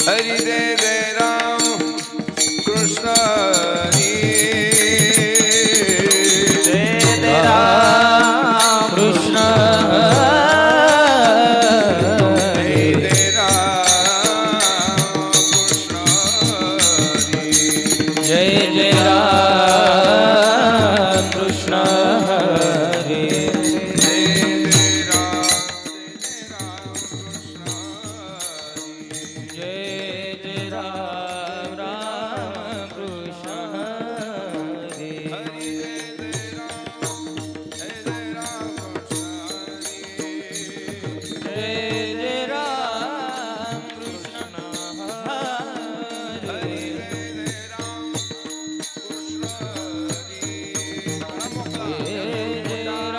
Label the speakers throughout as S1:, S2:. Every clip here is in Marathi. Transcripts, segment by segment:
S1: हरी जय जय राम कृष्ण हरी
S2: जय जय राम कृष्ण हरी
S1: जय राम कृष्ण हरी
S2: जय जय राम कृष्ण हरी
S1: जय जय राम कृष्ण हरी
S2: जय जय राम राम कृष्ण हरी
S1: हरी जय जय राम कृष्ण हरी
S2: जय जय राम कृष्ण
S1: हरी
S2: हरी
S1: जय जय राम कृष्ण हरी
S2: जय जय राम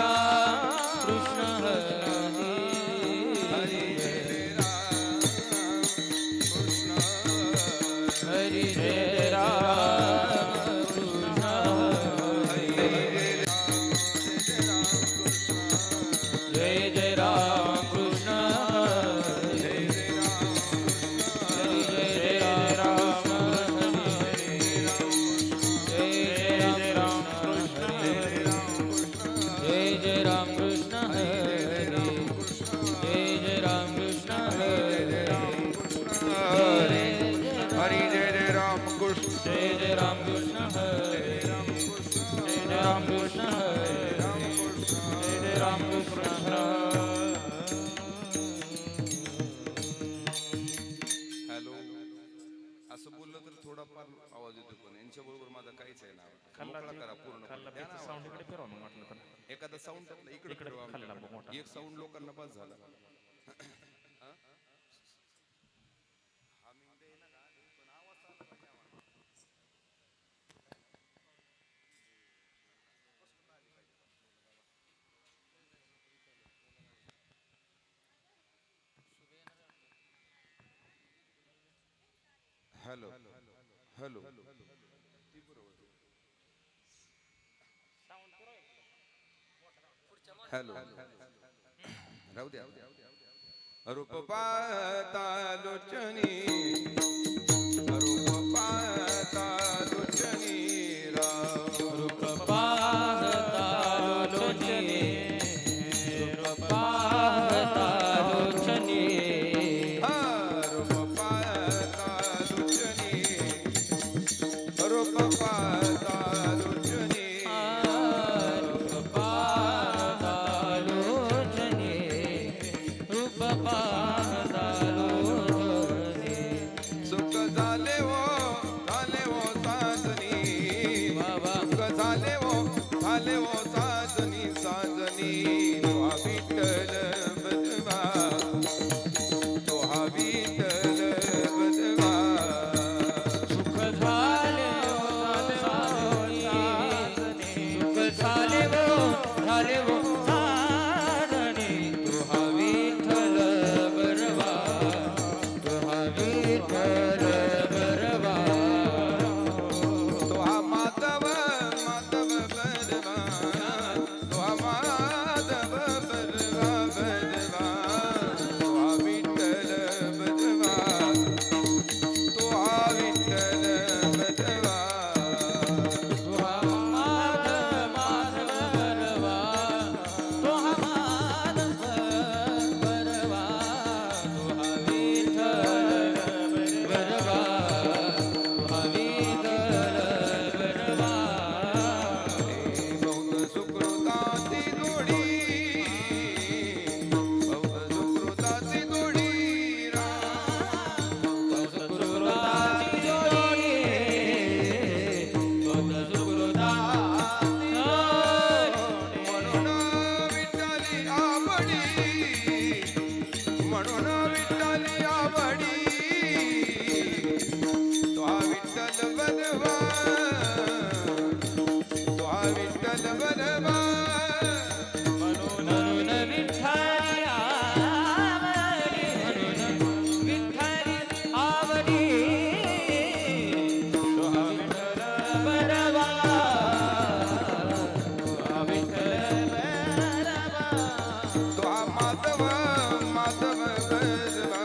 S2: कृष्ण हरी
S1: हरी जय राम कृष्ण
S2: हरी जय राम कृष्ण हरी जय जय राम कृष्ण हरी हरी जय जय राम हरी जय जय राम कृष्ण हरी जय जय राम कृष्ण हरी जय जय राम कृष्ण हरी
S1: हरी जय जय राम कृष्ण
S2: जय जय राम कृष्ण हरे जय जय राम कृष्ण हरे जय जय राम कृष्ण
S1: हॅलो असं बोललं तर थोडाफार आवाज येतो पण यांच्या बरोबर माझा काहीच आहे ना मोकळा करा पूर्ण
S3: साऊंड इकडे फिरवा मग वाटलं तर
S1: एखादा साऊंड टाकला इकडे फिरवा
S3: खाल्ला
S1: आमच्याकडे.
S3: मोठा.
S1: एक साऊंड लोकांना बस झाला हॅलो हॅलो हॅलो राहू द्या रूप पाहता लोचनी रूप पाहता लोचनी राम
S2: रूप पाहता लोचनी रूप पाहता लोचनी
S1: हा रूप पाहता लोचनी रूप पाहता लोचनी
S2: रूप पाहता लोचनी रूप पाहता लोचनी
S1: सुख झाले हो साजनी सुख झाले हो साजनी साजनी तो हा विठ्ठल बजवा तो हा विठ्ठल बजवा
S2: सुख झाले हो साजनी सुख झाले हो साजनी तू हा विठ्ठल बरवा तू हा विठ्ठल बरवा
S1: तो हा माधव बजवा तो हा माधव बजवा बजवा तो हा विठ्ठल बजवा तो हा विठ्ठल बजवा
S2: तू हा माधव बरवा तू हा माधव बरवा तू हा विठ्ठल बरवा तू हा विठ्ठल बरवा
S1: बौद्ध सुकृताची जोडी बौद्ध सुकृताची जोडी
S2: सुकृताची जोडी बौद्ध सुकृताची जोडी
S1: म्हणून विठ्ठली आवडी म्हणून विठ्ठली आवडी तो हा विठ्ठल बनवा तो हा विठ्ठल बनवा
S2: म्हणून विठ्ठली आवडी म्हणून विठ्ठली आवडी तो हा विठ्ठल बरवा तो हा विठ्ठल बरवा
S1: तो हा माधव बजवा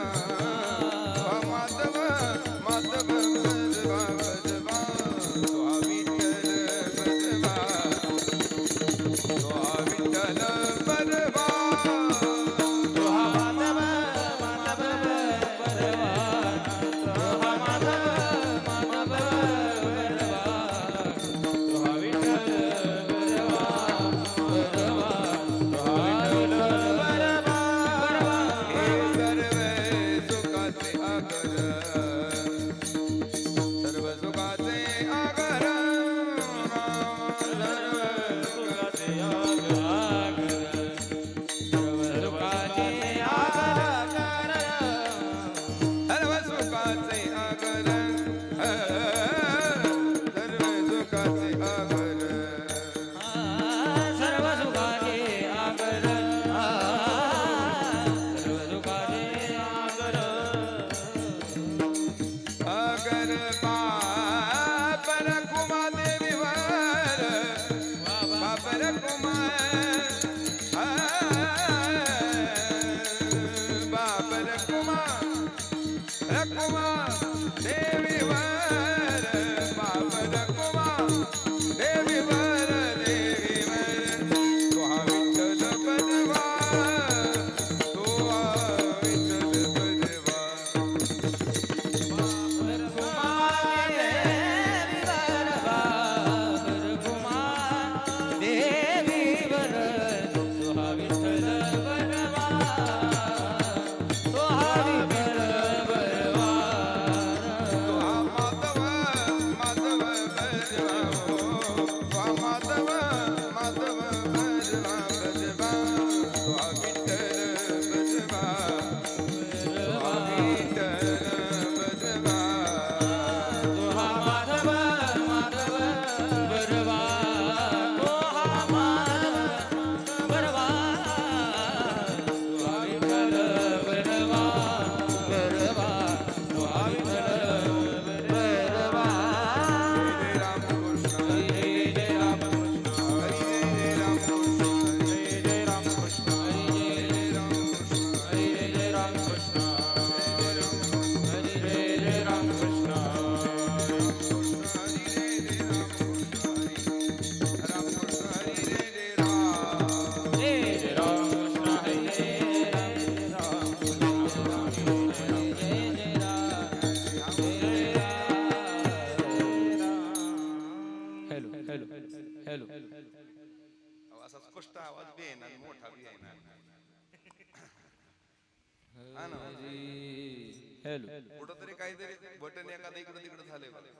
S1: कुठंतरी काहीतरी बटन एखादं इकडे तिकडे झालंय बघा.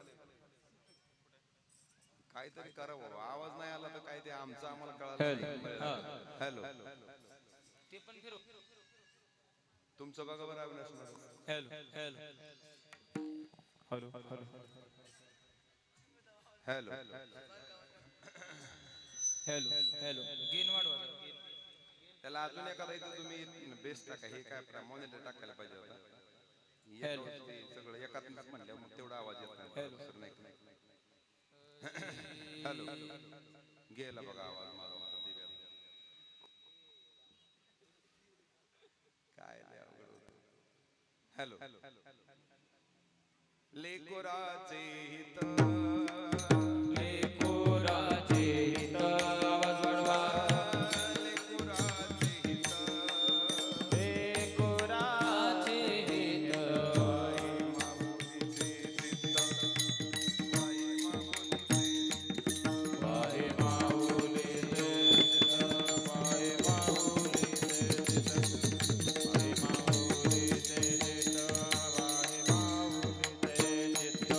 S1: काहीतरी करा बाबा. आवाज नाही आला तर काय ते आमचं आम्हाला कळालं. हॅलो
S2: ते पण फिरव.
S1: तुमचं बघा बरं अविनाश. हॅलो
S2: गेन वाढवा.
S1: त्याला अजून एखादा इथं तुम्ही बेस्ट टाका. हे काय मॉनिटर टाकायला पाहिजे होता. सगळं एकात्मक म्हणलं मग तेवढा आवाज येत नाही. दुसरं नाही. हॅलो गेला बघा आवाज माझा. काय लय अवघड होतं. हॅलो लेकोराचे हित
S2: लेकोराचे हित आवाज वाढवा.
S1: लेकोराचे हित
S2: लेकोराचे हित
S1: वाहे माऊलीचे चित्त.
S2: वाहे माऊलीचे चित्त. वाहे माऊलीचे चित्त. वाहे माऊलीचे चित्त.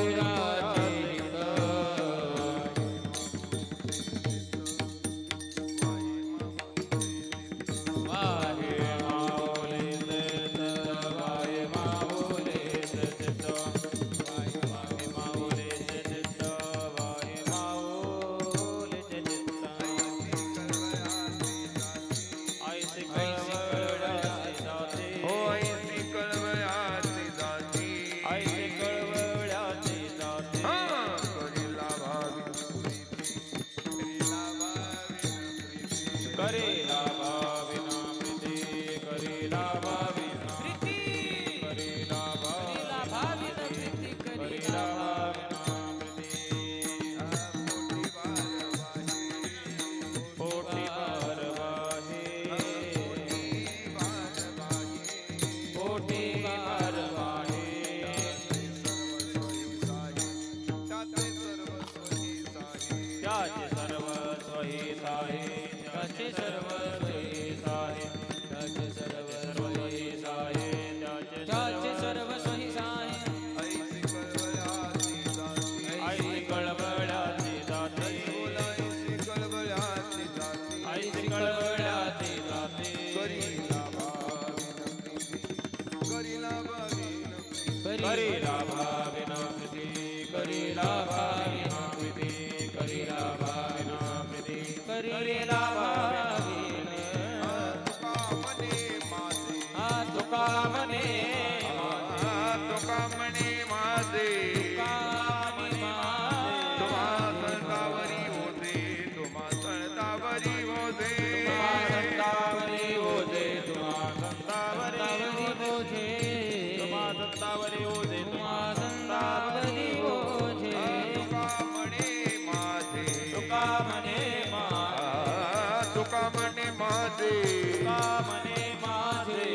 S2: लेकोराचे हित. करेला भाविना प्रीती. करेला भाविना प्रीती. करेला भाविना प्रीती. करेला भाविना प्रीती. पोटी भरवाहे. पोटी भरवाहे. त्याचे सर्व सोयी साहे. त्याचे सर्व सोयी साहे. त्याचे सर्व सोयी साहे. त्याचे सर्व सोयी साहे. ऐसी कळवळ्याची जाते. ऐसी कळवळ्याची जाते. करीला भाविना प्रीती. करीला भाविना प्रीती. करीला भाविना प्रीती. करीला भाविना. तुका म्हणे
S1: तुका म्हणे माझे तुम्हा संतावरी होते. तुम्हा संतावरी होते.
S2: संतावरी होते. तुम्हा संतावरी होते. तुम्हा संतावरी होते. तुम्हा संतावरी होते.
S1: तुका म्हणे माझे.
S2: तुका म्हणे माझे.
S1: तुका म्हणे माझे.
S2: तुका म्हणे माझे.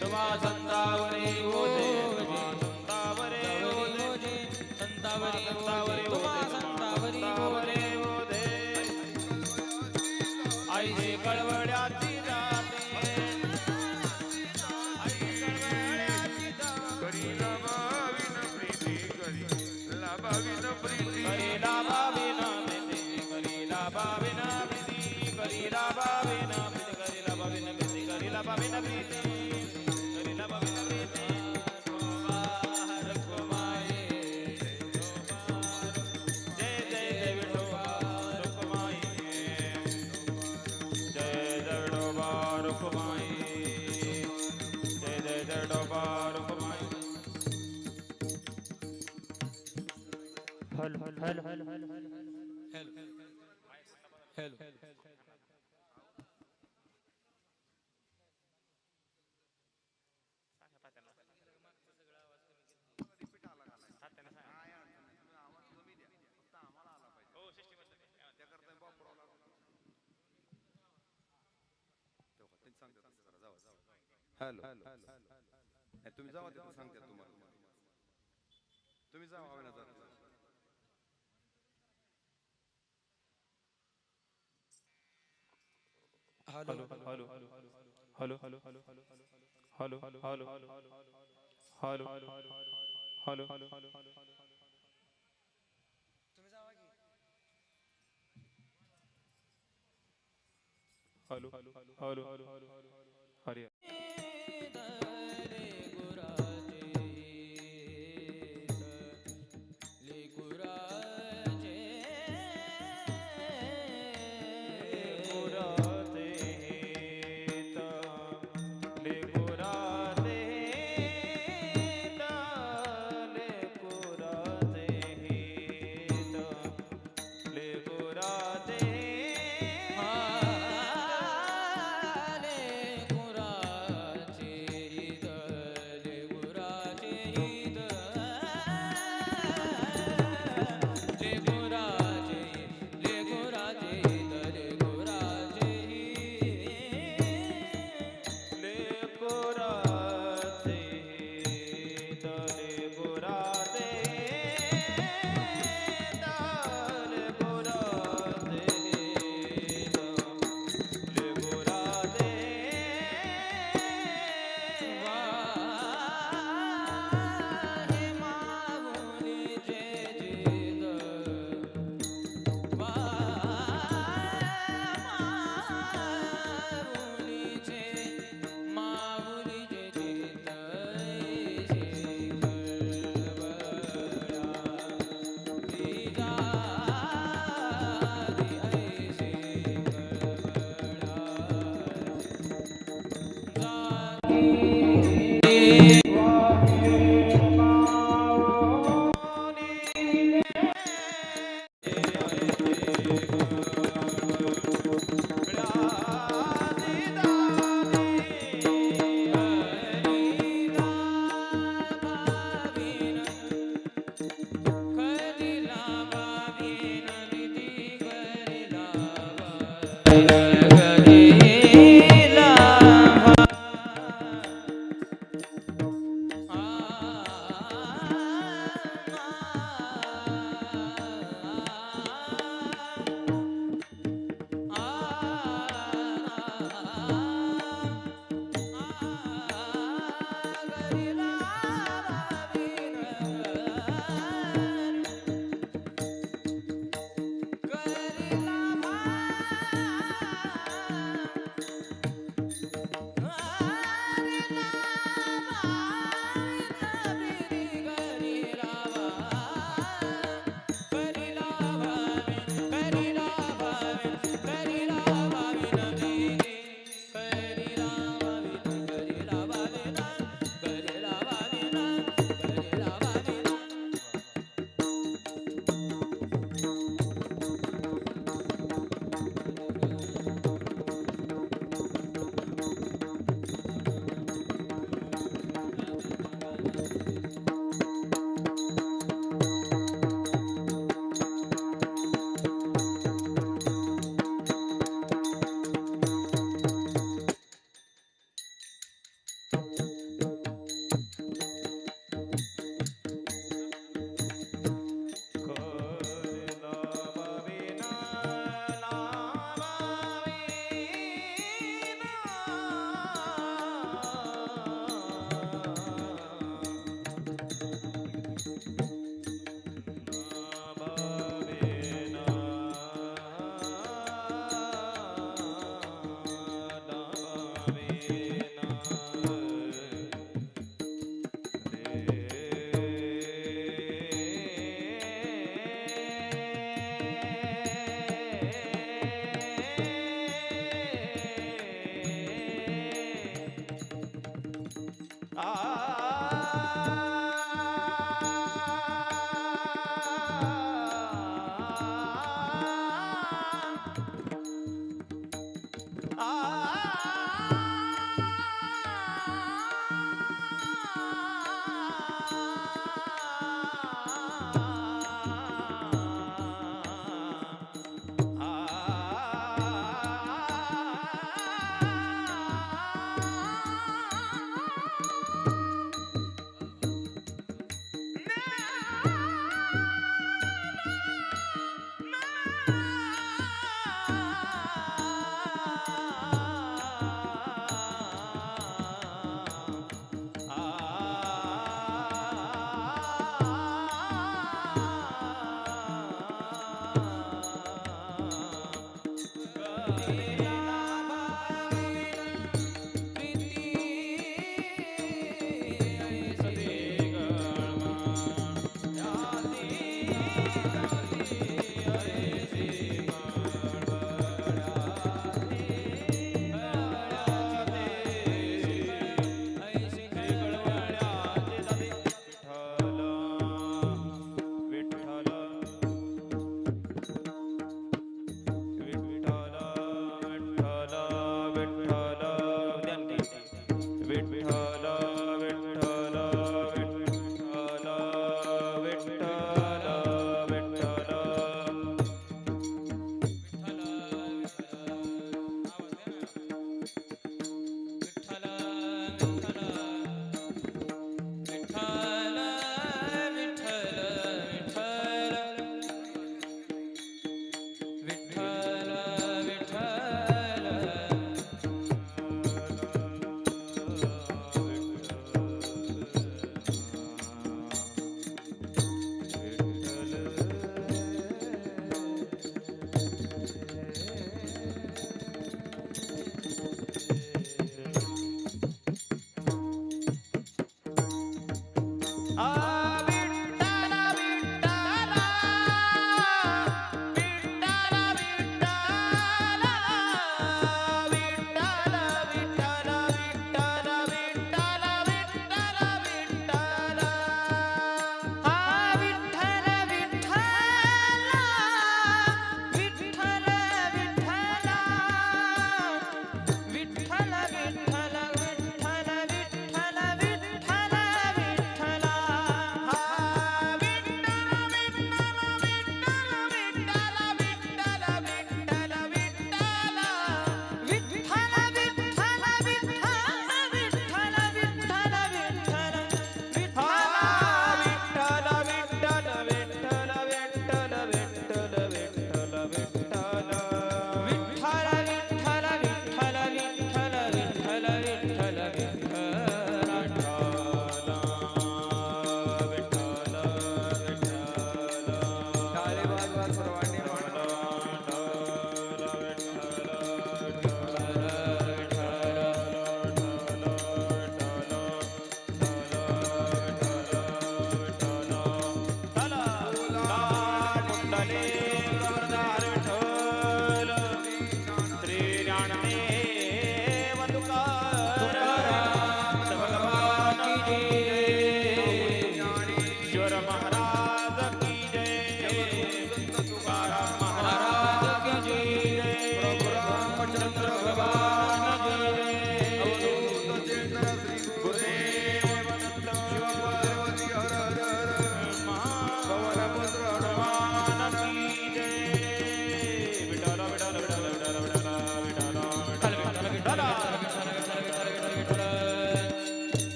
S2: तुम्हा संतावरी होते. तुम्हा संतावरी होते. संतावरी होते. तुम्हा संतावरी होते. आईचे कळवळ्याची जाते.
S1: करीला भाविन प्रीती. करीला भाविन प्रीती.
S2: करीला भाविना प्रीती. करीला भाविना प्रीती. करीला भाविना प्रीती. करीला भाविना प्रीती. करीला भाविना प्रीती. करीला भाविना प्रीती. रुक्माई. जय जय जय विठोबा रुक्माई. जय जय विठोबा रुक्माई. जय जय जय विठोबा रुक्माई.
S1: हॅलो नाही, तुम्ही जावा तिथं सांगतात तुम्हाला. तुम्ही जावा अविनाश दादा.
S2: Hello hello hello hello hello hello hello hello hello hello hello hello hello hello हरे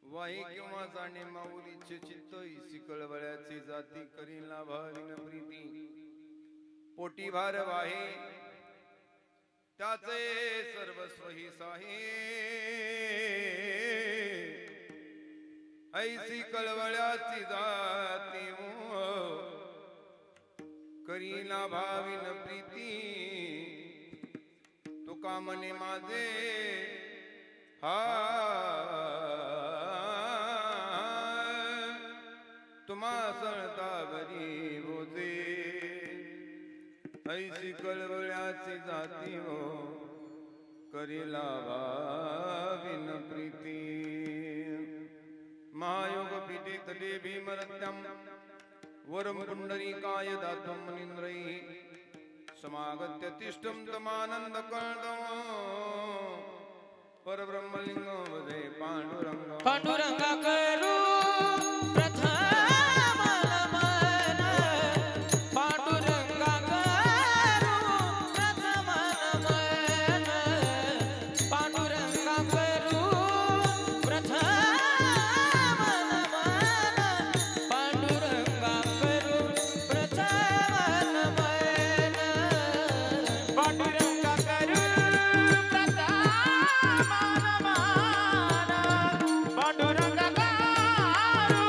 S1: वाही किंवा जाणे माऊलीचे चित्त इसी कळवळ्याची जाती करीला भाविन प्रीती पोटी भार वाहे त्याचे सर्वस्व ही साहे ऐसी कळवळ्याची जाती करीला भाविन प्रीती तुका मने माझे हा तुम्हा सळता बरी बोजे ऐसी कळवळ्याची जाती हो करीला भाविन प्रीती महायोग पीठे तटे भीमरत्यम वरम पुंडरीकाय दातम मुनींद्रैः समागत्य तिष्ठं तमानंद कळदं परब्रह्मलिंग वदे पांडुरंग
S2: पांडुरंगा करू प्रथम नमन पांडुरंगा करू प्रथम नमन पांडुरंगा करू प्रथम नमन पांडुरंगा करू प्रथम नमन पांडुरंगा करू प्रथम नमन पांडुरंगा करू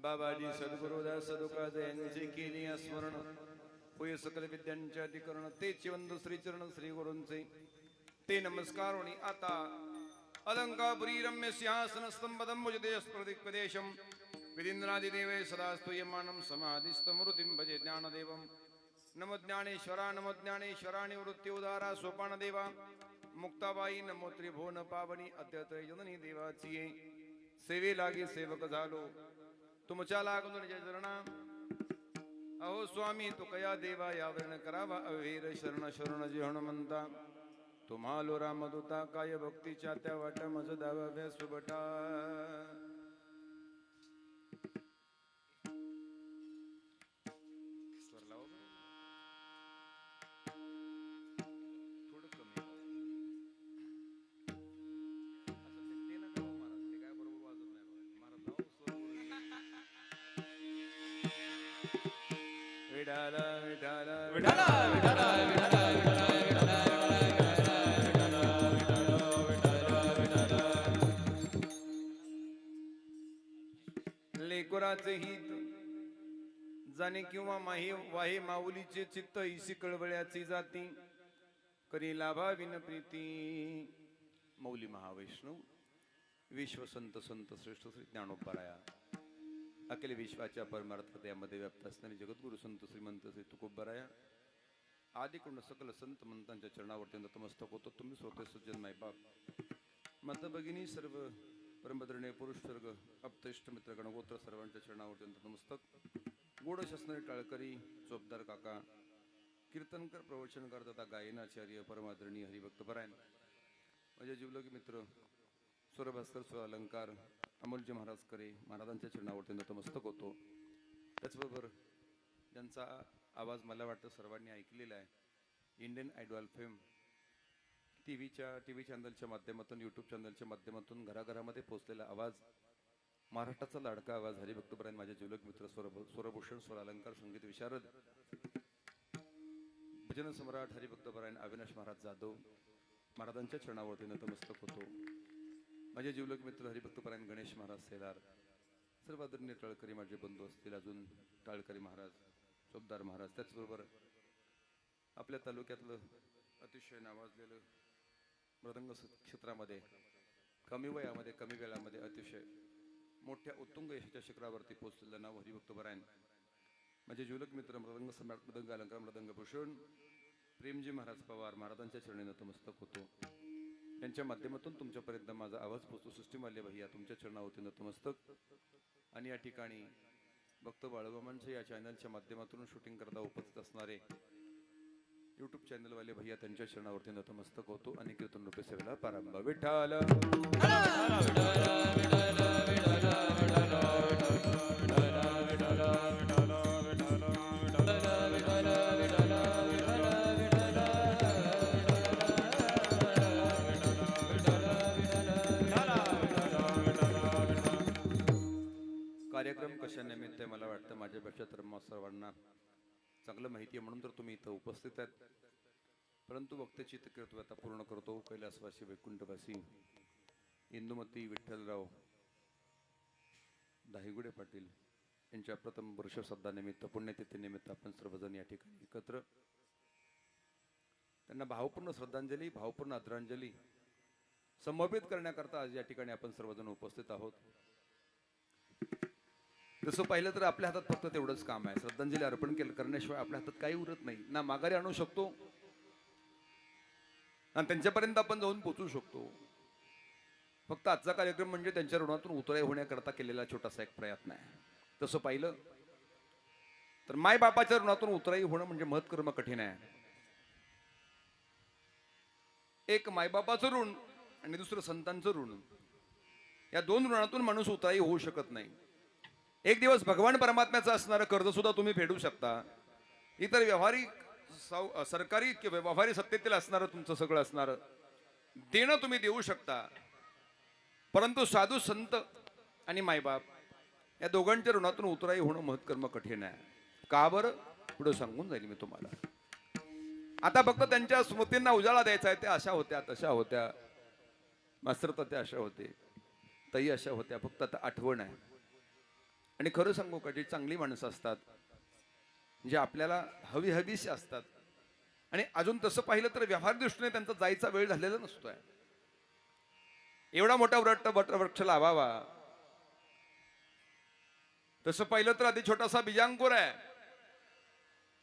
S1: बाबाजी सद्गुरुदास सदुकाज यांची केली स्मरण होय सकल विद्यांचे अधिकरण ते चिवंत श्री चरण श्री गुरूंचे ते नमस्कार होणी आता अलंकापुरी रम्य सिंहासन स्तंभदं भुजदेश प्रदिक्पदेशम विदिंद्रादिदेवे सदा स्तूयमानं समाधिस्तमृतिं भजे ज्ञानदेवं नमो ज्ञानेश्वरा नमो ज्ञानेश्वरा निवृत्ती उदारा सोपान देवा मुक्ताबाई नमो त्रिभुवन पावनी अद्यत्र जननी देवाची सेवे लागी सेवक झालो तुमच्या लागून निज चरणा अहो स्वामी तुकया देवा यावरण करावा अवेर शरण शरण जी हनुमंता तुम्हालो रामदूता काय भक्तीच्या त्या वाट मज दाव्या सुबटा थोडं कमी ते नका हो महाराज, ते काय बरोबर वाजत नाही बघा. महाराज लावा स्वर बरोबर. विठाला विठाला लेकुराचे हित जाणे किंवा माही वाहे माऊलीचे चित्त इसी कळवळ्याची जाती करी लाभा विन प्रीती. मौली महावैष्णव विश्वसंत संत श्रेष्ठ श्री ज्ञानोबराया अखिल विश्वाच्या परमार्थ यामध्ये व्याप्त असणारे जगद्गुरु संत श्रीमंत श्री तुकोबराया आदिकुंड सकल संत मंतांच्या चरणावरती नतमस्तक होतो. तुम्ही स्वतः सज्जन माय बाप माता भगिनी सर्व परमभद्रणे पुरुष सर्ग अप्तेष्ट मित्र गणगोत्र सर्वांच्या चरणावरती नतमस्तक. गोड असणारे टाळकरी चोपदार काका कीर्तनकर प्रवचनकार तथा गायनाचार्य परमादरणीय हरिभक्त परायण माझे जीवलगी मित्र स्वरभास्कर स्वर अलंकार अमोलजी महाराज करे महाराजांच्या चरणावरती नतमस्तक होतो. त्याचबरोबर ज्यांचा आवाज मला वाटतं सर्वांनी ऐकलेला आहे, Indian idol fame T V चॅनलच्या माध्यमातून यूट्यूब चॅनलच्या माध्यमातून घराघरामध्ये पोहोचलेला आवाज, महाराष्ट्राचा लाडका आवाज हरिभक्तपरायण माझे जीवलग मित्र स्वरभूषण स्वर अलंकार संगीत विशारद भजन सम्राट हरिभक्तपरायण अविनाश महाराज जाधव महाराजांच्या चरणावरती नतमस्तक होतो. माझे जीवलग मित्र हरिभक्तपरायण गणेश महाराज सेलार, सर्व आदरणीय टाळकरी माझे बंधू असतील, अजून टाळकरी महाराज चोपदार महाराज, त्याचबरोबर आपल्या तालुक्यातलं अतिशय नावाजलेलं मृदंग क्षेत्रामध्ये कमी वयामध्ये कमी वेळामध्ये अतिशय मोठ्या उत्तुंग यशाच्या शिखरावरती पोहोचलेलं नाव हरिभक्तपरायण माझे जीवलग मित्र मृदंग सम्राट मृदंग अलंकार मृदंग भूषण प्रेमजी महाराज पवार महाराजांच्या चरणी नतमस्तक होतो. यांच्या माध्यमातून तुमच्यापर्यंत माझा आवाज पोहोचतो. सृष्टीमाल्य भैया तुमच्या चरणावरती नतमस्तक. आणि या ठिकाणी भक्त बाळूमामांच्या या चॅनलच्या माध्यमातून शूटिंग करता उपस्थित असणारे यूट्यूब चॅनलवाले भैया त्यांच्या चरणावरती नतमस्तक होतो आणि कीर्तन रूपे सेवेला प्रारंभ. विठाल कार्यक्रम कशा निमित्त मला वाटतं माझ्यापेक्षा तर सर्वांना चांगलं माहिती आहे म्हणून तर तुम्ही इथं उपस्थित आहेत. परंतु वक्त्याची कर्तव्य आता पूर्ण करतो. कैलासवासी वैकुंठवासी इंदुमती विठ्ठलराव दाहिगुडे पाटील यांच्या प्रथम वर्ष श्रद्धा निमित्त पुण्यतिथी निमित्त आपण सर्वजण या ठिकाणी एकत्र त्यांना भावपूर्ण श्रद्धांजली भावपूर्ण आदरांजली समर्पित करण्याकरता आज या ठिकाणी आपण सर्वजण उपस्थित आहोत. तसं पाहिलं तर आपल्या हातात फक्त तेवढंच काम आहे. श्रद्धांजली अर्पण करण्याशिवाय आपल्या हातात काही उरत नाही. ना माघारी आणू शकतो ना त्यांच्यापर्यंत आपण जाऊन पोहोचू शकतो. फक्त आजचा कार्यक्रम म्हणजे त्यांच्या ऋणातून उतराई होण्याकरता केलेला छोटासा एक प्रयत्न आहे. तसं पाहिलं तर माय बापाच्या ऋणातून उतराई होणं म्हणजे महत्कर्म कठीण आहे. एक मायबापाचं ऋण आणि दुसरं संतांचं ऋण, या दोन ऋणातून माणूस उतराई होऊ शकत नाही. एक दिवस भगवान परमात्म्याचं असणारं कर्ज सुद्धा तुम्ही फेडू शकता. इतर व्यवहारिक सरकारी किंवा व्यवहारी सत्तेतील असणारं तुमचं सगळं असणारं देणं तुम्ही देऊ शकता. परंतु साधू संत आणि मायबाप या दोघांच्या ऋणातून उतराई होणं महत्कर्म कठीण आहे. का बरं पुढे सांगून जाईल मी तुम्हाला. आता फक्त त्यांच्या स्मृतींना उजाळा द्यायचा आहे. त्या अशा होत्या तशा होत्या, मास्तर त्या अशा होते, ताई अशा होत्या, फक्त आता आठवण आहे. आणि खरं सांगू का, जी चांगली माणसं असतात, जे आपल्याला हवी हवीशी असतात, आणि अजून तसं पाहिलं तर व्यवहार दृष्टीने त्यांचा जायचा वेळ झालेला नसतोय. एवढा मोठा वटवृक्ष लावावा, तसं पाहिलं तर आधी छोटासा बीजांकुर आहे.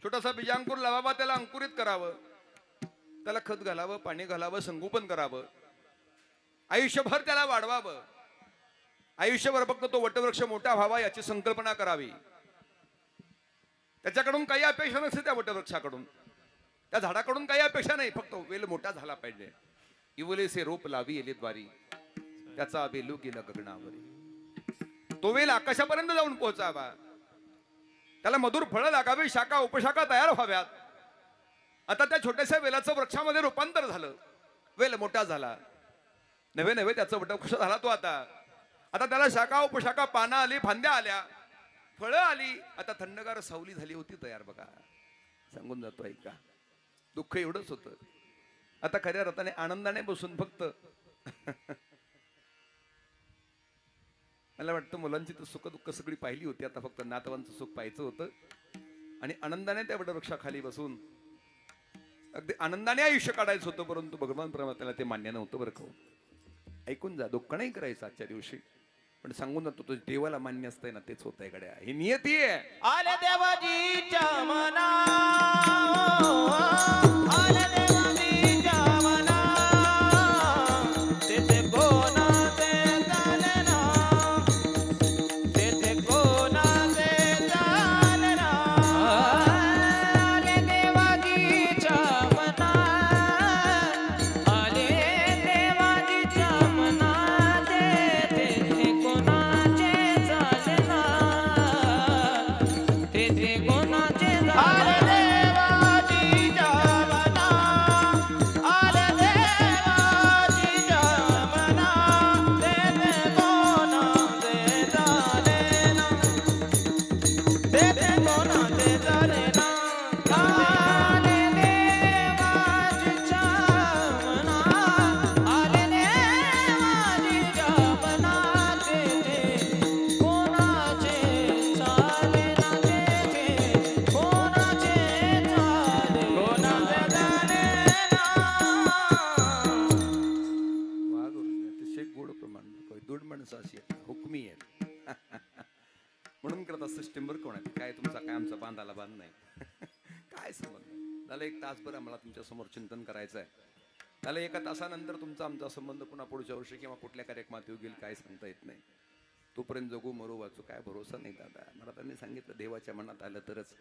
S1: छोटासा बीजांकुर लावावा, त्याला अंकुरित करावं, त्याला खत घालावं, पाणी घालावं, संगोपन करावं, आयुष्यभर त्याला वाढवावं. आयुष्यभर फक्त तो वटवृक्ष मोठा व्हावा याची संकल्पना करावी. त्याच्याकडून काही अपेक्षा नसते, त्या वटवृक्षाकडून, त्या झाडाकडून काही अपेक्षा नाही, फक्त वेल मोठा झाला पाहिजे. इवलेसे रोप लावी येले द्वारी, त्याचा बेलू गेला गगनावरी. तो वेल आकाशापर्यंत जाऊन पोहोचावा, त्याला मधुर फळं लागावी, शाखा उपशाखा तयार व्हाव्यात. आता त्या छोट्याशा वेलाचं वृक्षामध्ये रूपांतर झालं, वेल मोठा झाला, नवे नवे त्याचं वटवृक्ष झाला तो. आता त्याला शाखा उपशाखा, पानं आली, फांद्या आल्या, फळं आली, आता थंडगार सावली झाली होती तयार. बघा, सांगून जातो ऐका, दुःख एवढंच होतं. आता खऱ्या अर्थाने आनंदाने बसून फक्त मला वाटतं मुलांची तर सुख दुःख सगळी पाहिली होती, आता फक्त नातवांचं सुख पाहायचं होतं. आणि आनंदाने त्या वटवृक्षाखाली बसून अगदी आनंदाने आयुष्य काढायचं होतं. परंतु भगवान परमात्म्याला ते मान्य नव्हतं बरं का. ऐकून जा, दुःख नाही करायचं आजच्या दिवशी, पण सांगून जातो तुझ्या देवाला मान्य असतंय ना, तेच होतंय गड्या, ही नियती आहे.
S2: आले देवाजीच्या मना, आले देवाजीच्या मना, तेथे कोणाचे चाले ना, तेथे कोणाचे चाले ना. आले देवाजीच्या मना, आले देवाजीच्या मना, तेथे कोणाचे चाले ना, तेथे कोणाचे आले देवाजीच्या मना, आले देवाजीच्या मना, तेथे कोणाचे चाले ना, तेथे कोणाचे चाले ना. आले देवाजीच्या मना, आले देवाजीच्या मना, तेथे कोणाचे चाले ना, तेथे कोणाचे चाले, कोणाचे चाले ना.
S1: वा गुरुजी, अतिशय गोड प्रमाण, दूड माणसं अशी आहेत, हुकमी आहेत. म्हणून करत असतं स्टिंबर कोण आहे, काय तुमचा काय आमचा बांधाला बांध नाही. काय संबंध झालं, एक तासभर आम्हाला तुमच्या समोर चिंतन करायचं आहे. त्याला एका तासानंतर तुमचा आमचा संबंध पुन्हा पुढच्या वर्षी किंवा कुठल्या कार्यक्रमात येऊ गेल काय सांगता येत नाही. तोपर्यंत जगू मरू वाचू काय भरोसा नाही दादा. मला त्यांनी सांगितलं, देवाच्या मनात आलं तरच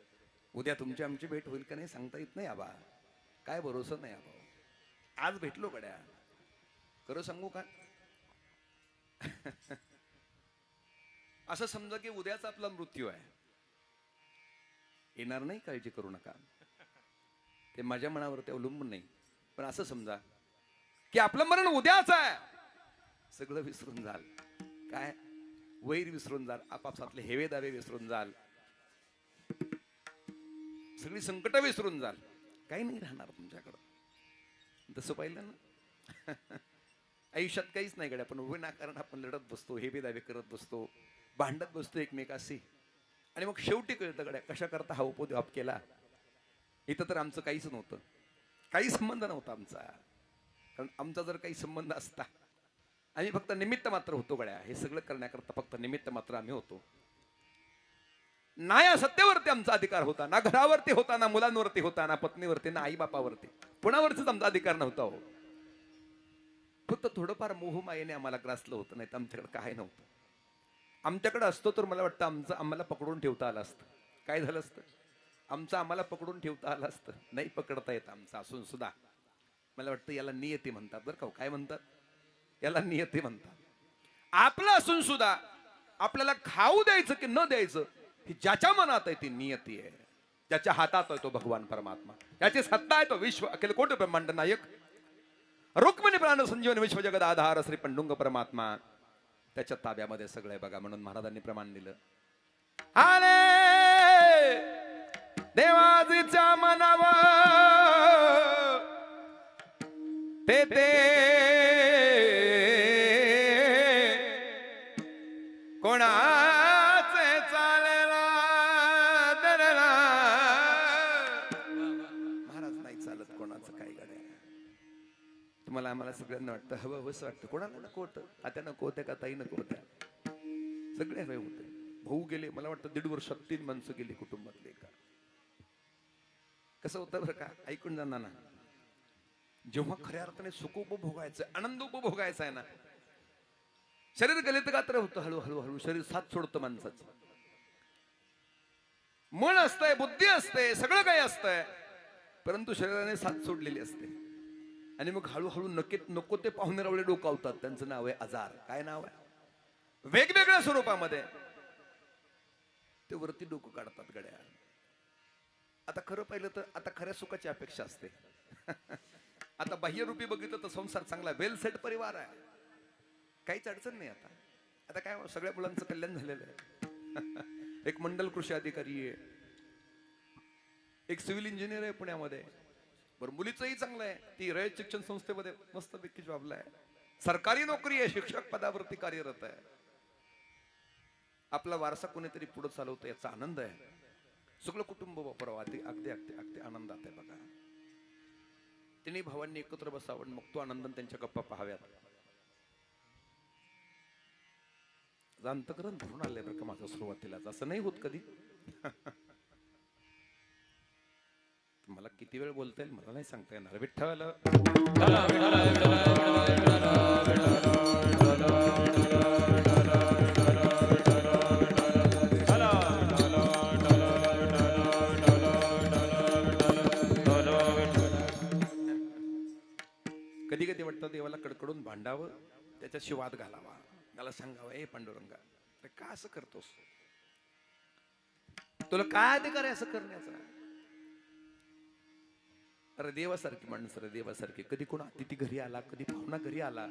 S1: उद्या तुमची आमची भेट होईल का नाही सांगता येत नाही आबा, काय भरोसा नाही आबा. आज भेटलो गड्या, खरं सांगू का, असं समजा की उद्याचा आपला मृत्यू आहे, येणार नाही, काळजी करू नका, ते माझ्या मनावरती अवलंबून नाही. पण असं समजा की आपलं मरण उद्याच आहे, सगळं विसरून जाल, काय वैर विसरून जाल, आपापसातले हेवे दावे विसरून जाल, सगळी संकट विसरून जाल, काही नाही राहणार तुमच्याकडं. तसं पाहिलं ना, आयुष्यात काहीच नाही गड्या, पण विनाकारण आपण लढत बसतो, हेवे दावे करत बसतो, भांडत बसतो एकमेकाशी, आणि मग शेवटी कळतं गड्या कशा करता हा उपद्व्याप केला. इथं तर आमचं काहीच नव्हतं, काही संबंध नव्हता आमचा. कारण आमचा जर काही संबंध असता, आम्ही फक्त निमित्त मात्र होतो गड्या, हे सगळं करण्याकरता फक्त निमित्त मात्र आम्ही होतो. ना या सत्तेवरती आमचा अधिकार होता, ना घरावरती होता, ना मुलांवरती होता, ना पत्नीवरती, ना आई बापावरती, कुणावरतीच आमचा अधिकार नव्हता. हो, फक्त थोडंफार मोहमायेने आम्हाला ग्रासलं होतं, नाही तर आमच्याकडे काय नव्हतं. आमच्याकडे असतो तर मला वाटतं आम्हाला पकडून ठेवता आलं असतं. काय झालं असतं, आमचं आम्हाला पकडून ठेवता आलं असतं. नाही पकडता येत आमचं असून सुद्धा. मला वाटतं याला नियती म्हणतात बरं का. काय म्हणतात याला? नियती म्हणतात. आपलं असून सुद्धा आपल्याला खाऊ द्यायचं की न द्यायचं ही ज्याच्या मनात आहे ती नियती आहे. ज्याच्या हातात आहे तो भगवान परमात्मा, याची सत्ता आहे तो विश्व अखिल कोटी ब्रह्मांड नायक रुक्मिणी प्राण संजीवन विश्व जगद आधार श्री पंडुंग परमात्मा, त्याच्या ताब्यामध्ये सगळं आहे बघा. म्हणून महाराजांनी प्रमाण दिलं, आले देवाजीच्या मनावर ते कोणाचे तुम्हाला आम्हाला सगळ्यांना वाटतं हवं हवंसं वाटतं, कोणाला नको होतं, आता नको होत्या का ताई नको होत्या, सगळे हवे होते. भाऊ गेले, मला वाटतं 1.5 वर्षात 3 माणसं गेली कुटुंबातले का. कसं होतं बरं का, ऐकून जाणार ना, जेव्हा खऱ्या अर्थाने सुख उपभोगायचं, आनंद उपभोगायचा आहे ना, शरीर गलित गात्र होतं, हळूहळू हळू शरीर साथ सोडतं माणसाचं. मन असतंय, बुद्धी असते, सगळं काही असतंय, परंतु शरीराने साथ सोडलेली असते. आणि मग हळूहळू नको ते पाहुणेरावळे डोकावतात. त्यांचं नाव आहे आजार. काय नाव आहे? वेगवेगळ्या स्वरूपामध्ये ते वरती डोकं काढतात गड्या. आता खरं पाहिलं तर आता खऱ्या सुखाची अपेक्षा असते. आता बाह्यरूपी बघितलं तर संसार चांगला, वेल सेट परिवार आहे, काहीच अडचण नाही. आता आता काय सगळ्या मुलांचं कल्याण झालेलं आहे. एक मंडल कृषी अधिकारी आहे, एक सिव्हिल इंजिनियर आहे पुण्यामध्ये. बरं, मुलीचंही चांगलं आहे, ती रयत शिक्षण संस्थेमध्ये मस्तपैकी जॉबला आहे, सरकारी नोकरी आहे, शिक्षक पदावरती कार्यरत आहे. आपला वारसा कोणीतरी पुढे चालवतं याचा आनंद आहे. सगळं कुटुंब वापरावं, अगदी अगदी अगदी अगदी आनंदात आहे बघा. तिन्ही भावांनी एकत्र बसावं, मग तो आनंद त्यांच्या गप्पा पाहाव्यात. अंतकरण भरून आलंय बरं का माझं सुरुवातीलाच, असं नाही होत कधी. मला किती वेळ बोलता येईल मला नाही सांगता येणार. विठ्ठल कधी कधी वाटतं देवाला कडकडून भांडावं, त्याच्याशी वाद घालावा, त्याला सांगावं, ए पांडुरंगा अरे का असं करतोस, तुला काय अधिकार आहे असं करण्याचा. अरे देवासारखी माणसं, देवासारखी. कधी कोण अतिथी घरी आला, कधी पाहुणा घरी आला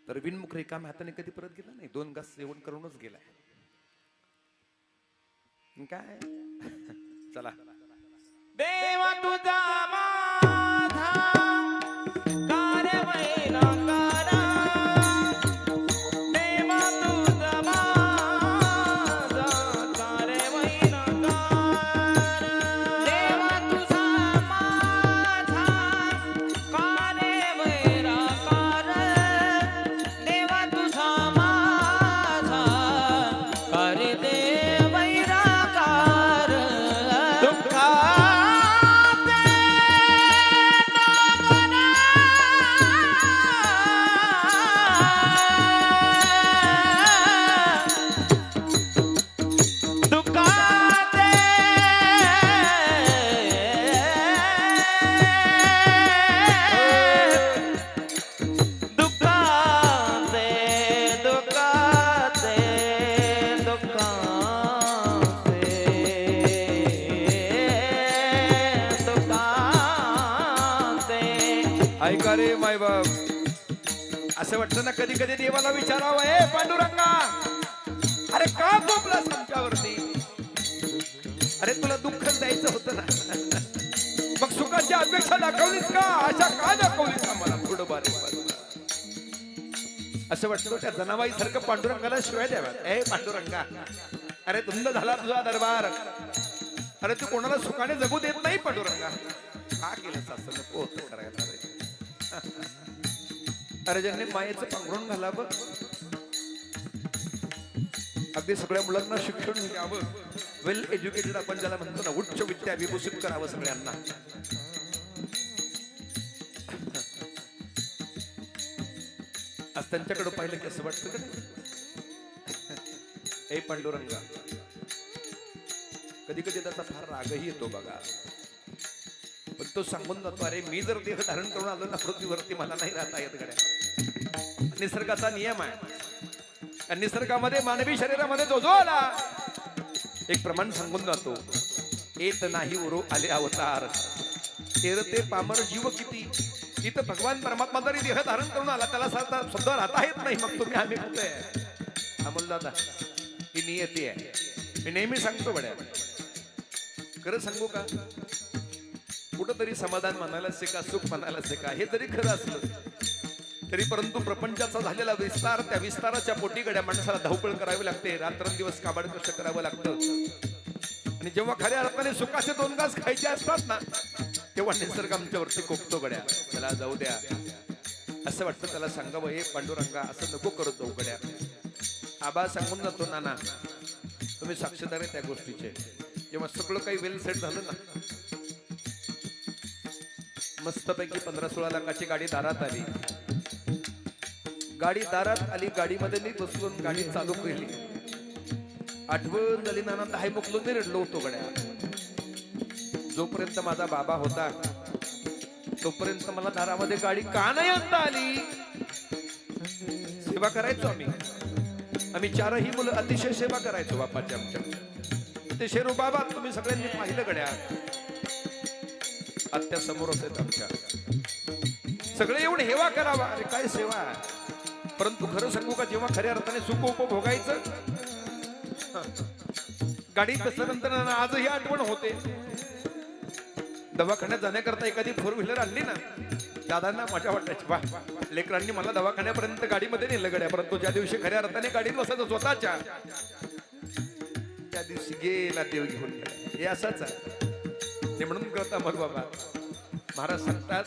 S1: तर विनमुख रिकाम्या हाताने कधी परत गेला नाही, 2 घास जेवण करूनच गेलाय. काय चला
S2: देवा तुझा माझा कार्य महिना करा, देवा तुझा माझा कार्य महिना कर, देवा तुझा माझा कार्य महिना कर, देवा तुझा माझा कार्य दे महिना कर. दुःखा
S1: ऐका रे माय बाप, असं वाटतं ना कधी कधी देवाला विचारावं, ए पांडुरंगा अरे का झोपलास आमच्यावरती, अरे तुला दुःख द्यायचं होतं ना, मग सुखाची अपेक्षा दाखवलीस का, आशा का दाखवलीस आम्हाला. थोडं बारे असं वाटतं त्या जनाबाई सारखं पांडुरंगाला शिवाय द्याव्यात. ए पांडुरंगा अरे धुंद झाला तुझा दरबार, अरे तू कोणाला सुखाने जगू देत नाही पांडुरंगा, का केलं असं नको होतं करायला. अरे ज्यांनी मायेचं पांघरून घालावं, अगदी सगळ्या मुलांना शिक्षण द्यावं, वेल एज्युकेटेड आपण ज्याला म्हणतो ना, उच्च विद्या विभूषित करावं सगळ्यांना. आज त्यांच्याकडे पाहिलं की असं वाटतं का ए पांडुरंगा, कधी कधी त्याचा फार रागही येतो बघा, पण तो सांगून जातो, अरे मी जर देह धारण करून आलो ना पृथ्वीवरती, मला नाही राहता येत गड्या. निसर्गाचा नियम आहे, निसर्गामध्ये मानवी शरीरामध्ये जो जो आला एक प्रमाण सांगून जातो, येत नाही उरो आले अवतार, तेरते पामर जीव किती. इथं भगवान परमात्मा जरी देह धारण करून आला, त्याला सुद्धा राहता येत नाही, मग तुम्ही आम्ही कुठे आहे. अमोल दादा ही नियती आहे, मी नेहमी सांगतो बड्या, खरं सांगू का, कुठंतरी समाधान मानायला शिका, सुख मानायला शिका. हे जरी खरं असलं तरी परंतु प्रपंचाचा झालेला विस्तार, त्या विस्ताराच्या पोटी गड्या माणसाला धावपळ करावी लागते, रात्रंदिवस काबाड कष्ट करावं लागतं. आणि जेव्हा खऱ्या अर्थाने सुखाचे 2 घास खायचे असतात ना, तेव्हा निसर्ग आमच्यावरती कोपतो गड्या. मला जाऊ द्या, असं वाटतं त्याला सांगावं, हे पांडुरंगा असं नको करत जाऊ गड्या. आबा सांगून जातो, नाना तुम्ही साक्षीदार आहे त्या गोष्टीचे. जेव्हा सगळं काही वेल सेट झालं ना, मस्तपैकी 15-16 लाखाची गाडी दारात आली. गाडी दारात आली, गाडीमध्ये मी बसलो, गाडी चालू केली. आठवण झाली नाना, तर हाय मुकलो मी रडलो होतो गड्या. जोपर्यंत माझा बाबा होता तोपर्यंत मला दारामध्ये गाडी का नाही आणता आली. सेवा करायचो आम्ही 4ही मुलं अतिशय सेवा करायचो बापाच्या आमच्या. ते शेरू बाबा तुम्ही सगळ्यांनी पाहिलं गड्या, आत्या समोरच आहेत आमच्या. सगळे येऊन हेवा करावा, अरे काय सेवा. परंतु खरं सांगू का, जेव्हा खऱ्या अर्थाने सुख उपभोगायचं गाडीत बसल्यानंतर आजही आठवण होते. दवाखान्यात जाण्याकरता एखादी 4 व्हीलर आणली ना, दादांना मजा वाटायची, वा लेकरांनी मला दवाखान्यापर्यंत गाडीमध्ये नेलं गड्या. परंतु ज्या दिवशी खऱ्या अर्थाने गाडीत बसायचं स्वतःच्या, त्या दिवशी गेला देव घेऊन गेला. हे असंच आहे. ते म्हणून कळता मग बाबा महाराज सांगतात,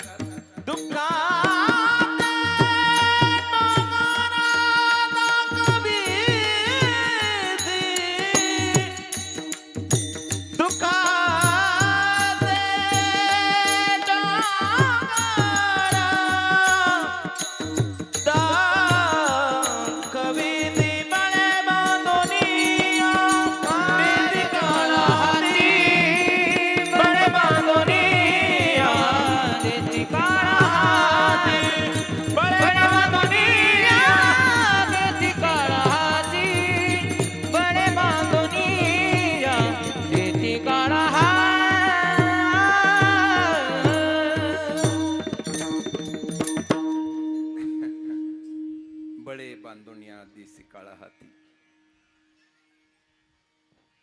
S1: बळे बांधुनिया देसी काळा हाती.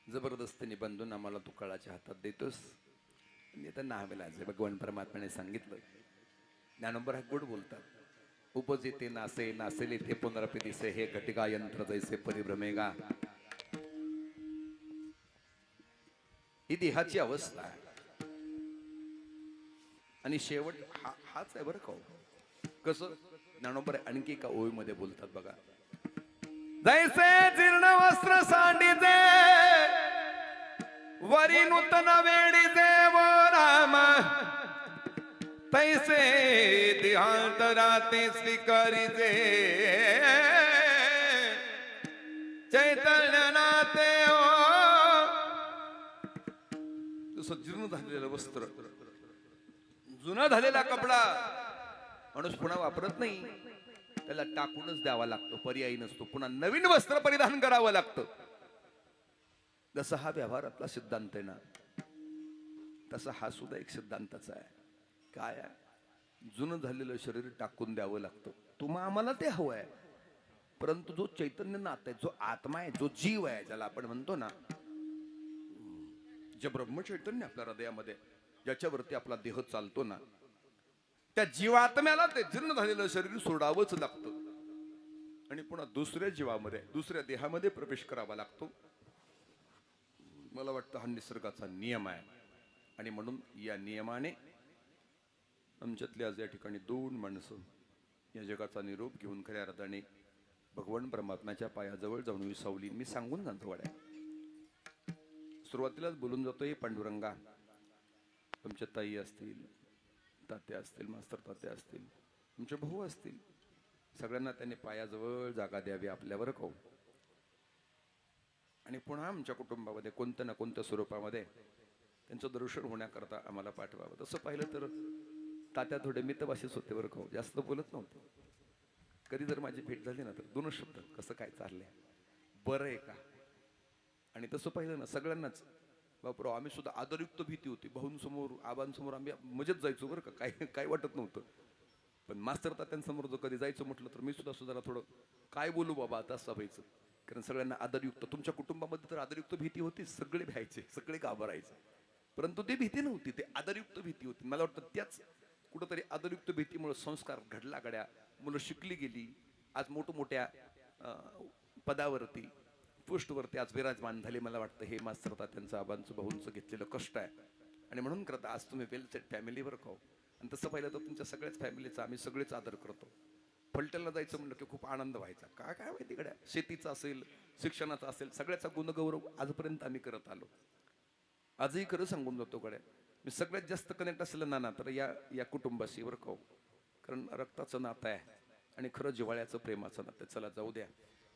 S1: जबरदस्तीने बांधून आम्हाला तू काळाच्या हातात देतोस. मी तर नावेलाच भगवान परमात्म्याने सांगितलं. ज्ञानोबर गोड बोलतात, उपजिते नासे नासेले ते पुनरपी दिसे, हे घटिका यंत्र जैसे परिभ्रमेगा. ही देहाची अवस्था आहे आणि शेवट हाच आहे बरं का. कसं ज्ञानोबर आणखी एका ओळीमध्ये बोलतात बघा, जैसे जीर्ण वस्त्र सांडीचे वरी नूतन वेडीचे वो राम, तैसे देहांतराते स्वीकारीचे चैतन्य नाते हो. तसं जीर्ण झालेलं वस्त्र, जुना झालेला कपडा माणूस पुन्हा वापरत नाही, त्याला टाकूनच द्यावा लागतो, पर्यायी नसतो. पुन्हा नवीन वस्त्र परिधान करावं लागतं. जसा हा व्यवहारातला सिद्धांत आहे ना, तसा हा सुद्धा एक सिद्धांताचा आहे. काय आहे, जुनं झालेलं शरीर टाकून द्यावं लागतं. तुम्हा आम्हाला ते हवं आहे, परंतु जो चैतन्य नात आहे, जो आत्मा आहे, जो जीव आहे, ज्याला आपण म्हणतो ना, जे ब्रह्मचैतन्य आपल्या हृदयामध्ये, ज्याच्यावरती आपला देह चालतो ना, त्या जीवात्म्याला ते जीर्ण झालेलं शरीर सोडावंच लागतं आणि पुन्हा दुसऱ्या जीवामध्ये, दुसऱ्या देहामध्ये प्रवेश करावा लागतो. मला वाटतं हा निसर्गाचा नियम आहे. आणि म्हणून या नियमाने आमच्यातली आज या ठिकाणी 2 माणसं या जगाचा निरोप घेऊन खऱ्या अर्थाने भगवान परमात्म्याच्या पायाजवळ जाऊन विसावली. मी सांगून जातो वाड्या, सुरुवातीलाच बोलून जातो, हे पांडुरंगा तुमच्या ताई असतील, तात्या असतील, मास्तर तात्या असतील, तुमचे भाऊ असतील, सगळ्यांना त्यांनी पायाजवळ जागा द्यावी आपल्यावर खाऊ. आणि पुन्हा आमच्या कुटुंबामध्ये कोणत्या ना कोणत्या स्वरूपामध्ये त्यांचं दर्शन होण्याकरता आम्हाला पाठवावं. तसं पाहिलं तर तात्या थोडे मितभाषीच होते बरं खाऊ, जास्त बोलत नव्हते. कधी जर माझी भेट झाली ना तर 2 शब्द, कसं काय चाललंय, बरं आहे का. आणि तसं पाहिलं ना सगळ्यांनाच बापराव, आम्ही सुद्धा आदरयुक्त भीती होती. भाऊंसमोर, आबांसमोर आम्ही मजेत जायचो बरं का, काय वाटत नव्हतं. पण मास्तर तात्यांसमोर जर कधी जायचं म्हटलं तर मी सुद्धा थोडं काय बोलू बाबा आता असं व्हायचं. कारण सगळ्यांना आदरयुक्त, तुमच्या कुटुंबामध्ये तर आदरयुक्त भीती होती, सगळे भ्यायचे, सगळे घाबरायचे. परंतु ती भीती नव्हती, ते आदरयुक्त भीती होती. मला वाटतं त्याच कुठंतरी आदरयुक्त भीतीमुळे संस्कार घडला गड्या, मुलं शिकली गेली, आज मोठमोठ्या पदावरती, पोस्टवरती आज विराजमान झाले. मला वाटतं हे मास्तर तात्यांचं, आबांचं, भाऊंचं घेतलेलं कष्ट आहे. आणि म्हणून करता आज तुम्ही वेल सेट फॅमिलीवर खाऊ. आणि तसं पाहिलं तर तुमच्या सगळ्याच फॅमिलीचा आम्ही सगळेच आदर करतो. फलटणला जायचं म्हणलं की खूप आनंद व्हायचा. काय माहिती गड्या, शेतीचा असेल, शिक्षणाचा असेल, सगळ्याचा गुणगौरव आजपर्यंत आम्ही करत आलो. आजही खरं सांगून जातो गड्या, मी सगळ्यात जास्त कनेक्ट असेल ना तर या कुटुंबाशी बरं का, कारण रक्ताचं नातं आहे आणि खरं जिव्हाळ्याचं प्रेमाचं नातं. चला जाऊ द्या,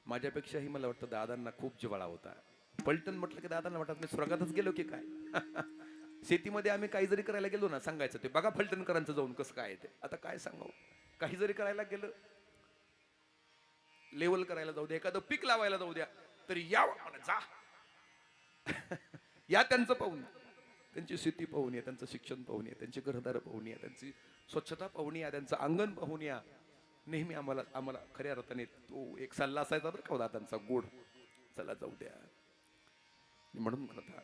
S1: माझ्यापेक्षाही मला वाटतं दादांना खूप जिव्हाळा होता. पलटण म्हटलं की दादांना वाटत मी स्वर्गातच गेलो की काय. शेतीमध्ये आम्ही काही जरी करायला गेलो ना, सांगायचं ते बघा फलटणकरांचं जाऊन कसं काय ते. आता काय सांगावं, काही जरी करायला गेलं, लेवल करायला जाऊ द्या, एखादं पीक लावायला जाऊ द्या, तरी या जा. या त्यांचं पाहून, त्यांची शेती पाहून या, त्यांचं शिक्षण पाहून या, त्यांची घरदार पाहून या, त्यांची स्वच्छता पाहून या, त्यांचं अंगण पाहून या. नेहमी आम्हाला खऱ्या अर्थाने तो एक सल्ला असायचा बरं का दादांचा, गोड. चला जाऊ द्या. म्हणून करता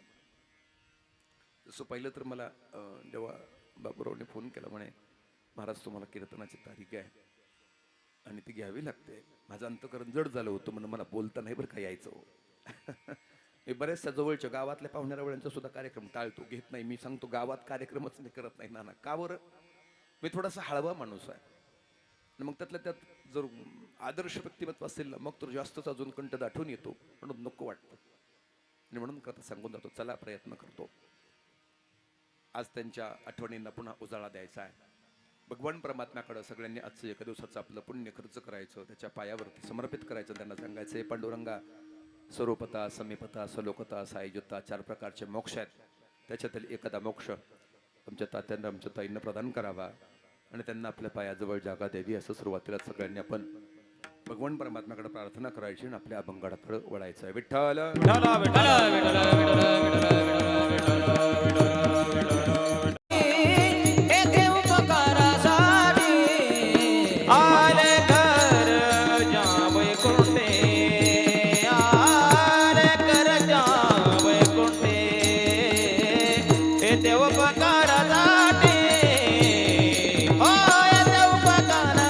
S1: जसं पाहिलं तर मला जेव्हा बाबूरावने फोन केला, म्हणे महाराज तुम्हाला कीर्तनाची तारीख आहे आणि ती घ्यावी लागते. माझं अंतकरण जड झालं होतं, म्हणून मला बोलता नाही बरं का यायचं. मी बऱ्याचशा जवळच्या गावातल्या पाहुण्यारावळ्यांचा सुद्धा कार्यक्रम टाळतो, घेत नाही. मी सांगतो गावात कार्यक्रमच नाही करत नाही ना. का बरं, मी थोडासा हळवा माणूस आहे आणि मग त्यातल्या त्यात जर आदर्श व्यक्तिमत्व असेल ना, मग तर जास्तच अजून कंठ दाटून येतो, म्हणून नको वाटतं. आणि म्हणून करता सांगून जातो, चला प्रयत्न करतो. आज त्यांच्या आठवणींना पुन्हा उजाळा द्यायचा आहे. भगवान परमात्म्याकडे सगळ्यांनी आजचं एका दिवसाचं आपलं पुण्य खर्च करायचं, त्याच्या पायावरती समर्पित करायचं. त्यांना सांगायचं, पांडुरंगा, स्वरूपता, समीपता, सलोकता, सायुज्यता, 4 प्रकारचे मोक्ष आहेत, त्याच्यातील एखादा मोक्ष आमच्या तात्यांना, आमच्या ताईंना प्रदान करावा आणि त्यांना आपल्या पायाजवळ जागा द्यावी. असं सुरुवातीला सगळ्यांनी आपण भगवान परमात्म्याकडे प्रार्थना करायची आणि आपल्या अभंगाकडे वळायचं आहे. विठ्ठल
S2: विठ्ठला विठ्ठला विठ्ठला विठ्ठला विठ्ठला येथे उपकारासाठी आले घर जावई कोणते, आले घर जावई कोणते, येथे उपकारासाठी, हो येथे उपकारासाठी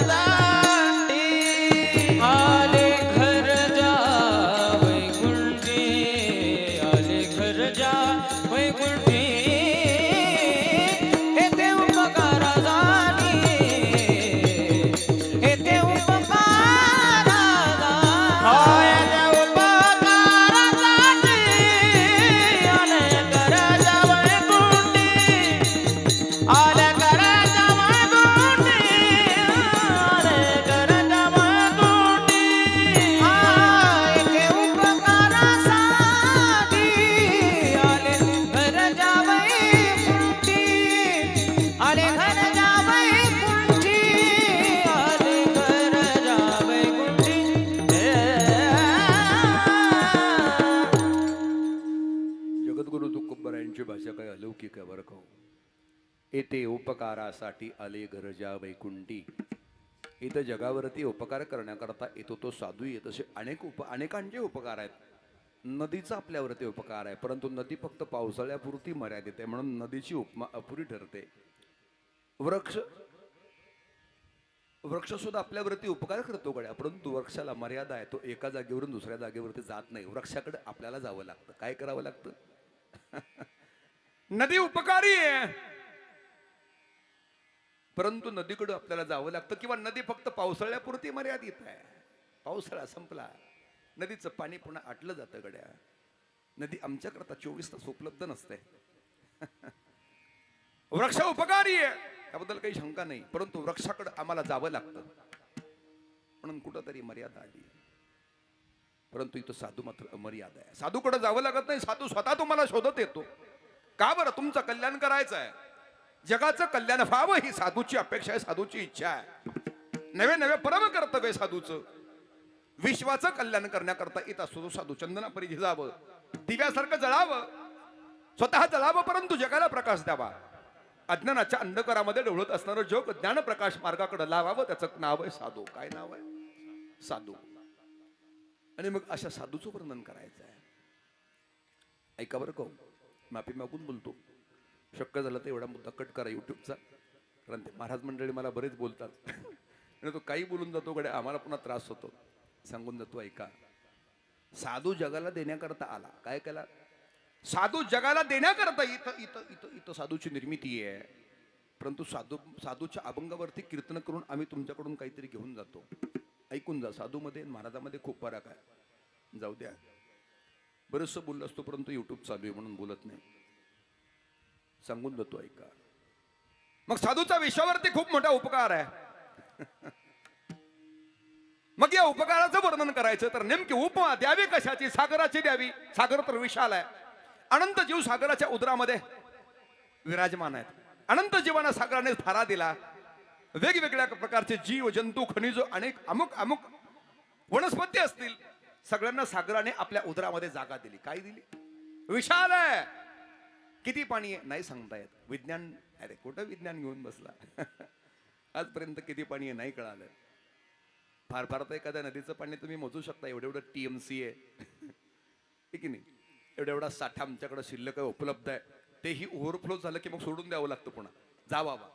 S2: आले घर जावई कोणते, आले घर जावई कोणते, येथे उपकारासाठी, येथे उपकारासाठी, येथे उपकारासाठी आले घर जावई कोणते, आले घर जावई कोणते, आले घर जावई कोणते, येथे उपकारासाठी आले घर जावई कोणते, आले घर जावई कोणते, आले घर जावई कोणते.
S1: जगद्गुरु तुकोबरायांची भाषा काय अलौकिक आहे बरं का. येथे उपकारासाठी आले गरजा वैकुंठी. इथं जगावरती उपकार करण्याकरता येतो तो साधू येत. असे अनेकांचे उपकार आहेत. नदीचा आपल्यावरती उपकार आहे, परंतु नदी फक्त पावसाळ्यापुरती मर्यादित आहे, म्हणून नदीची उपमा अपुरी ठरते. वृक्ष सुद्धा आपल्यावरती उपकार करतो गड्या, परंतु वृक्षाला मर्यादा आहे. तो एका जागेवरून दुसऱ्या जागेवरती जात नाही. वृक्षाकडे आपल्याला जावं लागतं. काय करावं लागतं? नदी उपकारी आहे, परंतु नदीकडे आपल्याला जावं लागतं. किंवा नदी फक्त पावसाळ्यापुरती मर्यादित आहे. पावसाळा संपला, नदीचं पाणी पुन्हा आटलं जातं गड्या. नदी आमच्याकरता 24 तास उपलब्ध नसते. वृक्ष उपकारी आहे, त्याबद्दल काही शंका नाही, परंतु वृक्षाकडे आम्हाला जावं लागतं, म्हणून कुठंतरी मर्यादा आली. परंतु इथं साधू मात्र अमर्यादा आहे. साधूकडे जावं लागत नाही, साधू स्वतः तुम्हाला शोधत येतो. का बरं? तुमचं कल्याण करायचं आहे, जगाचं कल्याण व्हावं ही साधूची अपेक्षा आहे, साधूची इच्छा आहे. नवे नवे परम कर्तव्य साधूचं. विश्वाचं कल्याण करण्याकरता येत असतो साधू. चंदनापरी झिजावं, दिव्यासारखं जळावं, स्वतः जळावं, परंतु जगाला प्रकाश द्यावा. अज्ञानाच्या अंधकारामध्ये डोळत असणारं जग ज्ञान प्रकाश मार्गाकडे लावावं, त्याचं नाव आहे साधू. काय नाव आहे? साधू. आणि मग अशा साधूचं वर्णन करायचं आहे. ऐका बरं का, माफी मागून बोलतो, शक्य झालं तर एवढा मुद्दा कट करा युट्यूबचा, कारण ते महाराज मंडळी मला बरेच बोलतात. आणि तो काही बोलून जातो गड्या, आम्हाला पुन्हा त्रास होतो. सांगून जातो, ऐका. साधू जगाला देण्याकरता आला. काय केला? साधू जगाला देण्याकरता इथं साधूची निर्मिती आहे. परंतु साधूच्या अभंगावरती कीर्तन करून आम्ही तुमच्याकडून काहीतरी घेऊन जातो. ऐकून जा. साधूमध्ये आणि महाराजामध्ये खूप फरक आहे. जाऊ द्या, बरंचसं बोललो असतो परंतु युट्यूब चालू आहे म्हणून बोलत नाही. सांगून जातो, ऐका. मग साधूचा विश्वावरती खूप मोठा उपकार आहे. मग या उपकाराचं वर्णन करायचं तर नेमकी उपमा द्यावी कशाची? सागराची द्यावी. सागर तर विशाल आहे. अनंत जीव सागराच्या उदरामध्ये विराजमान आहेत. अनंत जीवांना सागराने थारा दिला. वेगवेगळ्या प्रकारचे जीव जंतू खनिज अनेक अमुक वनस्पती असतील, सगळ्यांना सागराने आपल्या उदरामध्ये जागा दिली. काय दिली? विशाल आहे. किती पाणी आहे नाही सांगता येत. विज्ञान, अरे कुठं विज्ञान घेऊन बसला. आजपर्यंत किती पाणी आहे नाही कळालं. फार फार तर एखाद्या नदीचं पाणी तुम्ही मोजू शकता. एवढं TMC आहे की नाही. एवढा साठा आमच्याकडे शिल्लक आहे, उपलब्ध आहे. तेही ओव्हरफ्लो झालं की मग सोडून द्यावं लागतं. पुन्हा जा बाबा.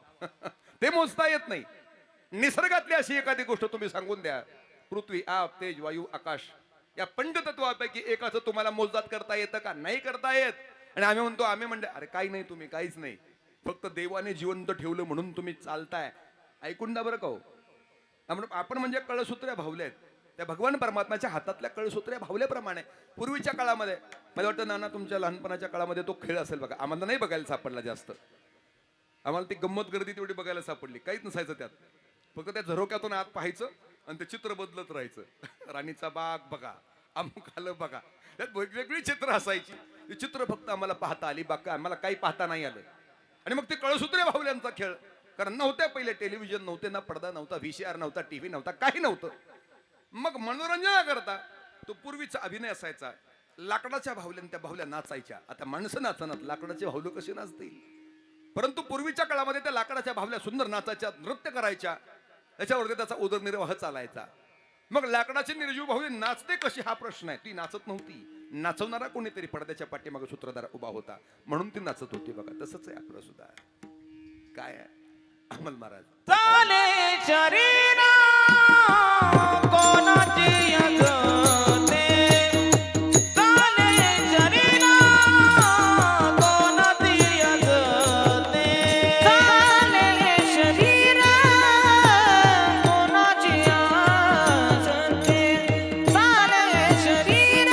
S1: ते मोजता येत नाही. निसर्गातली अशी एखादी गोष्ट तुम्ही सांगून द्या. पृथ्वी, आप, तेज, वायू, आकाश या पंचतत्वापैकी एकाचं तुम्हाला मोजदात करता येतं का? नाही करता येत. आणि आम्ही म्हणतो, आम्ही म्हणते अरे काही नाही, तुम्ही काहीच नाही, फक्त देवाने जिवंत ठेवलं म्हणून तुम्ही चालताय. ऐकून द्या बरं का हो. आपण म्हणजे कळसूत्र्या भावल्या आहेत. त्या भगवान परमात्म्याच्या हातातल्या कळसूत्र्या भावल्याप्रमाणे पूर्वीच्या काळामध्ये, मला वाटतं नाना तुमच्या लहानपणाच्या काळामध्ये तो खेळ असेल बघा. आम्हाला नाही बघायला सापडला जास्त. आम्हाला ती गंमत गर्दी तेवढी बघायला सापडली. काहीच नसायचं त्यात. फक्त त्या झरोक्यातून आत पाहायचं आणि ते चित्र बदलत राहायचं. राणीचा बाग बघा, अमुक आलं बघा. त्यात वेगवेगळी चित्र असायची. ती चित्र फक्त आम्हाला पाहता आली, बाकी आम्हाला काही पाहता नाही आलं. आणि मग ते कळसूत्र्या भावल्यांचा खेळ. कारण नव्हत्या पहिले टेलिव्हिजन नव्हते, ना पडदा नव्हता, VCR नव्हता, TV नव्हता, काही नव्हतं. मग मनोरंजनाकरता तो पूर्वीचा अभिनय असायचा. लाकडाच्या भावल्यान त्या भावल्या नाचायच्या. आता माणसं नाचणार, लाकडाचे भावलं कसे नाचतील? परंतु पूर्वीच्या काळामध्ये त्या लाकडाच्या भावल्या सुंदर नाचायच्या, नृत्य करायच्या. त्याच्यावरती त्याचा उदरनिर्वाह चालायचा. मग लाकडाची निर्जीव भावली नाचते कशी हा प्रश्न आहे. ती नाचत नव्हती. नाचवणारा कोणीतरी पडद्याच्या पाठीमागे सूत्रधार उभा होता म्हणून ती नाचत होती बघा. तसंच आहे आपलं सुद्धा. काय आहे अमल महाराज?
S2: चाले शरीर कोणाची अजते, चाले शरीर कोणाची अजते, चाले शरीर कोणाची असते, चाले शरीर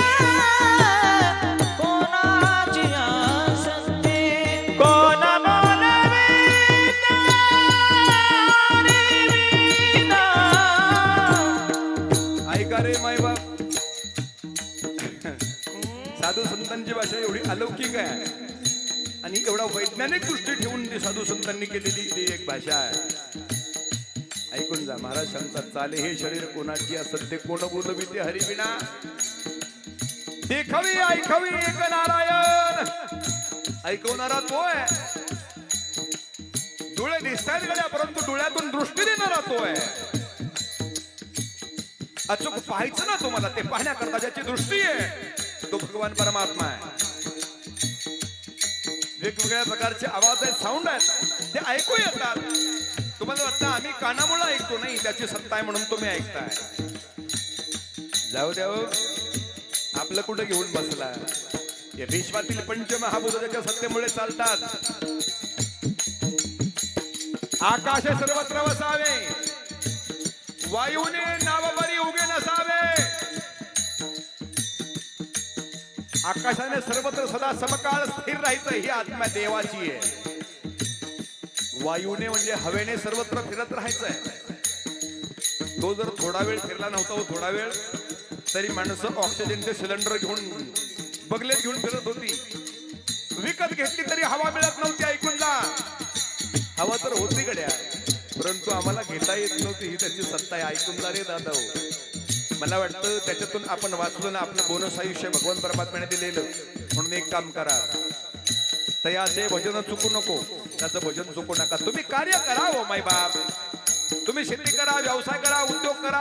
S2: कोणाची असते, कोण
S1: साधू संतांची भाषा एवढी अलौकिक आहे आणि एवढा वैज्ञानिक दृष्टी ठेवून ती साधू संतांनी केलेली ती एक भाषा आहे. ऐकून जा. महाराज सांगतात, चाले हे शरीर कोणाची असत ते कोण बोलवी ते हरिविना, देखावी ऐकावी एक नारायण. ऐकवणारा तो आहे. डोळे दिसतात गड्या, परंतु डोळ्यातून दृष्टी देणारा तो आहे. अचूक पाहायचं ना तुम्हाला, ते पाहण्याकरता ज्याची दृष्टी आहे तो भगवान परमात्मा आहे. वेगवेगळ्या प्रकारचे आवाज आहेत, साऊंड आहेत, ते ऐकू येतात. तुम्हाला वाटतं आम्ही कानामुळे ऐकतो, नाही, त्याची सत्ता आहे म्हणून तुम्ही ऐकताय. जाऊ द्या हो. आपलं कुठं घेऊन बसला. या विश्वातील पंचमहाभूत त्याच्या सत्तेमुळे चालतात. आकाश सर्वत्र वसावे, वायूने नावबरी उगे नसावे. आकाशाने सर्वत्र सदा समकाळ स्थिर राहायचं ही आत्मा देवाची आहे. वायूने म्हणजे हवेने सर्वत्र फिरत राहायचंय. तो जर थोडा वेळ फिरला नव्हता, थोडा वेळ, तरी माणसं ऑक्सिजनचे सिलेंडर घेऊन बगलेत घेऊन फिरत होती. विकत घेतली तरी हवा मिळत नव्हती. ऐकून जा. हवा तर होती गड्या, परंतु आम्हाला घेता येत नव्हती. ही त्याची सत्ता आहे. ऐकून जा रे दादा. मला वाटतं त्याच्यातून आपण वाचलो ना, आपलं बोनस आयुष्य भगवान परमात्म्याने दिलेलं. म्हणून एक काम करा, तयाचे भजन चुकू नको, त्याचं भजन चुकू नका. तुम्ही कार्य करा हो माय बाप. तुम्ही शेती करा, व्यवसाय करा, उद्योग करा.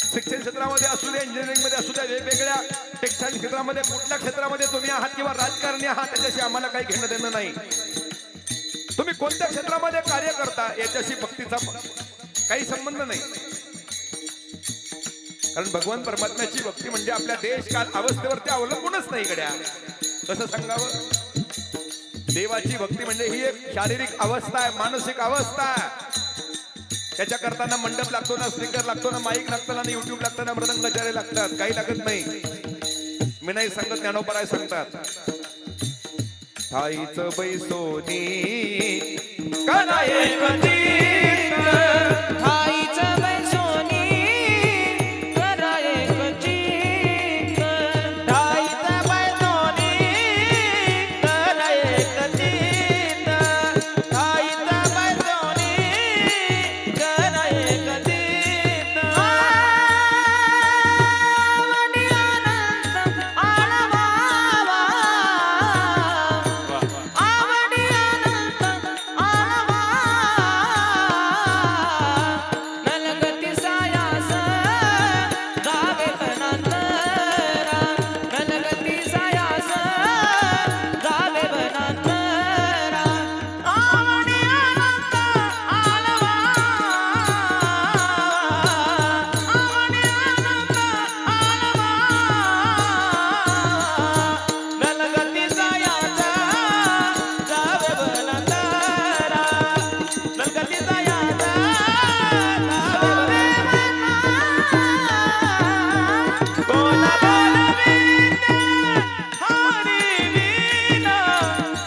S1: शिक्षण क्षेत्रामध्ये असू द्या, इंजिनिअरिंग मध्ये असू द्या, वेगवेगळ्या टेक्स्टाईल क्षेत्रामध्ये, कुठल्या क्षेत्रामध्ये तुम्ही आहात किंवा राजकारणी आहात, त्याच्याशी आम्हाला काही घेणं देणं नाही. तुम्ही कोणत्या क्षेत्रामध्ये कार्य करता याच्याशी भक्तीचा काही संबंध नाही. कारण भगवान परमात्म्याची भक्ती म्हणजे आपल्या देश काल अवस्थेवरती अवलंबूनच नाही गड्या. कसं सांगावं? देवाची भक्ती म्हणजे ही एक शारीरिक अवस्था आहे, मानसिक अवस्था आहे. त्याच्या करताना मंडप लागतो ना, स्पीकर लागतो ना, माईक लागतं ना, युट्यूब लागतं ना, मृदंगाचार्य लागतात. काही लागत नाही. मी नाही सांगत, ज्ञानोबराय सांगतात. ठाईच बैसोनी करा एक चित्त,
S2: ठाईचं बैसोनी करा एक चित्त, ठाईचं बैसोनी करा एक चित्त, ठाईचं बैसोनी करा एक चित्त. आवडी आनंद आळवावा, आवडी आनंद आळवावा, नलगती सायास जावे वनांतरा, नलगती सायास जावे वनांतरा, आवडी आनंद आळवावा, आवडी आनंद आळवावा, नलगती सायास जावे वनांतरा, नलगती सायास जावे कोण बोलवीत हरी वीणा,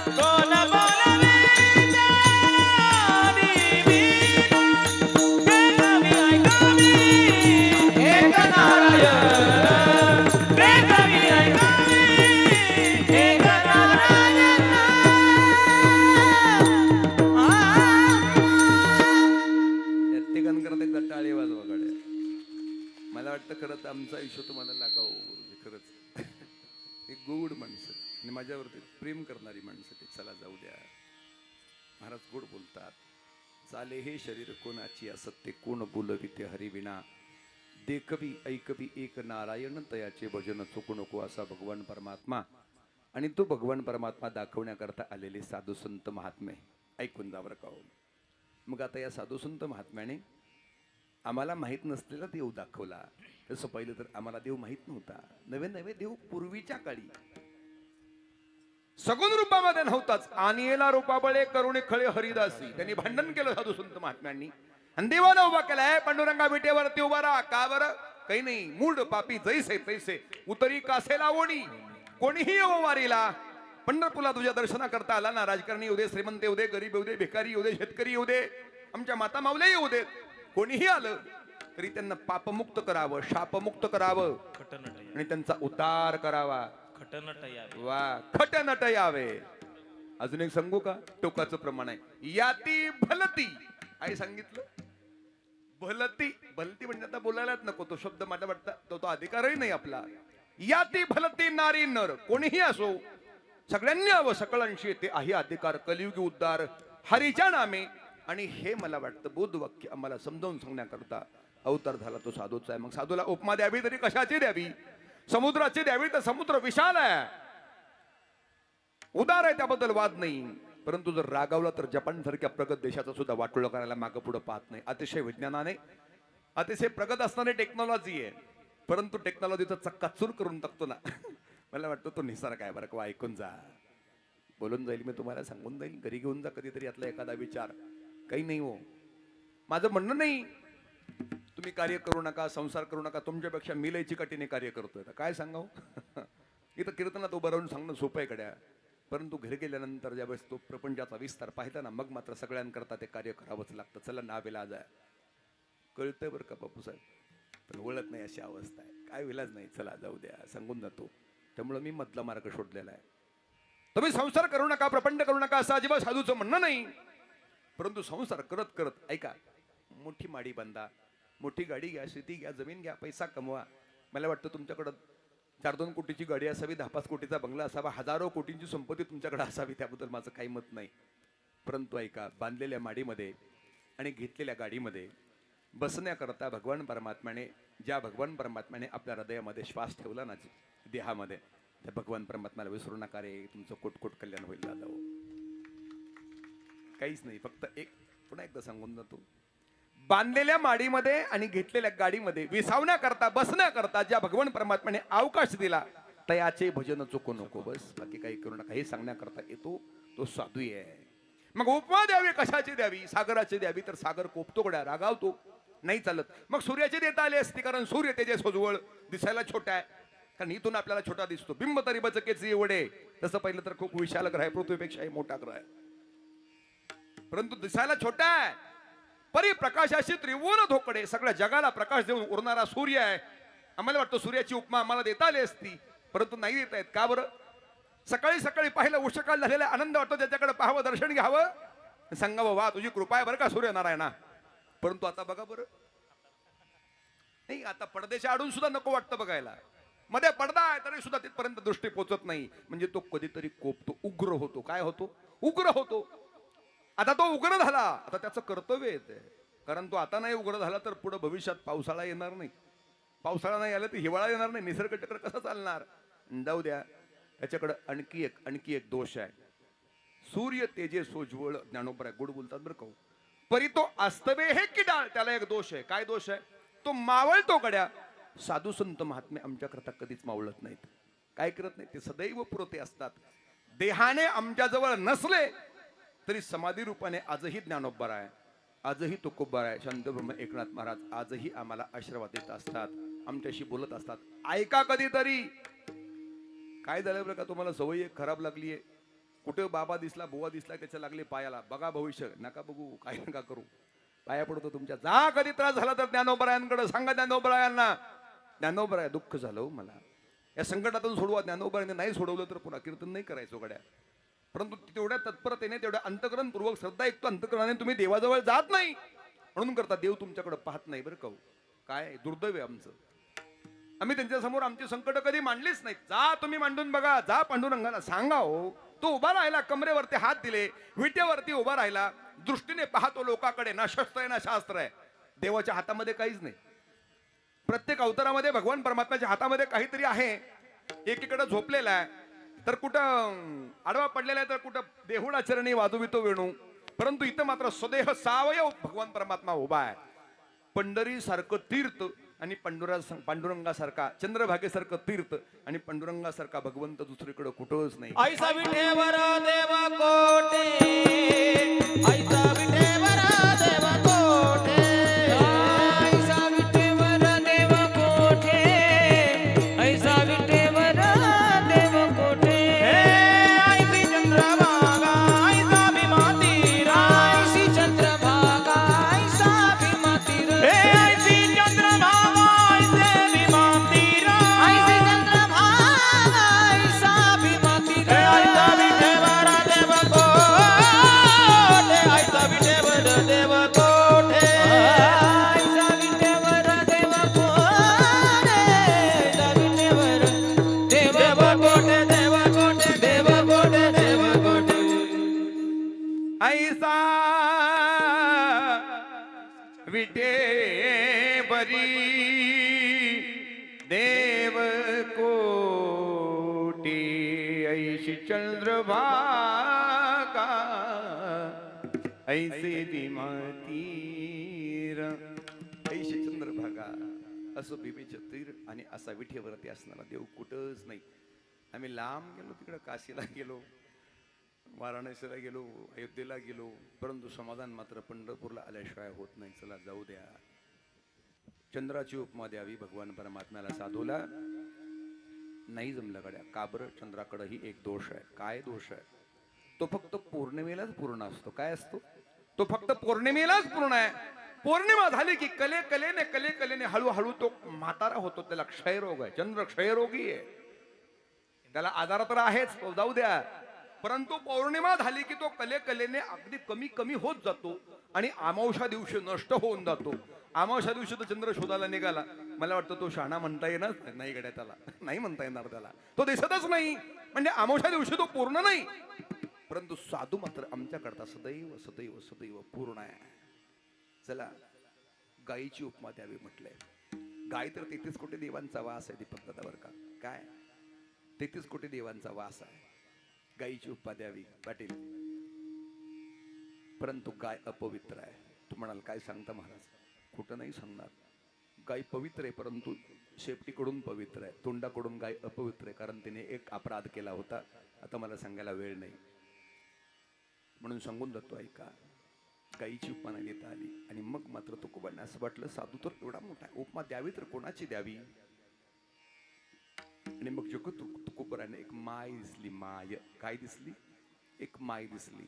S2: कोण बोलवीत हरी वीणा, प्रेमावी ऐकावी एक नारायण, प्रेमावी ऐकावी एक नारायण.
S1: प्रत्येकानं करत एकदा टाळी वाजवा गड्या. मला वाटतं खरंच आमचं आयुष्य तुम्हाला लागावं गुरुजी, खरंच. एक गोड माणसं आणि माझ्यावरती प्रेम करणारी माणसं ते. चला जाऊ द्या. महाराज गोड बोलतात. चाले हे शरीर कोणाची असत्य, कोण बोलविते हरिविना, देखवी ऐकवी एक नारायण, तयाचे भजन चुकू नको असा भगवान परमात्मा. आणि तो भगवान परमात्मा दाखवण्याकरता आलेले साधू संत महात्मे ऐकून जा बरं का हो. मग आता या साधू संत महात्म्याने आम्हाला माहीत नसलेला देव दाखवला. तसं पाहिलं तर आम्हाला देव माहीत नव्हता. नवे नवे देव पूर्वीच्या काळी सगुण रूपामध्ये नव्हताच. आणिला रूपाबळे करुणे खळे हरिदासी. त्यांनी भांडण केलं साधू संत महात्म्यांनी आणि देवाला उभा केलाय. पांडुरंगा विटेवरती उभा राहा. का बरं? काही नाही. मूळ पापी जैसे तैसे उतरी कासे लावणी, कोणीही येऊ वारीला. पंढरपूरला तुझ्या दर्शना करता आला ना, राजकारणी येऊ दे, श्रीमंत येऊ दे, गरीब येऊ दे, भिकारी येऊ दे, शेतकरी येऊ दे, आमच्या माता मावल्या येऊ देत, कोणीही आलं तरी त्यांना पापमुक्त करावं, शापमुक्त करावं आणि त्यांचा उद्धार करावा. वा, खटनट यावे. अजून एक सांगू का? टोकाचं प्रमाण आहे. याती भलती. आई सांगितलं भलती. भलती म्हणजे आता बोलायलाच नको. तो शब्द माझ्या वाटतं तो अधिकारही नाही आपला. याती भलती नारी नर, कोणीही असो, सगळ्यांनी यावं सकळांशी येते आहे अधिकार. कलियुगी उद्धार हरीच्या नामे. आणि हे मला वाटतं बोधवाक्य आम्हाला समजावून सांगण्याकरता अवतार झाला तो साधूचा आहे. मग साधूला उपमा द्यावी तरी कशाची द्यावी? समुद्राची द्यावी तर समुद्र विशाल आहे, उदार आहे, त्याबद्दल वाद नाही. परंतु जर रागावला तर जपान सारख्या प्रगत देशाचा सुद्धा वाटोळं करायला मागं पुढं पाहत नाही. अतिशय विज्ञानाने, अतिशय प्रगत असणारी टेक्नॉलॉजी आहे, परंतु टेक्नॉलॉजीचा चक्काचूर करून टाकतो ना. मला वाटतं तो निसर्ग आहे बरं का. ऐकून जा. बोलून जाईल मी तुम्हाला, सांगून जाईल. घरी घेऊन जा कधीतरी यातला एखादा विचार. काही नाही हो, माझं म्हणणं नाही तुम्ही कार्य करू नका, संसार करू नका. तुमच्यापेक्षा मी लय चिकाटीने कार्य करतोय. काय सांगाव? इथं कीर्तनात उभं राहून सांगणं सोपं आहे कड्या. परंतु घरी गेल्यानंतर ज्यावेळेस तो प्रपंचाचा विस्तार पाहिला ना, मग मात्र सगळ्यांकरता ते कार्य करावंच लागतं. चला ना विलाज आहे. कळतंय बरं का बापूसाहेब, पण वळत नाही अशी अवस्था आहे. काय विलाज नाही. चला जाऊ द्या, सांगून जातो. त्यामुळे मी मधला मार्ग शोधलेला आहे. तुम्ही संसार करू नका, प्रपंच करू नका असं अजिबात साधूचं म्हणणं नाही. परंतु संसार करत करत ऐका, मोठी माडी बांधा, मोठी गाडी घ्या, शेती घ्या, जमीन घ्या, पैसा कमवा. मला वाटतं तुमच्याकडं 4-2 कोटीची गाडी असावी, 10-5 कोटीचा बंगला असावा, हजारो कोटींची संपत्ती तुमच्याकडे असावी. त्याबद्दल माझं काही मत नाही. परंतु ऐका, बांधलेल्या माडीमध्ये आणि घेतलेल्या गाडीमध्ये बसण्याकरता भगवान परमात्म्याने, ज्या भगवान परमात्म्याने आपल्या हृदयामध्ये श्वास ठेवला ना देहामध्ये, त्या भगवान परमात्म्याला विसरू नका रे. तुमचं कोट कल्याण होईल दादा. काहीच नाही. फक्त एक पुन्हा एकदा सांगून जातो. बांधलेल्या माडीमध्ये आणि घेतलेल्या गाडीमध्ये विसावण्याकरता, बसण्याकरता ज्या भगवान परमात्म्याने अवकाश दिला, तयाचे भजन चुकू नको. बस, बाकी काही करू नका. हे सांगण्याकरता येतो. तो साधू आहे. मग उपमा द्यावी कशाची द्यावी? सागराची द्यावी तर सागर कोपतो गड्या, रागावतो, नाही चालत. मग सूर्याची देता आली असती, कारण सूर्य त्याचे सोजवळ दिसायला छोटा आहे, कारण इथून आपल्याला छोटा दिसतो. बिंब तरी बचकेचे एवढे, तसं पहिलं तर खूप विशाल ग्रह आहे, पृथ्वीपेक्षाही मोठा ग्रह आहे, परंतु दिसायला छोटा आहे. परी प्रकाशाशी त्रिभुवन धोकडे, सगळ्या जगाला प्रकाश देऊन उरणारा सूर्य आहे. आम्हाला वाटतं सूर्याची उपमा आम्हाला देता आली असती, परंतु नाही देता येत. का बरं? सकाळी सकाळी पाहिलं उषकाल झालेला आनंद वाटतो, त्याच्याकडे पाहावं, दर्शन घ्यावं, सांगावं वा तुझी कृपा आहे बरं का सूर्यनारायणा. परंतु आता बघा बरं, नाही, आता पडद्याच्या आडून सुद्धा नको वाटतं बघायला. मध्ये पडदा आहे तरी सुद्धा तिथपर्यंत दृष्टी पोचत नाही. म्हणजे तो कधीतरी कोपतो, उग्र होतो. काय होतो? उग्र होतो. आता तो उग्र झाला, आता त्याचं कर्तव्य येते, कारण तो आता नाही उग्र झाला तर पुढे भविष्यात पावसाळा येणार नाही. पावसाळा नाही आला तर हिवाळा येणार नाही. निसर्ग चक्र कसं चालणार? जाऊ द्या. त्याच्याकडे आणखी एक दोष आहे. सूर्य तेजे सोज्वळ, ज्ञानोबर आहे, गोड बोलतात बरं का. परी तो आस्तवे हे की डाळ, त्याला एक दोष आहे. काय दोष आहे? तो मावळतो गड्या. साधू संत महात्मे आमच्याकरता कधीच मावळत नाहीत. काय करत नाही? ते सदैव पुरते असतात. देहाने आमच्याजवळ नसले तरी समाधी रूपाने आजही ज्ञानोबर आहे, आजही तुकोबर आहे, शांतब्रह्म एकनाथ महाराज आजही आम्हाला आशीर्वाद देत असतात, आमच्याशी बोलत असतात. ऐका कधीतरी. काय झालं बरं का, तुम्हाला सवय खराब लागलीये. कुठे बाबा दिसला, बुवा दिसला, त्याच्या लागले पायाला. बघा भविष्य, नका बघू, काय नका करू, पाया पडतो तुमच्या. जा, कधी त्रास झाला तर ज्ञानोबरायांकडे सांगा. ज्ञानोबरायांना, ज्ञानोबराय दुःख झालं हो मला, या संकटातून सोडवा. ज्ञानोबरायांनी नाही सोडवलं तर पुन्हा कीर्तन नाही करायचो गड्या. परंतु तेवढ्या तत्परतेने, तेवढ्या अंतकरणपूर्वक श्रद्धायुक्त अंतकरणाने तुम्ही देवाजवळ जात नाही, म्हणून करता देव तुमच्याकडे पाहत नाही बरं का. काय दुर्दैव आहे आमचं. आम्ही त्यांच्या समोर आमची संकट कधी मांडलीच नाहीत. जा तुम्ही मांडून बघा, जा पांडुरंगाला सांगा. हो, तो उभा राहिला, कमरेवरती हात दिले, विटेवरती उभा राहिला, दृष्टीने पाहतो लोकांकडे. ना शस्त्र आहे ना शास्त्र आहे. देवाच्या हातामध्ये काहीच नाही. प्रत्येक अवतारामध्ये भगवान परमात्म्याच्या हातामध्ये काहीतरी आहे. एकीकडे झोपलेला आहे, तर कुठं आडवा पडलेला आहे, तर कुठं देहुडा चरणी वाजवितो वेणू. परंतु इथं मात्र स्वदेह सावयव भगवान परमात्मा उभा आहे. पंढरी सारखं तीर्थ आणि पांडुरंगासारखा, चंद्रभागेसारखं तीर्थ आणि पांडुरंगासारखा भगवंत दुसरीकडे कुठंच नाही.
S2: ऐसा विठेवर देव कोठे, ऐसा विठेवर देव कोठे, ऐसा विठेवर देव कोठे, ऐसा विठेवर देव कोठे. ऐसी चंद्रभागा ऐसा भीमा तीर, ऐसी चंद्रभागा ऐसा भीमा तीर, ऐसी चंद्रभागा ऐसे भीमा तीर, ऐसी चंद्रभागा ऐसा भीमा तीर. ऐसा विठेवर देव कोठे, ऐसा विठेवर देव कोठे, ऐसा विठेवर देव कोठे, ऐसा विठेवर देव कोठे, देव कोठे, देव कोठे, देव कोठे.
S1: ऐसा विटे बरी देव कोटी, ऐशी चंद्रभागा ऐसे भीमातीर. ऐशी चंद्रभागा, असं भीमेचं तीर आणि असा विठेवरती असणारा देव कुठंच नाही. आम्ही लांब गेलो, तिकडे काशीला गेलो, वाराणसीला गेलो, अयोध्येला गेलो, परंतु समाधान मात्र पंढरपूरला आल्याशिवाय होत नाही. चला जाऊ द्या. चंद्राची उपमा द्यावी भगवान परमात्म्याला. साधूला नाही जमलं गड्या. का बरं? चंद्राकडेही एक दोष आहे. काय दोष आहे? तो फक्त पौर्णिमेलाच पूर्ण असतो. काय असतो? तो फक्त पौर्णिमेलाच पूर्ण आहे. पौर्णिमा झाली की कलेने हळूहळू तो म्हातारा होतो. त्याला क्षयरोग आहे. चंद्र क्षयरोगी आहे. त्याला आजार तर आहेच, तो जाऊ द्या. परंतु पौर्णिमा झाली की तो कलेने अगदी कमी होत जातो आणि अमावस्या दिवशी नष्ट होऊन जातो. अमावस्या दिवशी तो चंद्र शोधायला निघाला. मला वाटतं तो शहाणा म्हणता येणार नाही गड्या, त्याला नाही म्हणता येणार, त्याला तो दिसतच नाही. म्हणजे अमावस्या दिवशी तो पूर्ण नाही. परंतु साधू मात्र आमच्याकरता सदैव सदैव सदैव पूर्ण आहे. चला गायीची उपमा द्यावी म्हटलंय. गाय तर 33 कोटी देवांचा वास आहे दीपक दादा बरं का. काय 33 कोटी देवांचा वास आहे. गायीची उपमा द्यावी पाटील. परंतु गाय अपवित्र आहे. तू म्हणाल काय सांगता महाराज? कुठं नाही सांगणार. गाय पवित्र आहे, परंतु शेपटीकडून पवित्र आहे, तोंडाकडून गाय अपवित्र आहे. कारण तिने एक अपराध केला होता. आता मला सांगायला वेळ नाही. म्हणून सांगून जातो ऐका. गाईची उपमा नाही देता आली. आणि मग मात्र तुकोबांना असं वाटलं साधू तर एवढा मोठा उपमा द्यावी तर कोणाची द्यावी. आणि मग जगत तुकोबराने एक माय दिसली. माय काय दिसली? एक माय दिसली.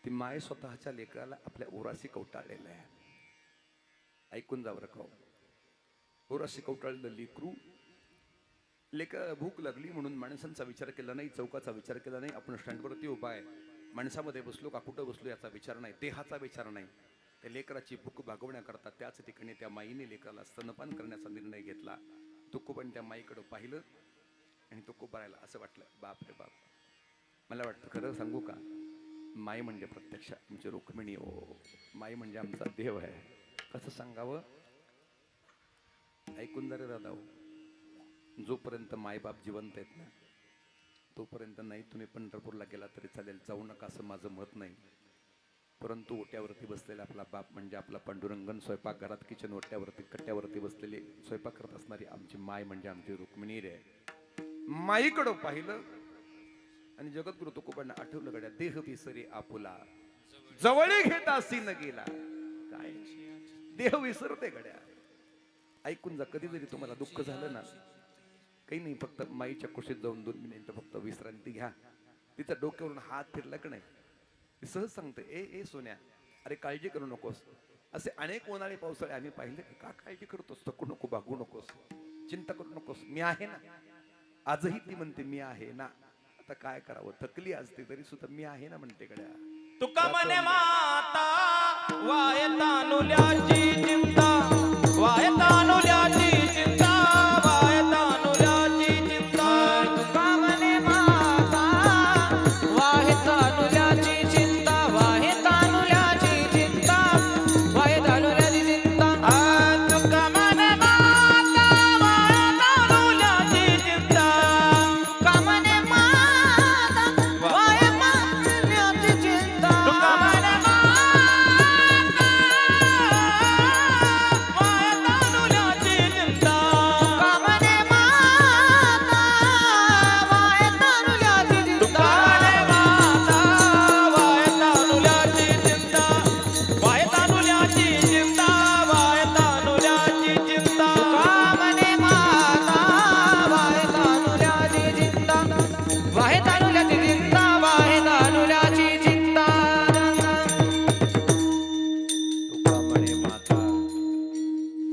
S1: ती माय स्वतःच्या लेकराला आपल्या ओराशी कवटाळलेलं आहे. ऐकून जावं का. ओराशी कवटाळलेलं लेकरू. लेकराला भूक लागली म्हणून माणसांचा विचार केला नाही, चौकाचा विचार केला नाही. आपण स्टँडवरती उभा आहे, माणसामध्ये बसलो का कुठं बसलो याचा विचार नाही, देहाचा विचार नाही. त्या लेकराची भूक भागवण्याकरता त्याच ठिकाणी त्या माईने लेकराला स्तनपान करण्याचा निर्णय घेतला. तुकोबाने त्या माईकडे पाहिलं आणि तुकोबारायला असं वाटलं बाप रे बाप. मला वाटतं खरं सांगू का, माई म्हणजे प्रत्यक्ष आमची रुक्मिणी हो. माई म्हणजे आमचा देव आहे. कसं सांगावं. ऐकून जरा दादा हो. जोपर्यंत मायबाप जिवंत आहेत ना तोपर्यंत नाही तुम्ही पंढरपूरला गेला तरी चालेल, जाऊ नका असं माझं मत नाही. परंतु ओट्यावरती बसलेला आपला बाप म्हणजे आपला पांडुरंगन, स्वयंपाकघरात किचन ओट्यावरती कट्ट्यावरती बसलेले स्वयंपाक करत असणारी आमची माय म्हणजे आमची रुक्मिणी रे. माईकडं पाहिलं आणि जगद्गुरु तुकोबांना आठवलं गड्या देह विसरे आपुला जवळे घेतासी न गेला. काय देह विसरते गड्या. ऐकून जा. कधी जरी तुम्हाला दुःख झालं ना काही नाही, फक्त माईच्या कुशीत जाऊन 2 मिनिटं फक्त विश्रांती घ्या. तिच्या डोक्यावरून हात फिरला का नाही सहज सांगते ए सोन्या अरे काळजी करू नकोस. असे अनेक उन्हाळे पावसाळे आम्ही पाहिले. का काळजी करतोस, थकू नको, भागू नकोस, चिंता करू नकोस, मी आहे ना. आजही ती म्हणते मी आहे ना. आता काय करावं, थकली असते तरी सुद्धा मी आहे ना म्हणते गड्या.
S2: तुका म्हणे माता वाय तानुल्याची चिंता, वाय तानुल्याची चिंता, वाय तानुल्याची चिंता. तुका म्हणे माता वाय तानुल्याची चिंता, वाय तानुल्याची चिंता, वाय तानुल्याची चिंता. तुका म्हणे माता वाय तानुल्याची चिंता, तुका म्हणे माता वाय तानुल्याची चिंता. तुका म्हणे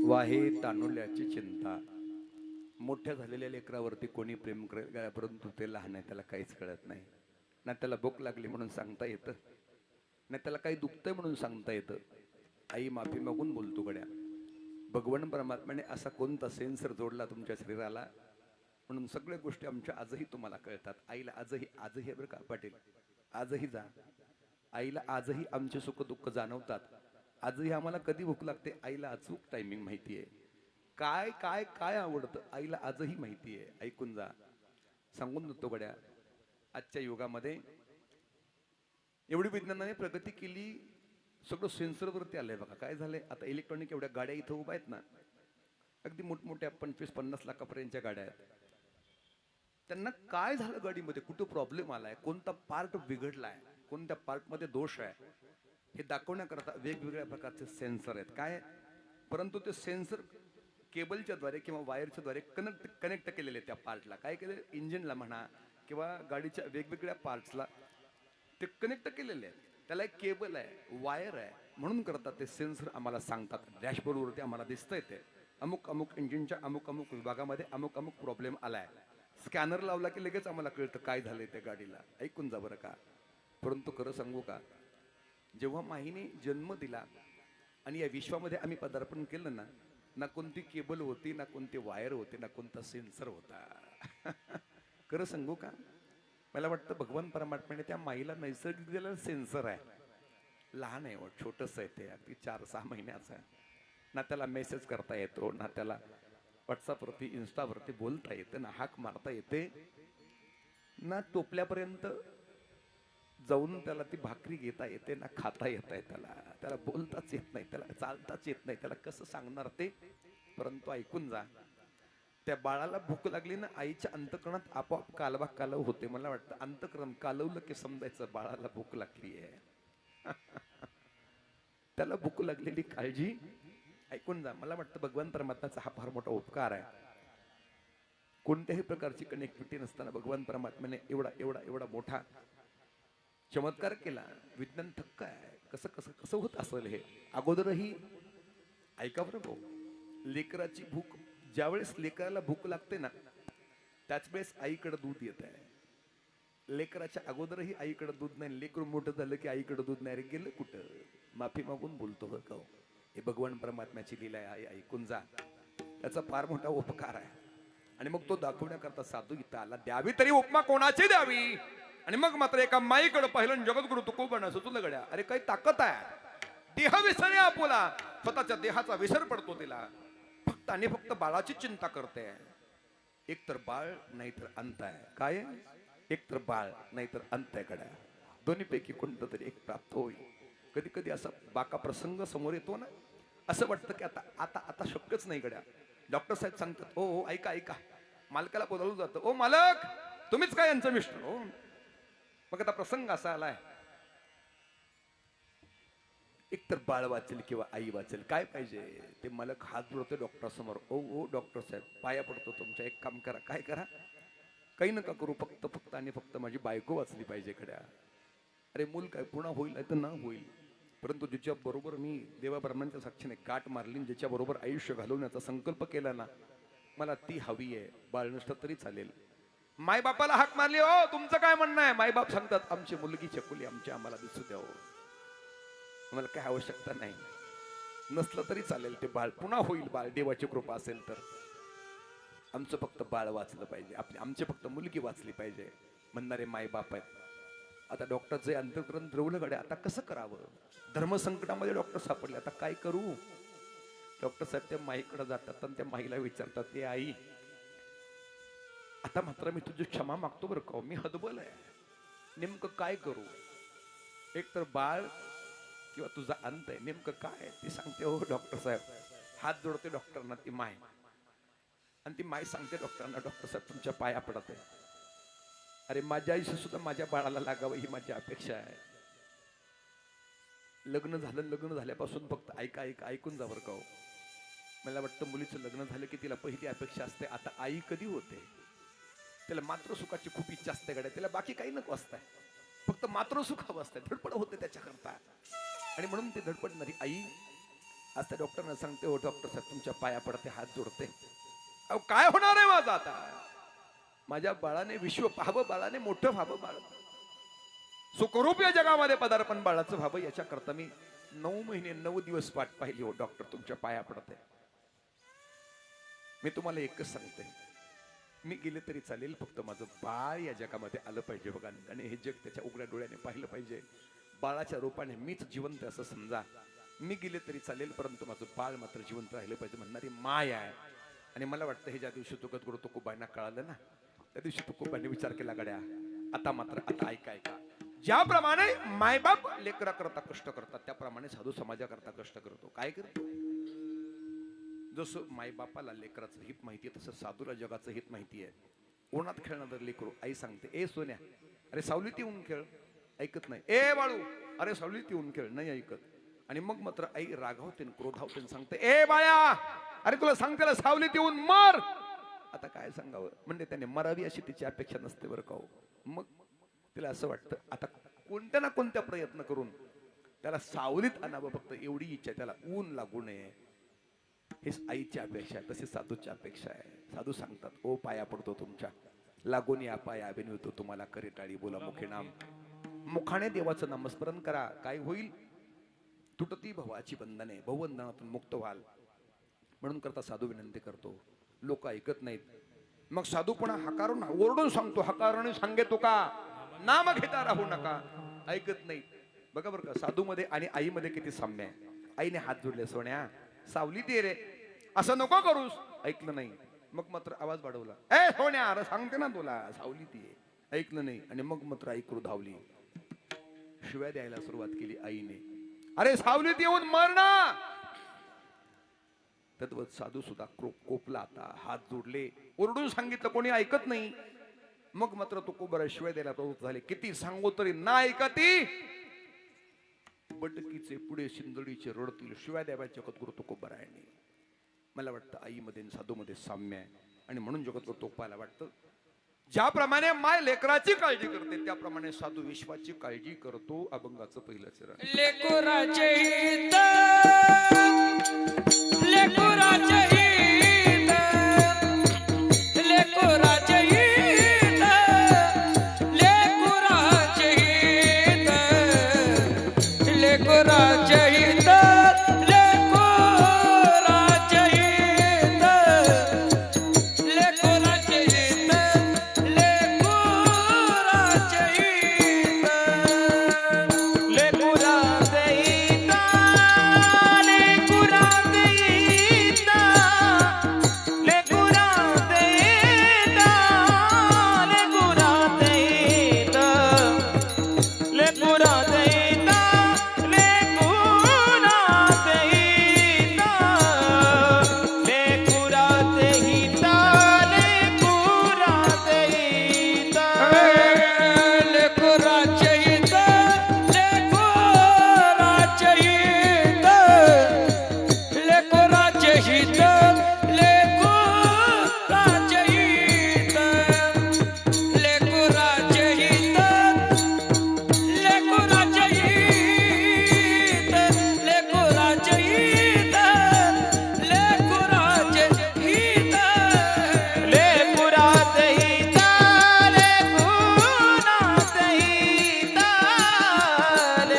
S1: वाहे तानुल्याची चिंता. मोठ्या झालेल्या लेकरावरती कोणी प्रेम करेल, परंतु ते लहान आहे त्याला काहीच कळत नाही. ना त्याला भूक लागली म्हणून सांगता येतं, ना त्याला काही दुखतंय म्हणून सांगता येतं. आई माफी मागून बोलतो गड्या. भगवान परमात्म्याने असा कोणता सेन्सर जोडला तुमच्या शरीराला म्हणून सगळ्या गोष्टी आमच्या आजही तुम्हाला कळतात. आईला आजही बरं का पाटील, आजही जा. आईला आजही आमचे सुख दुःख जाणवतात. आजही आम्हाला कधी भूक लागते आईला अचूक टायमिंग माहिती आहे. काय काय काय आवडतं आईला आजही माहिती आहे. ऐकून जा. सांगून देतो गड्या. आजच्या युगामध्ये एवढी विज्ञानाने प्रगती केली, सगळं सेन्सरवरती आलंय बघा. काय झालंय आता, इलेक्ट्रॉनिक एवढ्या गाड्या इथं उभ्या आहेत ना, अगदी मोठमोठ्या 25-50 लाखापर्यंतच्या गाड्या आहेत. त्यांना काय झालं गाडीमध्ये, कुठं प्रॉब्लेम आलाय, कोणता पार्ट बिघडलाय, कोणत्या पार्टमध्ये दोष आहे हे दाखवण्याकरता वेगवेगळ्या प्रकारचे सेन्सर आहेत. काय, परंतु ते सेन्सर केबलच्या द्वारे किंवा वायरच्या द्वारे कनेक्ट केलेले त्या पार्टला. काय केले, इंजिनला म्हणा किंवा गाडीच्या वेगवेगळ्या पार्ट्सला ते कनेक्ट केलेले आहेत. त्याला एक केबल आहे, वायर आहे, म्हणून करतात ते सेन्सर आम्हाला सांगतात. डॅशबोर्डवरती आम्हाला दिसतंय ते अमुक अमुक इंजिनच्या अमुक अमुक विभागामध्ये अमुक अमुक प्रॉब्लेम आलाय. स्कॅनर लावला की लगेच आम्हाला कळतं काय झालंय त्या गाडीला. ऐकून जा बरं का. परंतु खरं सांगू का, जेव्हा माईने जन्म दिला आणि या विश्वामध्ये आम्ही पदार्पण केलं ना, ना कोणती केबल होती, ना कोणते वायर होते, ना कोणता सेन्सर होता. खरं सांगू का, मला वाटतं भगवान परमात्म्याने त्या माईला नैसर्गिक दिलेला सेन्सर आहे. लहान आहे, छोटंसं आहे ते, अगदी 4-6 महिन्याचं आहे. ना त्याला मेसेज करता येतो, ना त्याला व्हॉट्सअपवरती इन्स्टावरती बोलता येतं, ना हाक मारता येते, ना टोपल्यापर्यंत जाऊन त्याला ती भाकरी घेता येते, ना खाता येत आहे. त्याला बोलताच येत नाही, त्याला चालताच येत नाही. त्याला कसं सांगणार ते. परंतु ऐकून जा, त्या बाळाला भूक लागली ना, आईच्या अंतकरणात आपोआप कालवा कालव होते. मला वाटतं अंतकरण कालवलं की समजायचं बाळाला भूक लागली आहे. त्याला भूक लागलेली काळजी ऐकून जा. मला वाटतं भगवान परमात्म्याचा हा फार मोठा उपकार आहे. कोणत्याही प्रकारची कनेक्टिव्हिटी नसताना भगवान परमात्म्याने एवढा एवढा एवढा मोठा चमत्कार केला. विज्ञान थक्क आहे. कसं कसं कसं होत असेल हे. अगोदरही ऐका बरं भाऊ, लेकराची भूक ज्यावेळेस लेकराला भूक लागते ना, त्याच वेळेस आईकडे दूध येत आहे. लेकराच्या अगोदरही आईकडे दूध नाही. लेकरू मोठं झालं की आईकडे दूध नाही. रे गेलं कुठं? माफी मागून बोलतो बरं का. हे भगवान परमात्म्याची लीला आहे. ऐकून जा. त्याचा फार मोठा उपकार आहे. आणि मग तो दाखवण्याकरता साधू इथं आला. द्यावी तरी उपमा कोणाची द्यावी. आणि मग मात्र एका माईकडे पाहिलं, जगद्गुरु तुकोबांना सुचलं गड्या, अरे काही ताकद आहे. देह विसरे आपुला, स्वतःच्या देहाचा विसर पडतो तिला. फक्त आणि फक्त बाळाची चिंता करते. एकतर बाळ नाहीतर अंत आहे. काय? एकतर बाळ नाहीतर अंत आहे गड्या. दोन्हीपैकी कोणतं तरी एक प्राप्त होईल. कधी कधी असा बाका प्रसंग समोर येतो ना, असं वाटतं की आता आता आता शक्यच नाही गड्या. डॉक्टर साहेब सांगतात, ओ ऐका ऐका, मालकाला बोलावलं जातं, ओ मालक तुम्हीच काय यांचं मिस्टर हो. मग आता प्रसंग असा आलाय, एकतर बाळ वाचेल किंवा आई वाचेल. काय पाहिजे? ते मालक हात जोडतो डॉक्टर समोर. ओ ओ डॉक्टर साहेब पाया पडतो तुमच्या, एक काम करा. काय करा? काही नका करू, फक्त फक्त आणि फक्त माझी बायको वाचली पाहिजे खड्या. अरे मूल काय पुन्हा होईल तर ना होईल, परंतु ज्याच्या बरोबर मी देवा ब्रह्मांच्या साक्षीने गाठ मारली, ज्याच्या बरोबर आयुष्य घालवण्याचा संकल्प केला ना, मला ती हवी आहे. बाळ नसतं तरी चालेल. माय बापाला हाक मारली, हो तुमचं काय म्हणणं आहे? माय बाप सांगतात, आमची मुलगी चकुली आमची आम्हाला दिसू द्या. मला काय आवश्यकता नाही, नसलं तरी चालेल. ते बाळ पुन्हा होईल. बाळ देवाची कृपा असेल तर. आमचं फक्त बाळ वाचलं पाहिजे, आमची फक्त मुलगी वाचली पाहिजे म्हणणारे माय बाप आहेत. आता डॉक्टरचे अंतःकरण द्रवलं गड्या. आता कसं करावं? धर्मसंकटामध्ये डॉक्टर सापडले. आता काय करू? डॉक्टर साहेब त्या माईकडे जातात आणि त्या माईला विचारतात, ते आई आता मात्र मी तुझी क्षमा मागतो बरं का, मी हतबल आहे, नेमकं काय करू? एक तर बाळ किंवा तुझा अंत आहे, नेमकं काय? ती सांगते, हो डॉक्टर साहेब. हात जोडते डॉक्टरांना ती माय. आणि ती माय सांगते डॉक्टरांना, डॉक्टर साहेब तुमच्या पाया पडत आहे. अरे माझ्या आयुष्य सुद्धा माझ्या बाळाला लागावं ही माझी अपेक्षा आहे. लग्न झालं, लग्न झाल्यापासून फक्त ऐका ऐका ऐकून जा बरं का. मला वाटतं मुलीचं लग्न झालं की तिला पहिली अपेक्षा असते, आता आई कधी होते. त्याला मातृसुखाची खूप इच्छा असते गड्या. त्याला बाकी काही नको असतंय, फक्त मातृसुख हवं असतंय. धडपड होते त्याच्याकरता. आणि म्हणून ती धडपडणारी आई आज त्या डॉक्टरना सांगते, हो डॉक्टर साहेब तुमच्या पाया पडते, हात जोडते. अहो काय होणार आहे माझं आता? माझ्या बाळाने विश्व पाहावं, बाळाने मोठं व्हावं, बाळ सुखरूप या जगामध्ये पदार्पण बाळाचं व्हावं, याच्याकरता मी 9 महिने 9 दिवस वाट पाहिली. हो डॉक्टर तुमच्या पाया पडते. मी तुम्हाला एकच सांगते, मी गेले तरी चालेल, फक्त माझं बाळ या जगामध्ये आलं पाहिजे बघा. आणि हे जग त्याच्या उघड्या डोळ्याने पाहिलं पाहिजे. बाळाच्या रूपाने मीच जिवंत असं समजा. मी गेले तरी चालेल, परंतु माझं बाळ मात्र जिवंत राहिलं पाहिजे म्हणणारी माय आहे. आणि मला वाटतं हे ज्या दिवशी जगद्गुरु तुकोबांना कळालं ना, त्या दिवशी तुकोबांनी विचार केला गड्या, आता मात्र आता ऐका ऐका. ज्याप्रमाणे मायबाप लेकरा करता कष्ट करतात, त्याप्रमाणे साधू समाजाकरता कष्ट करतो. काय करतो? जसं मायबापाला लेकराचं हित माहितीये, तसं साधूला जगाचं हित माहिती आहे. उन्हात खेळणार लेकरू, आई सांगते, ए सोन्या अरे सावलीत येऊन खेळ, ऐकत नाही. ए बाळू अरे सावलीत येऊन खेळ, नाही ऐकत. आणि मग मात्र आई रागावते, क्रोधावते, सांगते, ए बाळा अरे तुला सांगते सावलीत येऊन मर. आता काय सांगावं? म्हणजे त्याने मरावी अशी तिची अपेक्षा नसते बरं का. मग तिला असं वाटतं आता कोणत्या ना कोणत्या प्रयत्न करून त्याला सावलीत आणावं, फक्त एवढी इच्छा, त्याला ऊन लागू नये. हेच आईची अपेक्षा आहे, तशी साधूची अपेक्षा आहे. साधू सांगतात, ओ पाया पडतो तुमच्या, लागून या पाया अभिनवतो तुम्हाला, करे टाळी बोला मुखे नाम. मुखाने देवाचं नामस्मरण करा. काय होईल? तुटती भवाची बंधने, भवबंधनातून मुक्त व्हाल. म्हणून करता साधू विनंती करतो. लोक ऐकत नाहीत. मग साधू पुन्हा हकारून ओरडून सांगतो, हकारून सांगे तुका नाम घेता राहू नका. ऐकत नाही. बघा बरं का, साधू मध्ये आणि आई मध्ये किती साम्य आहे. आईने हात जोडले, सोन्या सावली दे रे, असं नको करूस. ऐकलं नाही. मग मात्र आवाज वाढवला, ए सोन्या अरे सांगते ना तुला सावली दे. ऐकलं नाही. आणि मग मात्र आई क्रोधावली, शिव्या द्यायला सुरुवात केली आईने. अरे सावलीत येऊन मर ना. तद्वत साधू सुद्धा कोपला आता, हात जोडले, ओरडून सांगितलं, कोणी ऐकत नाही. मग मात्र तो कोबरा शिवाय द्यायला प्रवृत्त झाले. किती सांगू तरी ना ऐकती. बटकीचे पुढे शिंदडीचे रडतील, शिवाय द्यावायचे जगद्गुरु तुकोबरायांनी. मला वाटतं आईमध्ये साधूमध्ये साम्य आहे आणि म्हणून जगद्गुरु तुकोबाला वाटतं ज्याप्रमाणे माय लेकराची काळजी करते त्याप्रमाणे साधू विश्वाची काळजी करतो. अभंगाचं पहिलं चरण.
S4: लेकुराचे हित, लेकुराचे हित, लेकुराचे हित, लेकुराचे हित, लेकुराचे हित, लेकुराचे हित, लेकुराचे हित, लेकुराचे हित.
S2: लेकुराचे हित, लेकुराचे हित, लेकुराचे हित, लेकुराचे हित, लेकुराचे हित, लेकुराचे हित, लेकुराचे हित, लेकुराचे हित.
S4: लेकुराचे हित, लेकुराचे हित, लेकुराचे हित, लेकुराचे हित, लेकुराचे हित, लेकुराचे हित, लेकुराचे हित, लेकुराचे हित.
S2: लेकुराचे हित, लेकुराचे हित,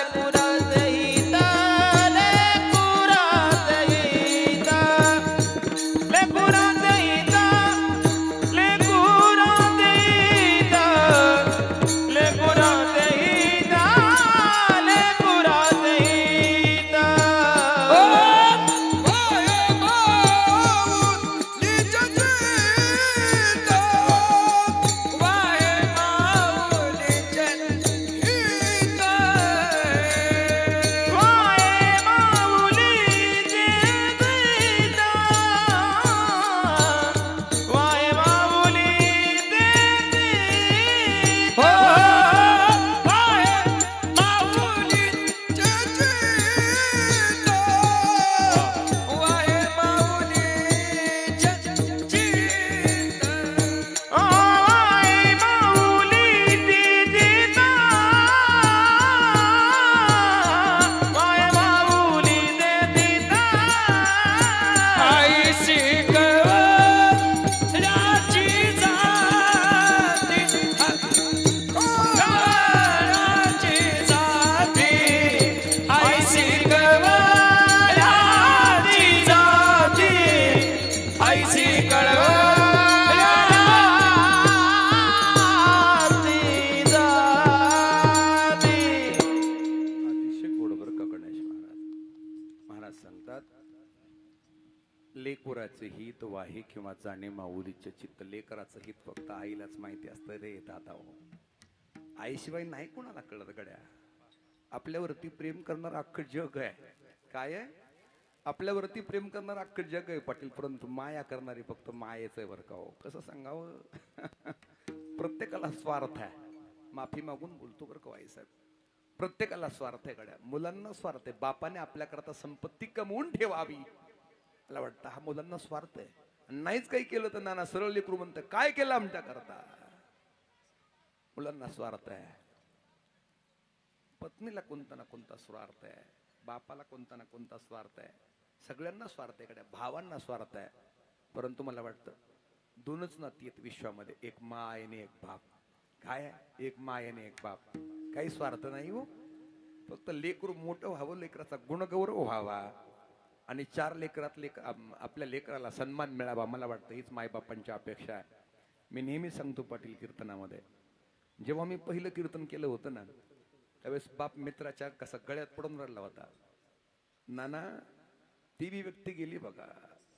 S2: लेकुराचे हित, लेकुराचे हित, लेकुराचे हित, लेकुराचे हित, लेकुराचे हित, लेकुराचे हित. वाहे माऊलीचे गीत, वाहे माऊलीचे गीत. वाहे माऊलीचे गीत, वाहे माऊलीचे गीत.
S4: आई शिकवराची जाती, शिकवराची जाती, आई शिकवराची जाती, आई शिकवराची
S2: जाती.
S1: अतिशय गोड बरं का गणेश महाराज. महाराज सांगतात, लेकुराचे हित वाहे किंवा जाणे माऊलीचे चित्त. लेकराचं हित फक्त आईलाच माहिती असतं रे दादा हो. आईशिवाय नाही कोणाला कळत गड्या. आपल्यावरती प्रेम करणार अख्खं जग आहे. काय आहे? आपल्यावरती प्रेम करणार अख्खं जग आहे पाटील, परंतु माया करणारी फक्त मायेच आहे बरं का हो. कसं सांगावं? प्रत्येकाला स्वार्थ आहे. माफी मागून बोलतो बरं का साहेब. प्रत्येकाला स्वार्थ आहे गड्या. मुलांना स्वार्थ आहे. बापाने आपल्याकरता संपत्ती कमवून ठेवावी, मला वाटतं हा मुलांना स्वार्थ आहे. नाहीच काही केलं तर नाना सरळ लेकरू म्हणतं काय केलं आमच्या करता. मुलांना स्वार्थ आहे. पत्नीला कोणता ना कोणता स्वार्थ आहे. बापाला कोणता ना कोणता स्वार्थ आहे. सगळ्यांना स्वार्थ आहे गड्या. भावांना स्वार्थ आहे. परंतु मला वाटतं दोनच नाती आहेत विश्वामध्ये, एक माय आणि एक बाप. काय आहे? एक माय आणि एक बाप. काही स्वार्थ नाही हो. फक्त लेकरू मोठं व्हावं, लेकराचा गुणगौरव व्हावा आणि चार लेकरात आपल्या लेकराला सन्मान मिळावा. मला वाटतं हीच मायबापांची अपेक्षा आहे. मी नेहमी सांगतो पाटील कीर्तनामध्ये, जेव्हा मी पहिलं कीर्तन केलं होतं ना त्यावेळेस बाप मित्राच्या कसा गळ्यात पडून राहिला होता. नाना ती बी व्यक्ती गेली बघा,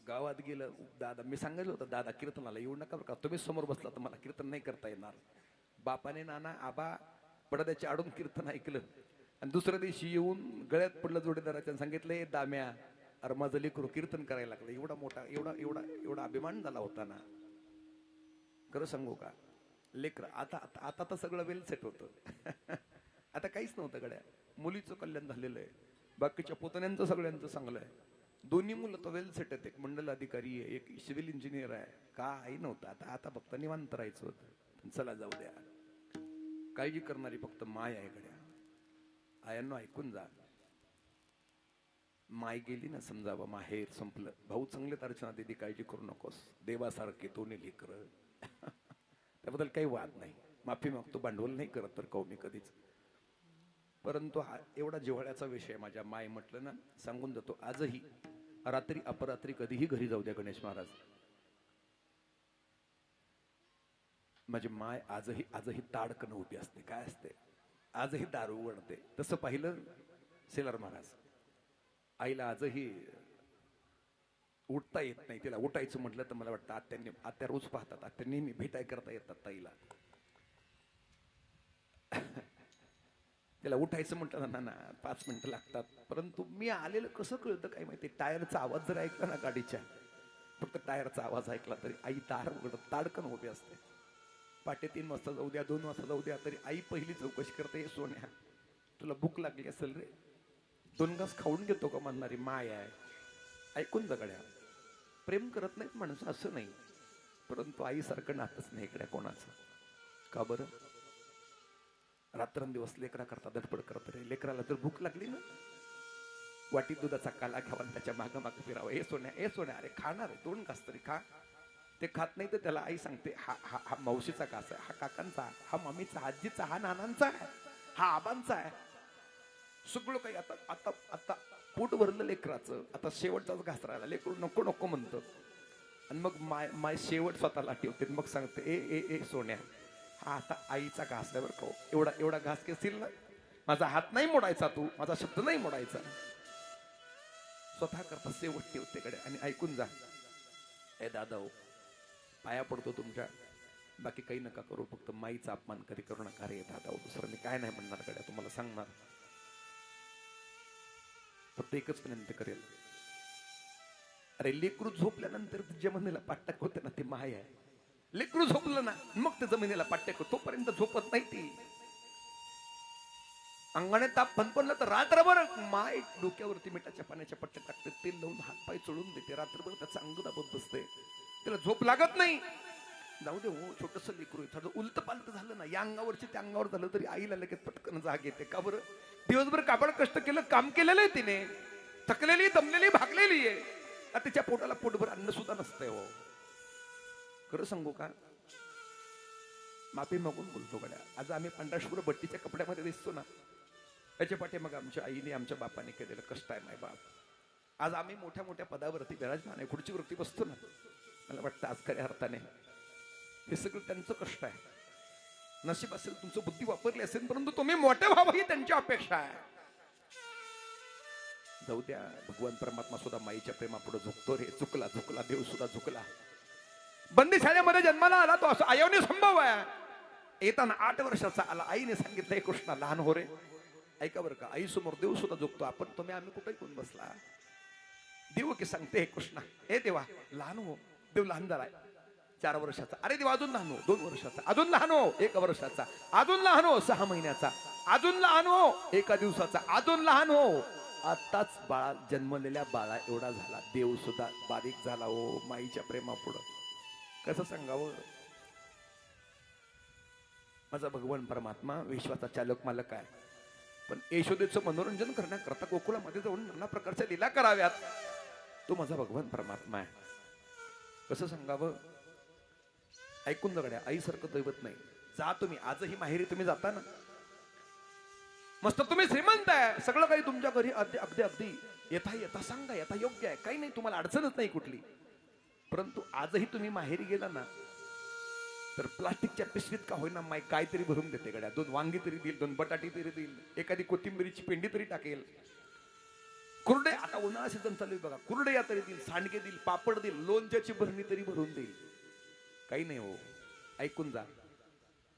S1: गावात गेलं. दादा मी सांगितलं होतं दादा कीर्तनाला येऊ नका बरं का, तुम्ही समोर बसला तर मला कीर्तन नाही करता येणार. बापाने नाना आबा पडद्याच्या आडून कीर्तन ऐकलं आणि दुसऱ्या दिवशी येऊन गळ्यात पडलं जोडीदाराच्या, सांगितलं दाम्या अरे माझं लेकरू कीर्तन करायला लागलं, एवढा मोठा एवढा एवढा एवढा अभिमान झाला होता ना. खरं सांगू का, लेकर आता आता आता तर सगळं वेल सेट होतं. आता काहीच नव्हतं गड्या. मुलीचं कल्याण झालेलं आहे, बाकीच्या पोतण्यांचं सगळ्यांचं चांगलं आहे. दोन्ही मुलं तर वेल सेट आहेत. एक मंडल अधिकारी आहे, एक सिव्हिल इंजिनियर आहे. काही नव्हतं. आता आता फक्त निवांत राहायचं होतं. चला जाऊ द्या. काळजी करणारी फक्त माय आहे गड्या. आयांनो ऐकून जा. माय गेली ना समजावं, माहेर संपलं. भाऊ चांगले अर्चना दीदी, काळजी करू नकोस. देवासारखे दोन्ही लेकर. त्याबद्दल काही वाद नाही. माफी मागतो, भांडवल नाही करत तर कहो मी कधीच. परंतु हा एवढा जिव्हाळ्याचा विषय माझ्या माय म्हटलं ना, सांगून जातो. आजही रात्री अपरात्री कधीही घरी जाऊ द्या गणेश महाराज, माझी माय आजही ताडकन उभी असते. काय असते? आजही दारू उघडते. तसं पाहिलं सेलर महाराज, आईला आजही उठता येत नाही. तिला उठायचं म्हटलं तर मला वाटतं आत्या रोज पाहतात. आत्या नेहमी भेटाय करता येतात ताईला. तिला उठायचं म्हटलं ना 5 मिनिटं लागतात. परंतु मी आलेलं कसं कळतं काय माहिती, टायरचा आवाज जर ऐकला ना गाडीच्या, फक्त टायरचा आवाज ऐकला तरी आई दार उघडत ताडकन उभी असते. पाटे 3 वाजता जाऊ द्या, 2 वाजता जाऊ द्या, तरी आई पहिली चौकशी करते, सोन्या तुला भूक लागली असेल रे, 2 घास खाऊन घेतो का म्हणणारी माय आहे. ऐकून जगड्या. प्रेम करत नाहीत माणसं असं नाही, परंतु आईसारखं नातच नाही इकडे कोणाचं. का बरं? रात्रंदिवस लेकरा करता धडपड करत रे. लेकराला जर भूक लागली ना, वाटीत दुधाचा काला घ्यावा, त्याच्या मागं मागं फिरावं. ए सोन्या अरे खाणार आहे, 2 घास तरी खा. ते खात नाही तर त्याला आई सांगते, हा मावशीचा घास आहे, हा काकांचा, हा मम्मीचा, आजीचा, हा नानांचा आहे, हा आबांचा आहे. सगळं काही आता आता आता पोट भरलं लेकराचं. आता शेवटचाच घास राहिला. लेकरू नको नको म्हणतं. आणि मग माय शेवट स्वतःला ठेवते. मग सांगते, ए सोन्या, हा आता आईचा घास आहे बरं का. एवढा घास घेशील ना, माझा हात नाही मोडायचा, तू माझा शब्द नाही मोडायचा. स्वतः करता शेवट ठेवते कडे. आणि ऐकून जा, ए दादा हो, पाया पडतो तुमच्या, बाकी काही नका करू, फक्त माईचा अपमान कधी करू नका रे दादा हो. दुसरं मी काय नाही म्हणणार कडे, तुम्हाला सांगणार. फक्त एकच विनंती करेल, अरे लेकरू झोपल्यानंतर जमिनीला पाठ्याक होते ना, ती माय आहे. लेकरू झोपलं ना, मग ते जमिनीला पाठ्याक, तोपर्यंत झोपत नाही ती. अंगाने ताप फनफनलं तर रात्रभर माय डोक्यावरती मिठाच्या पाण्याच्या पट्ट्या टाकते, तेल लावून हातपाय चोळून देते. रात्रभर त्याचं अंग दाबत बसते, त्याला झोप लागत नाही. जाऊ दे हो, छोटस लेकरू आहे. उलट पालट झालं ना, या अंगावरची त्या अंगावर झालं तरी आईला लगेच पटकन जाग येते. का बरं? दिवसभर काबड कष्ट केलं, काम केलेलं आहे तिने, थकलेली, दमलेली, भागलेली आहे. तिच्या पोटाला पोटभर अन्न सुद्धा नसतंय हो. खरं सांगू का, माफी मागून बोलतो गड्या. आज आम्ही पांढराशुभ्र बट्टीच्या कपड्यामध्ये दिसतो ना, त्याच्या पाठी मग आमच्या आईने, आमच्या बापाने केलेलं कष्ट आहे. माय बाप, आज आम्ही मोठ्या मोठ्या पदावरती विराजमान आहे, खुर्चीवरती बसतो ना. मला वाटतं आज खऱ्या अर्थाने हे सगळं त्यांचं कष्ट आहे. नशीब असेल तुमचं, बुद्धी वापरली असेल, परंतु तुम्ही मोठे व्हावं ही त्यांची अपेक्षा आहे. जाऊ द्या, भगवान परमात्मा सुद्धा माईच्या प्रेमापुढे झुकतो रे. झुकला देव सुद्धा झुकला. बंदीशाळेमध्ये जन्माला आला तो असं आयोने संभव आहे. येताना 8 वर्षाचा आला. आईने सांगितलं, हे कृष्णा लहान हो रे. ऐका बरं का, आई समोर देव सुद्धा झुकतो. आपण आम्ही कुठे कोण बसला. देव की सांगते, हे कृष्णा, हे देवा लहान हो. देव लहान झालाय, 4 वर्षाचा. अरे देवा अजून लहान हो, 2 वर्षाचा. अजून लहान हो, 1 वर्षाचा. अजून लहान हो, 6 महिन्याचा. अजून लहान हो, 1 दिवसाचा. अजून लहान हो, आताच बाळा, जन्मलेल्या बाळा एवढा झाला. देव सुद्धा बारीक झाला हो माईच्या प्रेमापुढं. कसं सांगावं. माझा भगवान परमात्मा विश्वाचा चालक मालक आहे, पण यशोदेचं मनोरंजन करण्याकरता गोकुळामध्ये जाऊन नाना प्रकारच्या लीला कराव्यात, तो माझा भगवान परमात्मा आहे. कसं सांगावं. ऐकून जगड्या, आईसारखं दैवत नाही. जा तुम्ही, आजही माहेरी तुम्ही जाता ना, मस्त तुम्ही श्रीमंत आहे, सगळं काही तुमच्या घरी अगदी येता सांगा, येता योग्य आहे, काही नाही, तुम्हाला अडचणच नाही कुठली. परंतु आजही तुम्ही माहेरी गेला ना, तर प्लास्टिकच्या पिशवीत का होईना माई काहीतरी भरून देते गड्या. 2 वांगी तरी देईल, 2 बटाटी तरी देईल, एखादी कोथिंबीरीची पेंडी तरी टाकेल. कुरडे, आता उन्हाळा सीझन चालू आहे बघा, कुरडया तरी देईल, सांडगे देईल, पापड देईल, लोणच्याची भरणी तरी भरून देईल. काही नाही हो. ऐकून जा.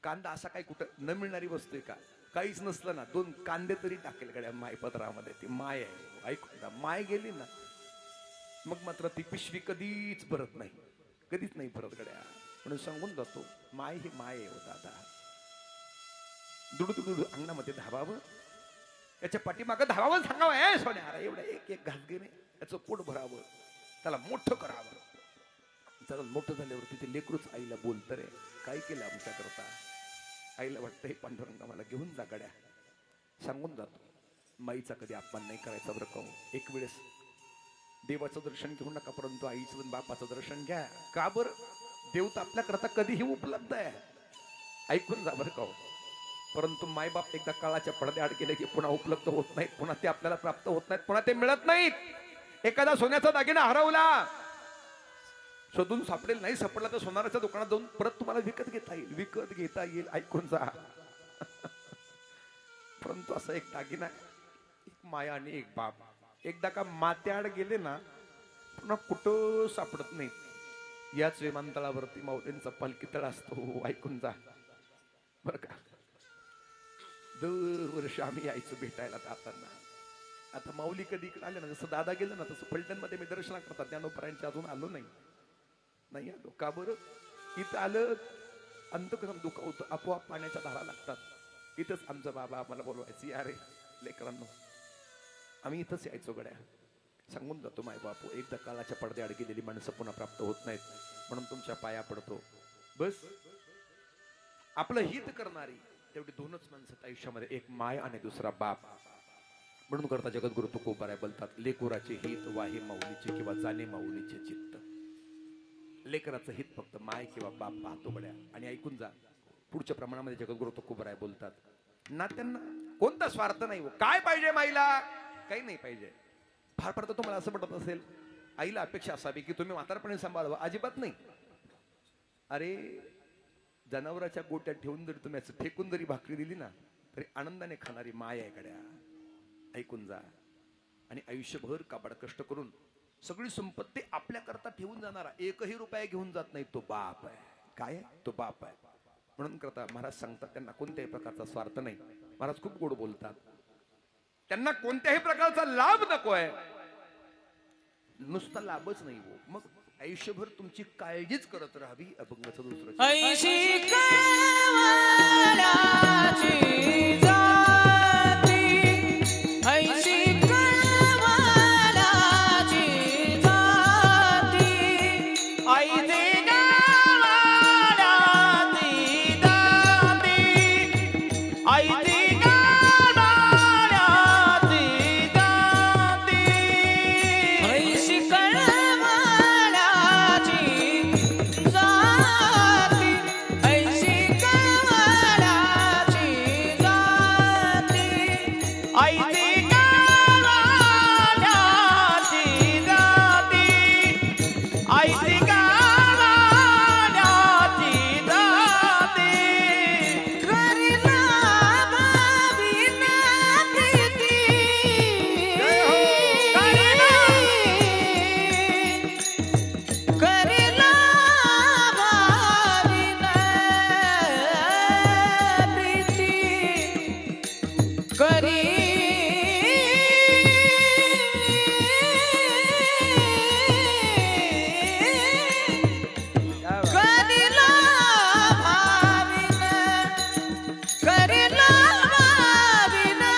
S1: कांदा असा काही कुठं न मिळणारी वस्तू आहे का? काहीच नसलं ना, 2 कांदे तरी टाकेल गड्या माय पदरामध्ये. ती माय आहे. ऐकून जा. माय गेली ना, मग मात्र ती पिशवी कधीच भरत नाही, कधीच नाही भरत गड्या. म्हणून सांगून जातो, माय हे माय आहे हो दादा. दुडू अंगणामध्ये धावावं, याच्या पाठीमागं धावावं, सांगावं ए सोन्या अरे एवढं एक एक घासगीने याचं पोट भरावं, त्याला मोठं करावं. जरा मोठं झाल्यावर तिथे लेकरूच आईला बोलतं रे काय केलं आमच्या करता. आईला वाटतं हे पांडुरंगा मला घेऊन जा गड्या. सांगून जातो, माईचा कधी अपमान नाही करायचा बरं का. एक वेळेस देवाचं दर्शन घेऊ नका, परंतु आईचं आणि बापाचं दर्शन घ्या. का बरं, देव तर आपल्या करता कधीही उपलब्ध आहे, ऐकून जा बरं का. परंतु मायबाप एकदा काळाच्या पडद्याआड गेले की पुन्हा उपलब्ध होत नाहीत, पुन्हा ते आपल्याला प्राप्त होत नाहीत, पुन्हा ते मिळत नाहीत. एखादा सोन्याचा दागिना हरवला, शोधून सापडेल, नाही सापडला तर सोनाराच्या दुकानात जाऊन परत तुम्हाला विकत घेता येईल, विकत घेता येईल, ऐकून जा. परंतु असा एक दागिना, एक माया आणि एक बाप, एकदा का मात्याआड गेले ना पुन्हा कुठं सापडत नाही. याच विमानतळावरती माऊलींचा पालखीतळ असतो, ऐकून जा बर का. दरवर्षी आम्ही यायचो भेटायला जाताना. आता माऊली कधी इकडे आले ना, जसं दादा गेलं ना तसं फलटणमध्ये मी दर्शन करतात, ज्ञानोबरायांच्या अजून आलो नाही आलो. का बरं, इथं आलं अंतकरण दुखावतं, आपोआप पाण्याच्या धारा लागतात. इथंच आमचं बाबा आम्हाला बोलवायचं, या रे लेकरांनो, आम्ही इथंच यायचो गड्या. सांगून जातो माय बापू, एकदा काळाच्या पडद्याआड गेलेली माणसं पुन्हा प्राप्त होत नाहीत, म्हणून तुमच्या पाया पडतो. बस आपलं हित करणारी तेवढी दोनच माणसं आयुष्यामध्ये, एक माय आणि दुसरा बाप. म्हणून करता जगद्गुरु तुकोबाराय बोलतात, लेकुराचे हित वाहे माऊलीचे किंवा जाणे माऊलीचे चित्त. लेकराचं हित फक्त माय किंवा बाप पाहतो गड्या. आणि ऐकून जा, पुढच्या प्रमाणामध्ये जगद्गुरु तुकोबाराय बोलतात, नात्यांना कोणता स्वार्थ नाही हो. काय पाहिजे माईला, काही नाही पाहिजे. फार फार तर तुम्हाला असं पडत असेल, आईला अपेक्षा असावी की तुम्ही म्हातारपणे सांभाळावं, अजिबात नाही. अरे जनावराच्या गोट्यात ठेवून जरी तुम्ही असं फेकून जरी भाकरी दिली ना तरी आनंदाने खाणारी माय आहे गड्या. ऐकून जा. आणि आयुष्यभर काबाड कष्ट करून सगळी संपत्ती आपल्या करता ठेवून जाणारा, एकही रुपया घेऊन जात नाही, तो बाप आहे. काय आहे, तो बाप आहे. म्हणून करता महाराज सांगतात, त्यांना कोणत्याही प्रकारचा स्वार्थ नाही. महाराज खूप गोड बोलतात, त्यांना कोणत्याही प्रकारचा लाभ नको आहे, नुसता लाभच नाही हो. मग आयुष्यभर तुमची काळजीच करत राहावी, अभंगाचं दुसरं.
S4: ऐशी कळवळाची जाती, ऐशी कळवळाची जाती, आई दे गावाला ती दाती, आई दे गावाला ती दाती, ऐशी कळवळाची जाती, ऐशी कळवळाची जाती, आई दे गावाला ती दाती, आई दे गावाला ती दाती, करीला भावीना प्रीती, करीला भावीना प्रीती, करी करीला भावीना, करीला भावीना,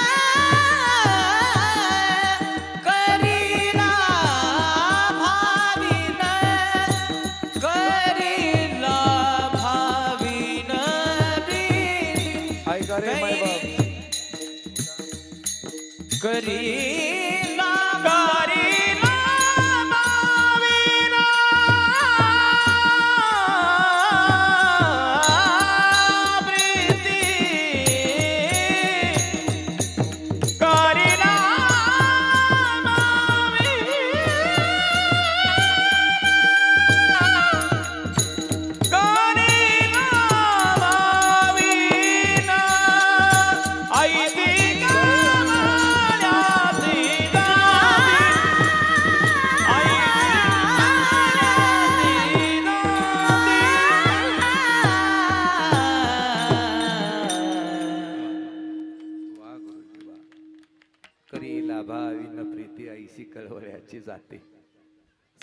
S4: करीला भावीना, करीला भावीना प्रीती,
S1: ऐका रे माय बाप,
S4: करीला करीला भावीना प्रीती, करीला करीला भावीना, आई दे गावाला ती दाती, आई दे
S1: वा गुरुजी वा. करी लाभावी न प्रीती ऐशी कळवळ्याची जाते.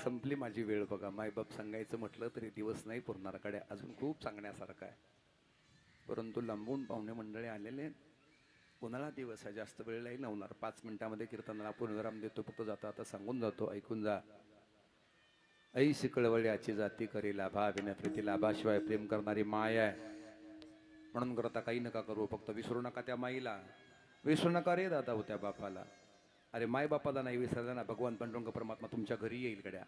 S1: संपली माझी वेळ बघा. मायबाप सांगायचं म्हटलं तरी दिवस नाही पुरणारकडे, अजून खूप सांगण्यासारखं आहे. परंतु लांबून पाहुणे मंडळी आलेले, कोणाला दिवस आहे, जास्त वेळ नाही लावणार. 5 मिनिटामध्ये कीर्तनाला पूर्णविराम देतो. फक्त जाता आता सांगून जातो, ऐकून जा. ऐशी कळवळ्याची जाती करी लाभा, विना प्रीती लाभाशिवाय प्रेम करणारी माय आहे. म्हणून करता काही नका करू, फक्त विसरू नका त्या माईला, विसरू नका रे दादा होत्या बापाला. अरे माय बापाला नाही विसरला ना, भगवान पांडुरंग परमात्मा तुमच्या घरी येईल गड्या.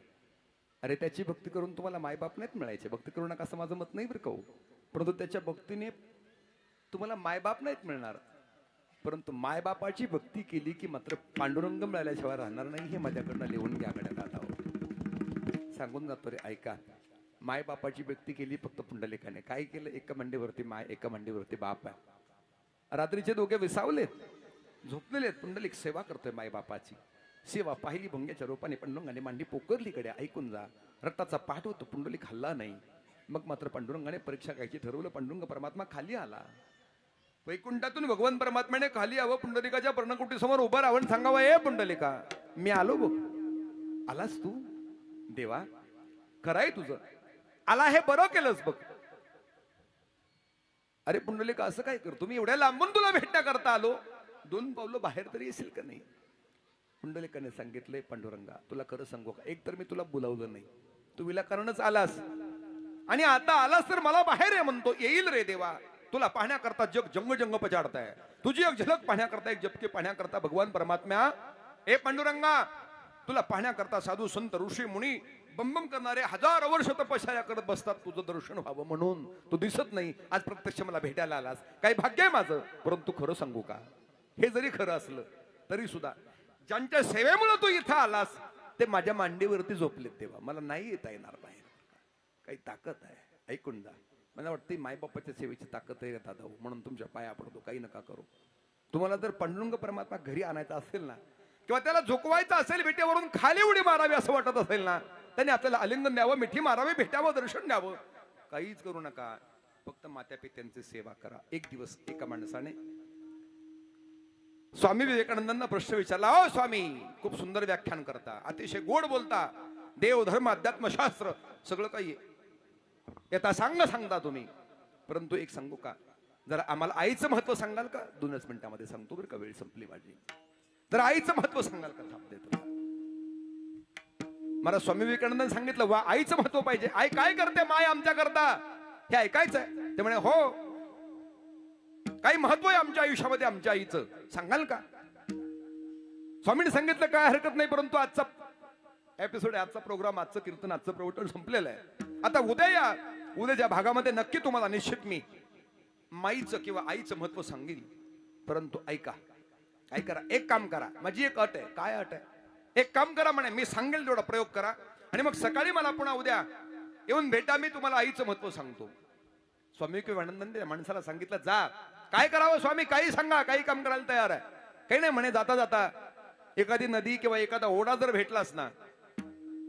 S1: अरे त्याची भक्ती करून तुम्हाला मायबाप नाहीत मिळायचे. भक्ती करू नका असं माझं मत नाही बरं का, परंतु त्याच्या भक्तीने तुम्हाला मायबाप नाहीत मिळणार. परंतु मायबापाची भक्ती केली की मात्र पांडुरंग मिळाल्याशिवाय राहणार नाही. हे माझ्याकडनं लिहून घ्या गड्या दादा. सांगून जातो रे, ऐका. मायबापाची भक्ती केली फक्त पुंडलिकाने. काय केलं? एका मांडीवरती माय, एका मांडीवरती बाप आहे. रात्रीचे दोघे विसावलेत, झोपलेले आहेत. पुंडलिक सेवा करतोय मायबापाची. सेवा पाहिली भंग्याच्या रूपाने पांडुरंगाने मांडी पोकरली कडे. ऐकून जा, रक्ताचा पाठ होतो, पुंडलिक हल्ला नाही. मग मात्र पांडुरंगाने परीक्षा घ्यायची ठरवलं. पांडुरंग परमात्मा खाली आला. वैकुंठातून भगवान परमात्म्याने खाली यावं, पुंडलिकाच्या पर्णकुटीसमोर उभं राहून सांगावं, ए पुंडलिका मी आलो बघ. आलास तू देवा, खरंय तुझं, आला हे बरं केलंस बघ. अरे पुंडलिका असं काय करतो, मी एवढ्या लांबून तुला भेटण्या करता आलो, 2 पावलं बाहेर तरी येशील का नाही. पुंडलिकाने सांगितलंय, पांडुरंगा तुला खरं सांगू का, एक तर मी तुला बोलावलं नाही, तू विनाकारणच आलास, आणि आता आलास तर मला बाहेर ये म्हणतो. येईल रे देवा, तुला पाहण्याकरता जग जंग जंग पछाडताय. तुझी एक झलक पाहण्याकरता, एक झपके पाहण्याकरता भगवान परमात्म्या, ए पांडुरंगा तुला पाहण्याकरता साधू संत ऋषी मुनी बंबम करणारे हजारो वर्ष तपश्चर्या करत बसतात, तुझं दर्शन व्हावं म्हणून. तू दिसत नाही, आज प्रत्यक्ष मला भेटायला आलास, काही भाग्य आहे माझं. परंतु खरं सांगू का, हे जरी खरं असलं तरी सुद्धा ज्यांच्या सेवेमुळे तू इथं आलास ते माझ्या मांडीवरती झोपलेत तेव्हा मला नाही येता येणार बाहेर. काही ताकद आहे, ऐकून जा. मला वाटतं मायबापाच्या सेवेची ताकद आहे दादा, म्हणून तुमच्या पाया पडतो, काही नका करू. तुम्हाला जर पांडुरंग परमात्मा घरी आणायचा असेल ना, किंवा त्याला झोकवायचं असेल, विटेवरून खाली उडी मारावी असं वाटत असेल ना, त्याने आपल्याला आलिंगन द्यावं, मिठी मारावी, भेटावं, दर्शन द्यावं. काहीच करू नका, फक्त मात्या पित्यांची सेवा करा. एक दिवस एका माणसाने स्वामी विवेकानंदांना प्रश्न विचारला, ओ स्वामी खूप सुंदर व्याख्यान करता, अतिशय गोड बोलता, देव धर्म अध्यात्मशास्त्र सगळं काही येता सांगता तुम्ही, परंतु एक सांगू का, जरा आम्हाला आईचं महत्व सांगाल का? 2च मिनिटामध्ये सांगतो बरं का, वेळ संपली माझी. तर आईचं महत्व सांगाल का? थांब देतो. मला स्वामी विवेकानंदांनी सांगितलं, वा आईचं महत्व पाहिजे. आई काय करते माय आमच्या करता, हे ऐकायचंय. ते म्हणे हो, काही महत्व आहे आमच्या आयुष्यामध्ये आमच्या आईचं, सांगाल का? स्वामींनी सांगितलं काय हरकत नाही, परंतु आजचा एपिसोड, आजचा प्रोग्राम, आजचं कीर्तन, आजचं प्रवचन संपलेलं आहे. आता उद्या या, उद्याच्या भागामध्ये नक्की तुम्हाला निश्चित मी माईचं किंवा आईचं महत्व सांगेल. परंतु ऐका, काय करा, एक काम करा, माझी एक अट आहे. काय अट आहे? एक काम करा म्हणे, मी सांगेल तेवढा प्रयोग करा, आणि मग सकाळी मला पुन्हा उद्या येऊन भेटा, मी तुम्हाला आईचं महत्व सांगतो. स्वामी विवेकानंदांनी त्या माणसाला सांगितलं, जा काय करावं स्वामी, काही सांगा, काही काम करायला तयार आहे. काही नाही म्हणे, जाता जाता एखादी नदी किंवा एखादा ओढा जर भेटलास ना,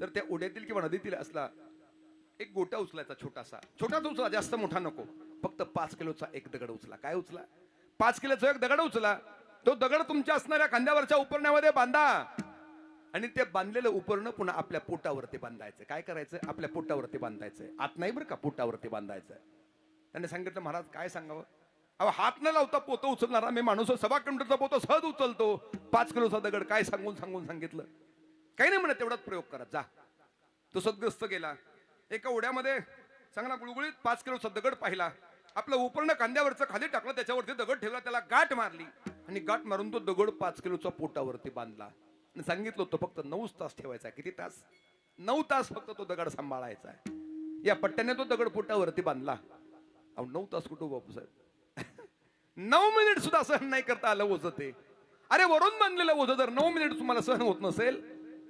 S1: तर त्या ओढ्यातील किंवा नदीतील असला एक गोटा उचलायचा, छोटाच उचला, जास्त मोठा नको. फक्त 5 किलोचा एक दगड उचला. काय उचला? 5 किलोचा एक दगड उचला. तो दगड तुमच्या असणाऱ्या खांद्यावरच्या उपरण्यामध्ये बांधा, आणि ते बांधलेलं उपरणं पुन्हा आपल्या पोटावरती बांधायचं. काय करायचं? आपल्या पोटावरती बांधायचंय, आत नाही बरं का, पोटावरती बांधायचंय. त्याने सांगितलं, महाराज काय सांगावं? अहो हात न लावता पोतं उचलणारा मी माणूस, 1.25 क्विंटलचा पोतं सहज उचलतो, 5 किलोचा दगड काय सांगून सांगितलं. काही नाही म्हणत, तेवढाच प्रयोग करा, जा. तो सद्ग्रस्त गेला, एका ओढ्यामध्ये चांगला गुळगुळीत 5 किलोचा दगड पाहिला, आपलं उपरणं कांद्यावरचं खाली टाकलं, त्याच्यावरती दगड ठेवला, त्याला गाठ मारली, आणि गाठ मारून तो दगड 5 किलोचा पोटावरती बांधला. आणि सांगितलं होतं फक्त 9 तास ठेवायचा. किती तास? 9 तास फक्त तो दगड सांभाळायचा आहे. या पट्ट्याने तो दगड पोटावरती बांधला. अहो 9 तास कुठं बापू साहेब, 9 मिनिट सुद्धा सहन नाही करता आलं ओझं ते. अरे वरून बांधलेलं ओझं जर 9 मिनिट तुम्हाला सहन होत नसेल,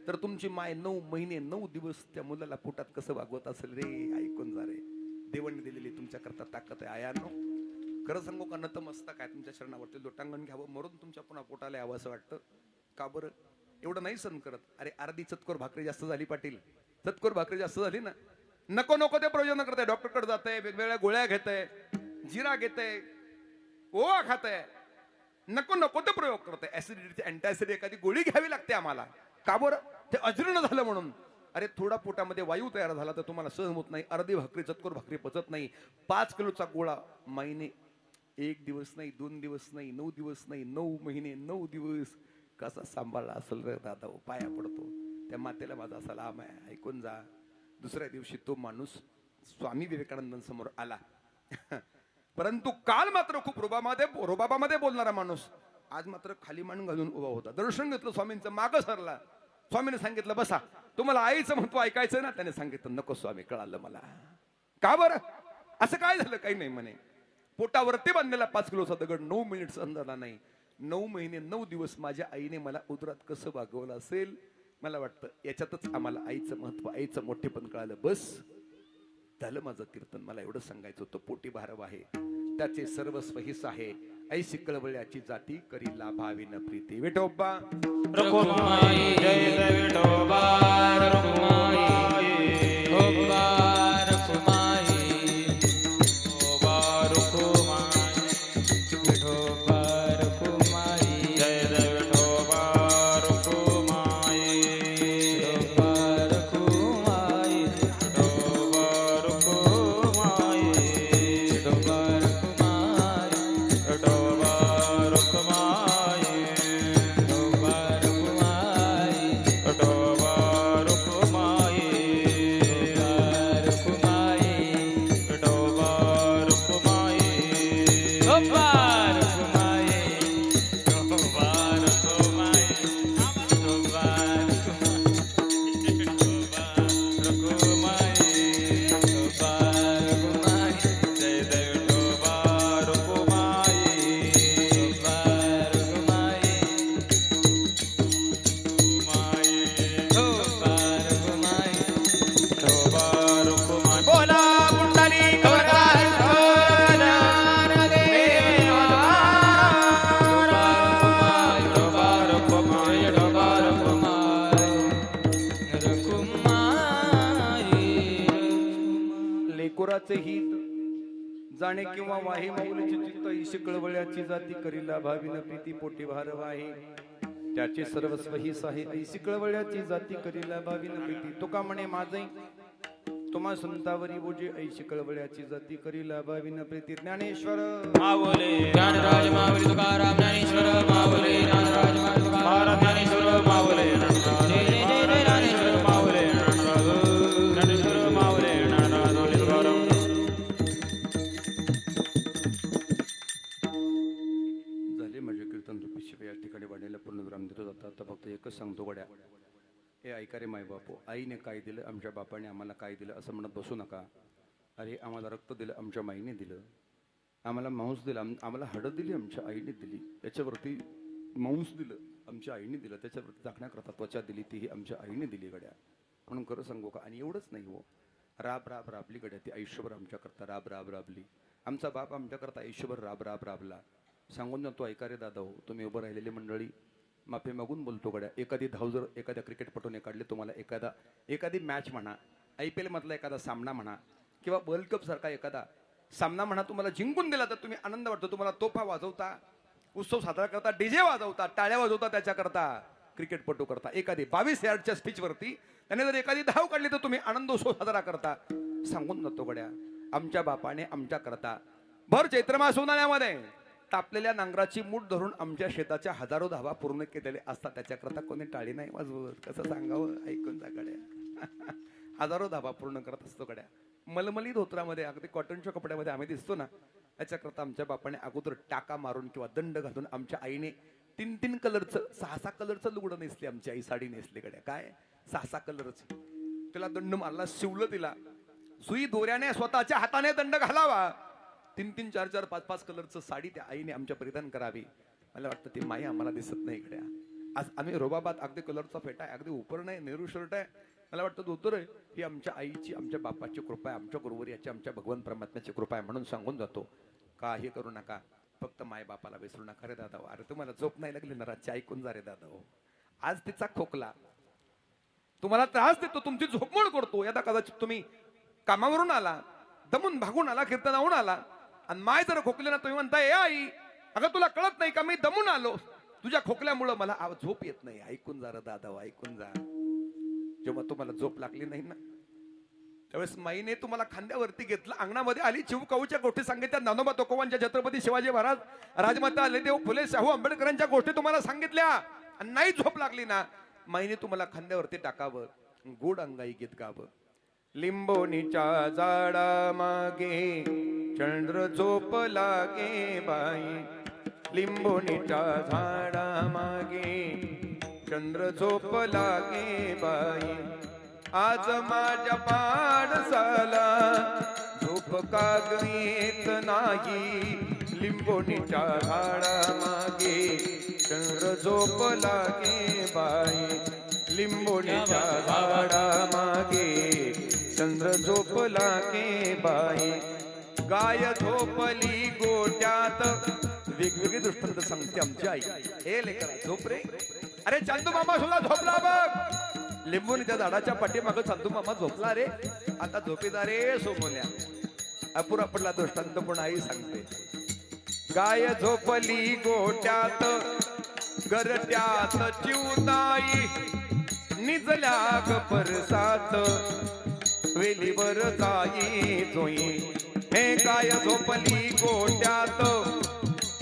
S1: तर तुमची माय 9 महिने 9 दिवस त्या मुलाला पोटात कसं वागवत असेल रे. ऐकून जा रे, देवाने दिलेली तुमच्या करता ताकद आहे. आयानो खरं सांगू का, नतमस्तक आहे तुमच्या शरणावरती, लोटांगण घ्यावं, मरून तुमच्या पुन्हा पोटाला यावं असं वाटतं. का बरं? एवढं नाही सहन करत. अरे अर्धी चतकोर भाकरी जास्त झाली पाटील, चतकोर भाकरी जास्त झाली ना, नको नको ते प्रयोजन करते, डॉक्टरकडे जाते, वेगवेगळ्या गोळ्या घेते, जिरा घेते, ओवा खाते, नको नको ते प्रयोग करते. ऍसिडिटीची अँटीऍसिड एखादी गोळी घ्यावी लागते आम्हाला. का बरं? ते अजीर्ण झालं म्हणून. अरे थोडा पोटामध्ये वायू तयार झाला तर तुम्हाला सहन होत नाही, अर्धी भाकरी चतकोर भाकरी पचत नाही, 5 किलोचा गोळा महिने, 1 दिवस नाही, 2 दिवस नाही, 9 दिवस नाही, 9 महिने 9 दिवस कसा सांभाळला असेल रे दादा, पाया पडतो त्या मातेला माझा सलाम आहे, ऐकून जा. दुसऱ्या दिवशी तो माणूस स्वामी विवेकानंदांसमोर आला. परंतु काल मात्र खूप रुबाबामध्ये बोलणारा माणूस आज मात्र खाली मान घालून उभा होता. दर्शन घेतलं स्वामींचं, मागं सरला. स्वामीने सांगितलं बसा, तुम्हाला आईचं महत्व ऐकायचं ना. त्याने सांगितलं नको स्वामी, कळालं मला. का बरं, असं काय झालं? काही नाही म्हणे, पोटावरती बांधलेला 5 किलोचा दगड 9 मिनिट सहन झाला नाही. 9 महिने 9 दिवस माझ्या आईने मला उदरात कसं वागवलं असेल, मला वाटतं याच्यातच आम्हाला आईचं महत्व, आईचं मोठेपण कळालं. बस झालं माझं कीर्तन. मला एवढं सांगायचं होतं, पोटी भारव आहे त्याचे सर्वस्व हिस आहे, ऐशी कळवळ्याची जाती करी लाभाविन प्रीती. विठोबा
S2: रखुमाई जय जय विठोबा रखुमाई विठोबा रखुमाई विठोबा रखुमाई विठोबा रखुमाई जय जय विठोबा रखुमाई विठोबा रखुमाई विठोबा रखुमाई विठोबा रखुमाई विठोबा रखुमाई
S1: लेकुराचे हित जाणे किंवा वाही माऊलीची चित्त ईश कळवळ्याची जाती करीला भाविन प्रीती पोटी भारव आहे त्याचे सर्वस्व हिस आहे ऐशी कळवळ्याची जाती करीला भाविन प्रीती. तुका म्हणे माझे तुम्हा संतावरी बोजे ऐशी कळवळ्याची जाती करीला भाविन प्रीती. ज्ञानेश्वर
S2: माऊली ज्ञानराज माऊली तुकाराम ज्ञानेश्वर माऊली ज्ञानराज माऊली तुकाराम ज्ञानेश्वर माऊली जय जय जय ज्ञानेश्वर माऊली ज्ञानेश्वर माऊली ज्ञानराज माऊली तुकाराम.
S1: झाले माझे कीर्तन रूपी शिवाय या ठिकाणी वाढलेला पूर्णविराम देतो जाता. आता फक्त एकच सांगतो गड्या, हे ऐका रे माय बापू, आईने काय दिलं, आमच्या बापाने आम्हाला काय दिलं असं म्हणत बसू नका. अरे आम्हाला रक्त दिलं, आमच्या माईने दिलं, आम्हाला मांस दिलं, आम्हाला हळद दिली, आमच्या आईने दिली, त्याच्यावरती मांस दिलं, आमच्या आईने दिलं, त्याच्यावरती झाकण्याकरता त्वचा दिली, तीही आमच्या आईने दिली गड्या. म्हणून खरं सांगू का, आणि एवढंच नाही हो, राब राब राबली गड्या, ती आयुष्यभर आमच्याकरता राब राब राबली. आमचा बाप आमच्याकरता आयुष्यभर राब राब राबला. सांगून जातो, ऐका रे दादा हो, तुम्ही उभं राहिलेली मंडळी, माफी मागून बोलतो गड्या. एखादी धाव जर एखाद्या क्रिकेटपटूने काढली, तुम्हाला एखादी मॅच म्हणा, IPL मधला एखादा सामना म्हणा, किंवा वर्ल्ड कप सारखा एखादा सामना म्हणा, तुम्हाला जिंकून दिला तर तुम्ही आनंद वाटतो, तुम्हाला तोफा वाजवता, उत्सव साजरा करता, DJ वाजवता, टाळ्या वाजवता त्याच्याकरता, क्रिकेटपटू करता. एखादी 22 यार्डच्या स्पिचवरती त्याने जर एखादी धाव काढली तर तुम्ही आनंदोत्सव साजरा करता. सांगून जातो गड्या, आमच्या बापाने आमच्या करता भर चैत्रमास उन्हाळ्यामध्ये तापलेल्या नांगराची मूठ धरून आमच्या शेताच्या हजारो धावा पूर्ण केलेले असतात. त्याच्याकरता कोणी टाळी नाही वाजवत. कसं सांगावं, ऐकून जा गड्या. हजारो धावा पूर्ण करत असतो गड्या. मलमली धोत्रामध्ये, अगदी कॉटनच्या कपड्यामध्ये आम्ही दिसतो ना, त्याच्याकरता आमच्या बापाने अगोदर टाका मारून किंवा दंड घालून आमच्या आईने 3-3 कलरचं 6-6 कलरचं लुगडं नेसले. आमची आई साडी नेसली गड्या. काय 6-6 कलरची. तिला दंड मारला, शिवलं तिला, सुई दोऱ्याने स्वतःच्या हाताने दंड घालावा. 3-3, 4-4, 5-5 कलरचं साडी त्या आईने आमच्या परिधान करावी. मला वाटतं ती माई आम्हाला दिसत नाही गड्या. आज आम्ही रोबाबात अगदी कलरचा फेटा आहे, अगदी उपरण आहे, नेहरू शर्ट आहे, मला वाटतं धोतर आहे. ही आमच्या आईची, आमच्या बापाची कृपा आहे, आमच्या गुरुवर याची, आमच्या भगवान परमात्म्याची कृपा आहे. म्हणून सांगून जातो, काही करू नका, फक्त माय बापाला विसरू नका रे दादा. अरे तुम्हाला झोप नाही लागली ना रातची, ऐकून जा रे दादा हो. आज तिचा खोकला तुम्हाला त्रास देतो, तुमची झोपमोड करतो. यदा कदाचित तुम्ही कामावरून आला, दमून भागून आला, कीर्तनाहून आला, आणि माय जर खोकले ना, तुम्ही म्हणताय, ए आई, अगं तुला कळत नाही का मी दमून आलो, तुझ्या खोकल्यामुळं मला झोप येत नाही. ऐकून जा रे दादा, ऐकून जा. जेव्हा तुम्हाला झोप लागली नाही ना त्यावेळेस माईने तुम्हाला खांद्यावरती घेतलं, अंगणामध्ये आली, चिवकाऊच्या गोष्टी सांगितल्या, ज्ञानोबा तुकोबांच्या, छत्रपती शिवाजी महाराज, राजमाता अहिल्यादेवी फुले, शाहू आंबेडकरांच्या गोष्टी तुम्हाला सांगितल्या आणि नाही झोप लागली ना माईने तुम्हाला खांद्यावरती टाकावं, गोड अंगाई गीत गावं. लिंबोनीच्या झाडा मागे चंद्र झोप लागे बाई, लिंबोनीच्या झाडा मागे चंद्र झोप लागे बाई, आज माझ्या पाडसाला झोप काग येत नाही, लिंबोनीच्या झाडा मागे चंद्र झोप लागे बाई, लिंबोनीच्या झाडा मागे चंद्र झोप लागे बाई. गाय झोपली गोट्यात, वेगवेगळे दृष्टांत सांगते आमची आई. हे लेकरा झोप रे, अरे चांदू मामा सुद्धा झोपला बघ, लिंबोनीच्या झाडाच्या पाठीमागं चांदू मामा झोपला रे, आता झोपेदा रे सोमोल्या. अपुरा पडला दृष्टांत पण आई सांगते. गाय झोपली गोट्यात गरट्यात चिवताई, निजल्या ग परसात वेलीवर जाई जोई. हे गाय झोपली गोट्यात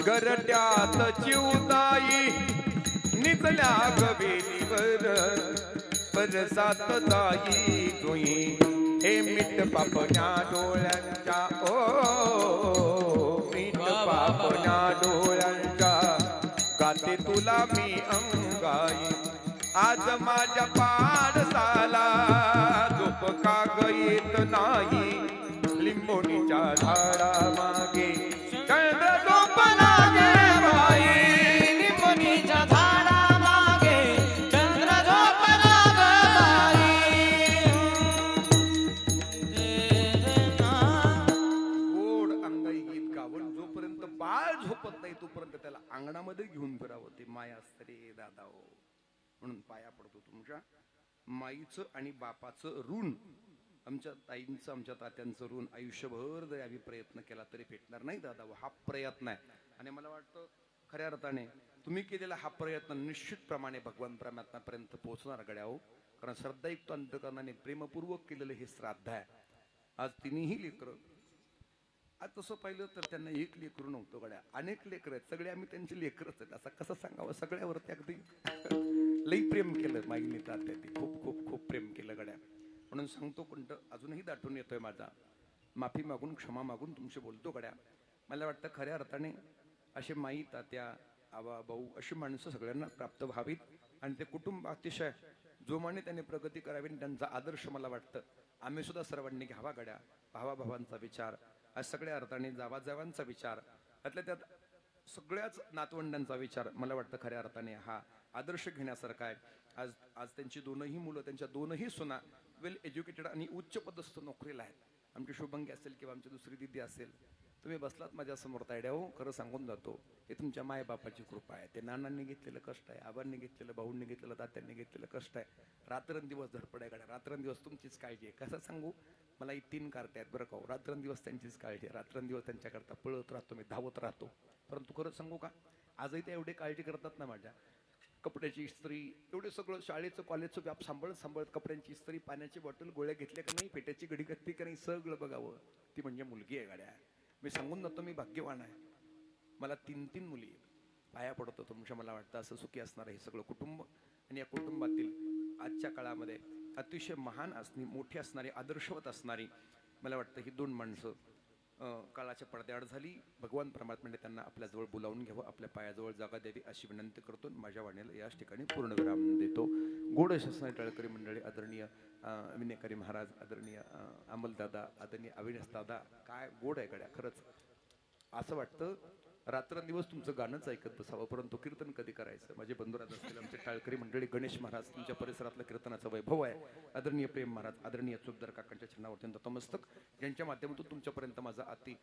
S1: गरट्यात चिवताई, निजल्या ग वेलीवर परसात जाई जोई. हे मीठ पापण्या डोळ्यांच्या, ओ मीठ पापण्या डोळ्यांच्या गाते तुला मी अंगाई, आज माझ्या पाडसाला झोप काग येत नाही, लिंबोनीच्या झाडा मागे चंद्र झोप लागे बाई,
S4: लिंबोनीच्या झाडा मागे चंद्र झोप लागे
S1: गोड अंगाई गीत गावून जोपर्यंत बाळ झोपत नाही तोपर्यंत त्याला अंगणामध्ये घेऊन फिरावं, ते माया असते रे दादा हो. म्हणून पाया पडतो तुमच्या माईचं आणि बापाचं ऋण, आमच्या ताईंचं आमच्या तात्यांचं ऋण आयुष्यभर जरी आम्ही प्रयत्न केला तरी भेटणार नाही दादा. हा प्रयत्न आहे आणि मला वाटतं खऱ्या अर्थाने तुम्ही केलेला हा प्रयत्न निश्चितप्रमाणे भगवान परमात्म्यापर्यंत पोहोचणार गड्या हो. कारण श्रद्धायुक्त अंतकरणाने प्रेमपूर्वक केलेलं हे श्राद्ध आहे. आज तिन्ही लेकरं, आज तसं पाहिलं तर त्यांना एक लेकरू नव्हतं गड्या, अनेक लेकर आहेत, सगळे आम्ही त्यांचे लेकरच आहेत. असं कसं सांगावं, सगळ्यावरती अगदी लई प्रेम केलं माईने तात्याने, खूप खूप खूप प्रेम केलं गड्या. म्हणून सांगतो कंठ अजूनही दाटून येतोय माझा, माफी मागून क्षमा मागून तुमचे बोलतो गड्या. मला वाटतं खऱ्या अर्थाने असे माई तात्या आवा भाऊ अशी माणसं सगळ्यांना प्राप्त व्हावीत आणि ते कुटुंब अतिशय जोमाने त्याने प्रगती करावी. त्यांचा आदर्श मला वाटतं आम्ही सुद्धा सर्वांनी घ्यावा गड्या. भावाभावांचा विचार, आज सगळ्या अर्थाने जावाजावांचा विचार, त्यातल्या त्यात सगळ्याच नातवंडांचा विचार मला वाटतं खऱ्या अर्थाने हा आदर्श घेण्यासारखा आहे. आज आज त्यांची दोनही मुलं, त्यांच्या दोनही सुना वेल एज्युकेटेड आणि उच्च पदस्थ नोकरीला आहेत. आमची शुभंगी असेल किंवा आमची दुसरी दिदी असेल, तुम्ही बसलात माझ्या समोर तायड्या हो, खरं सांगून जातो हे तुमच्या मायबापाची कृपा आहे. ते नानांनी घेतलेलं कष्ट आहे, आबांनी घेतलेलं, भाऊंनी घेतलेलं, तात्यांनी घेतलेलं कष्ट आहे. रात्रंदिवस धडपड आहे गाड्या, रात्रंदिवस तुमचीच काळजी आहे. कसं सांगू, मला ही 3 कार्टे आहेत बरं का, रात्रंदिवस त्यांचीच काळजी आहे. रात्रंदिवस त्यांच्याकरता पळत राहतो मी, धावत राहतो. परंतु खरं सांगू का, आजही ते एवढी काळजी करतात ना माझ्या. कपड्याची इस्त्री, एवढे सगळं शाळेचं कॉलेजचं व्याप सांभाळत कपड्यांची इस्त्री, पाण्याची बॉटल, गोळ्या घेतल्या का नाही, पेट्याची घडी घातली का नाही, सगळं बघावं. ती म्हणजे मुलगी आहे गाड्या. मी सांगून जातो मी भाग्यवान आहे, मला 3 मुली आहेत. पाया पडतो तुमच्या, मला वाटतं असं सुखी असणार हे सगळं कुटुंब आणि या कुटुंबातील आजच्या काळामध्ये अतिशय महान असणारी, मोठी असणारी, आदर्शवत असणारी मला वाटतं ही 2 माणसं काळाच्या पडद्याआड झाली. भगवान परमात्म्याने त्यांना आपल्याजवळ बोलावून घ्यावं, आपल्या पायाजवळ जागा द्यावी अशी विनंती करतो. माझ्या वाणीला याच ठिकाणी पूर्णविराम देतो. गोड शासनाची टाळकरी मंडळी, आदरणीय विनेकरी महाराज, आदरणीय अमलदादा, आदरणीय अविनाश दादा, काय गोड आहे गड्या. खरंच असं वाटतं रात्रंदिवस तुमचं गाणंच ऐकत बसावं, परंतु कीर्तन कधी करायचं. माझे बंधुराज असतील आमचे टाळकरी मंडळी, गणेश महाराज, तुमच्या परिसरातलं कीर्तनाचं वैभव आहे. आदरणीय प्रेम महाराज, आदरणीय चुकदार काकांच्या चिन्हावरती नतमस्तक, ज्यांच्या माध्यमातून तुमच्यापर्यंत माझा अति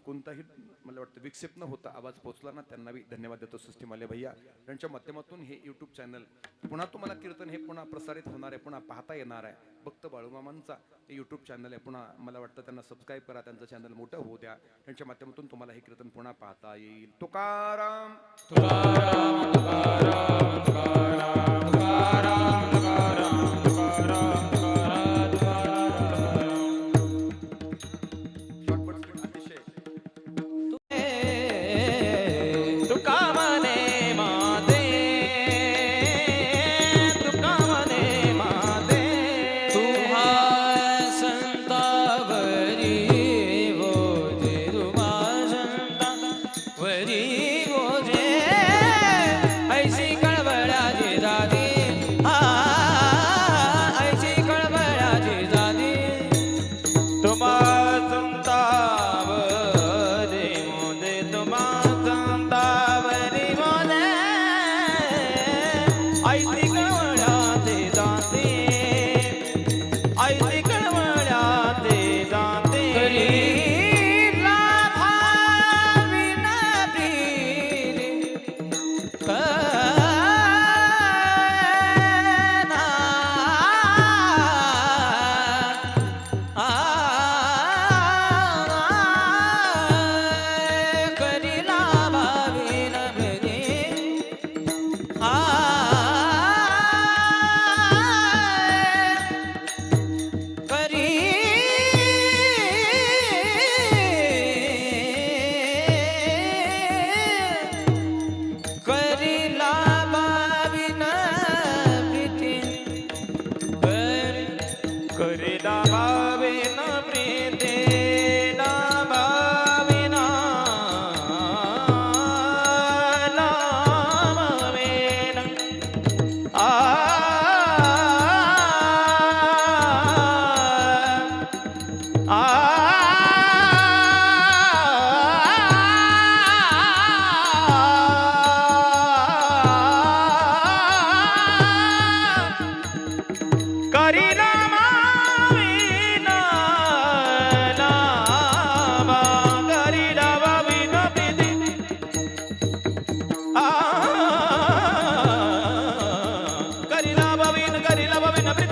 S1: कोणताही मला वाटतं विक्षेप न होता आवाज पोहोचला ना, त्यांनाही धन्यवाद देतो. सृष्टीमाले भैया यांच्या माध्यमातून हे यूट्यूब चॅनल पुन्हा तुम्हाला कीर्तन हे पुन्हा प्रसारित होणार आहे, पुन्हा पाहता येणार आहे. भक्त बाळूमामांचा यूट्यूब चॅनल आहे, पुन्हा मला वाटतं त्यांना सबस्क्राईब करा, त्यांचं चॅनल मोठं होऊ द्या. त्यांच्या माध्यमातून तुम्हाला हे कीर्तन पुन्हा पाहता येईल. तुकाराम
S2: तुकाराम तुकाराम तुकाराम तुकाराम तुकाराम
S4: ऐती कळवळ्याते जाते ऐती कळवळ्याते जाते करीला भाविना प्रीती करीला भाविना करीला भाविना प्रीती करीला भाविना प्रीती ना भाविना ना भाविना करीला भाविना नामा करीला भाविना प्रीती करीला भाविना प्रीती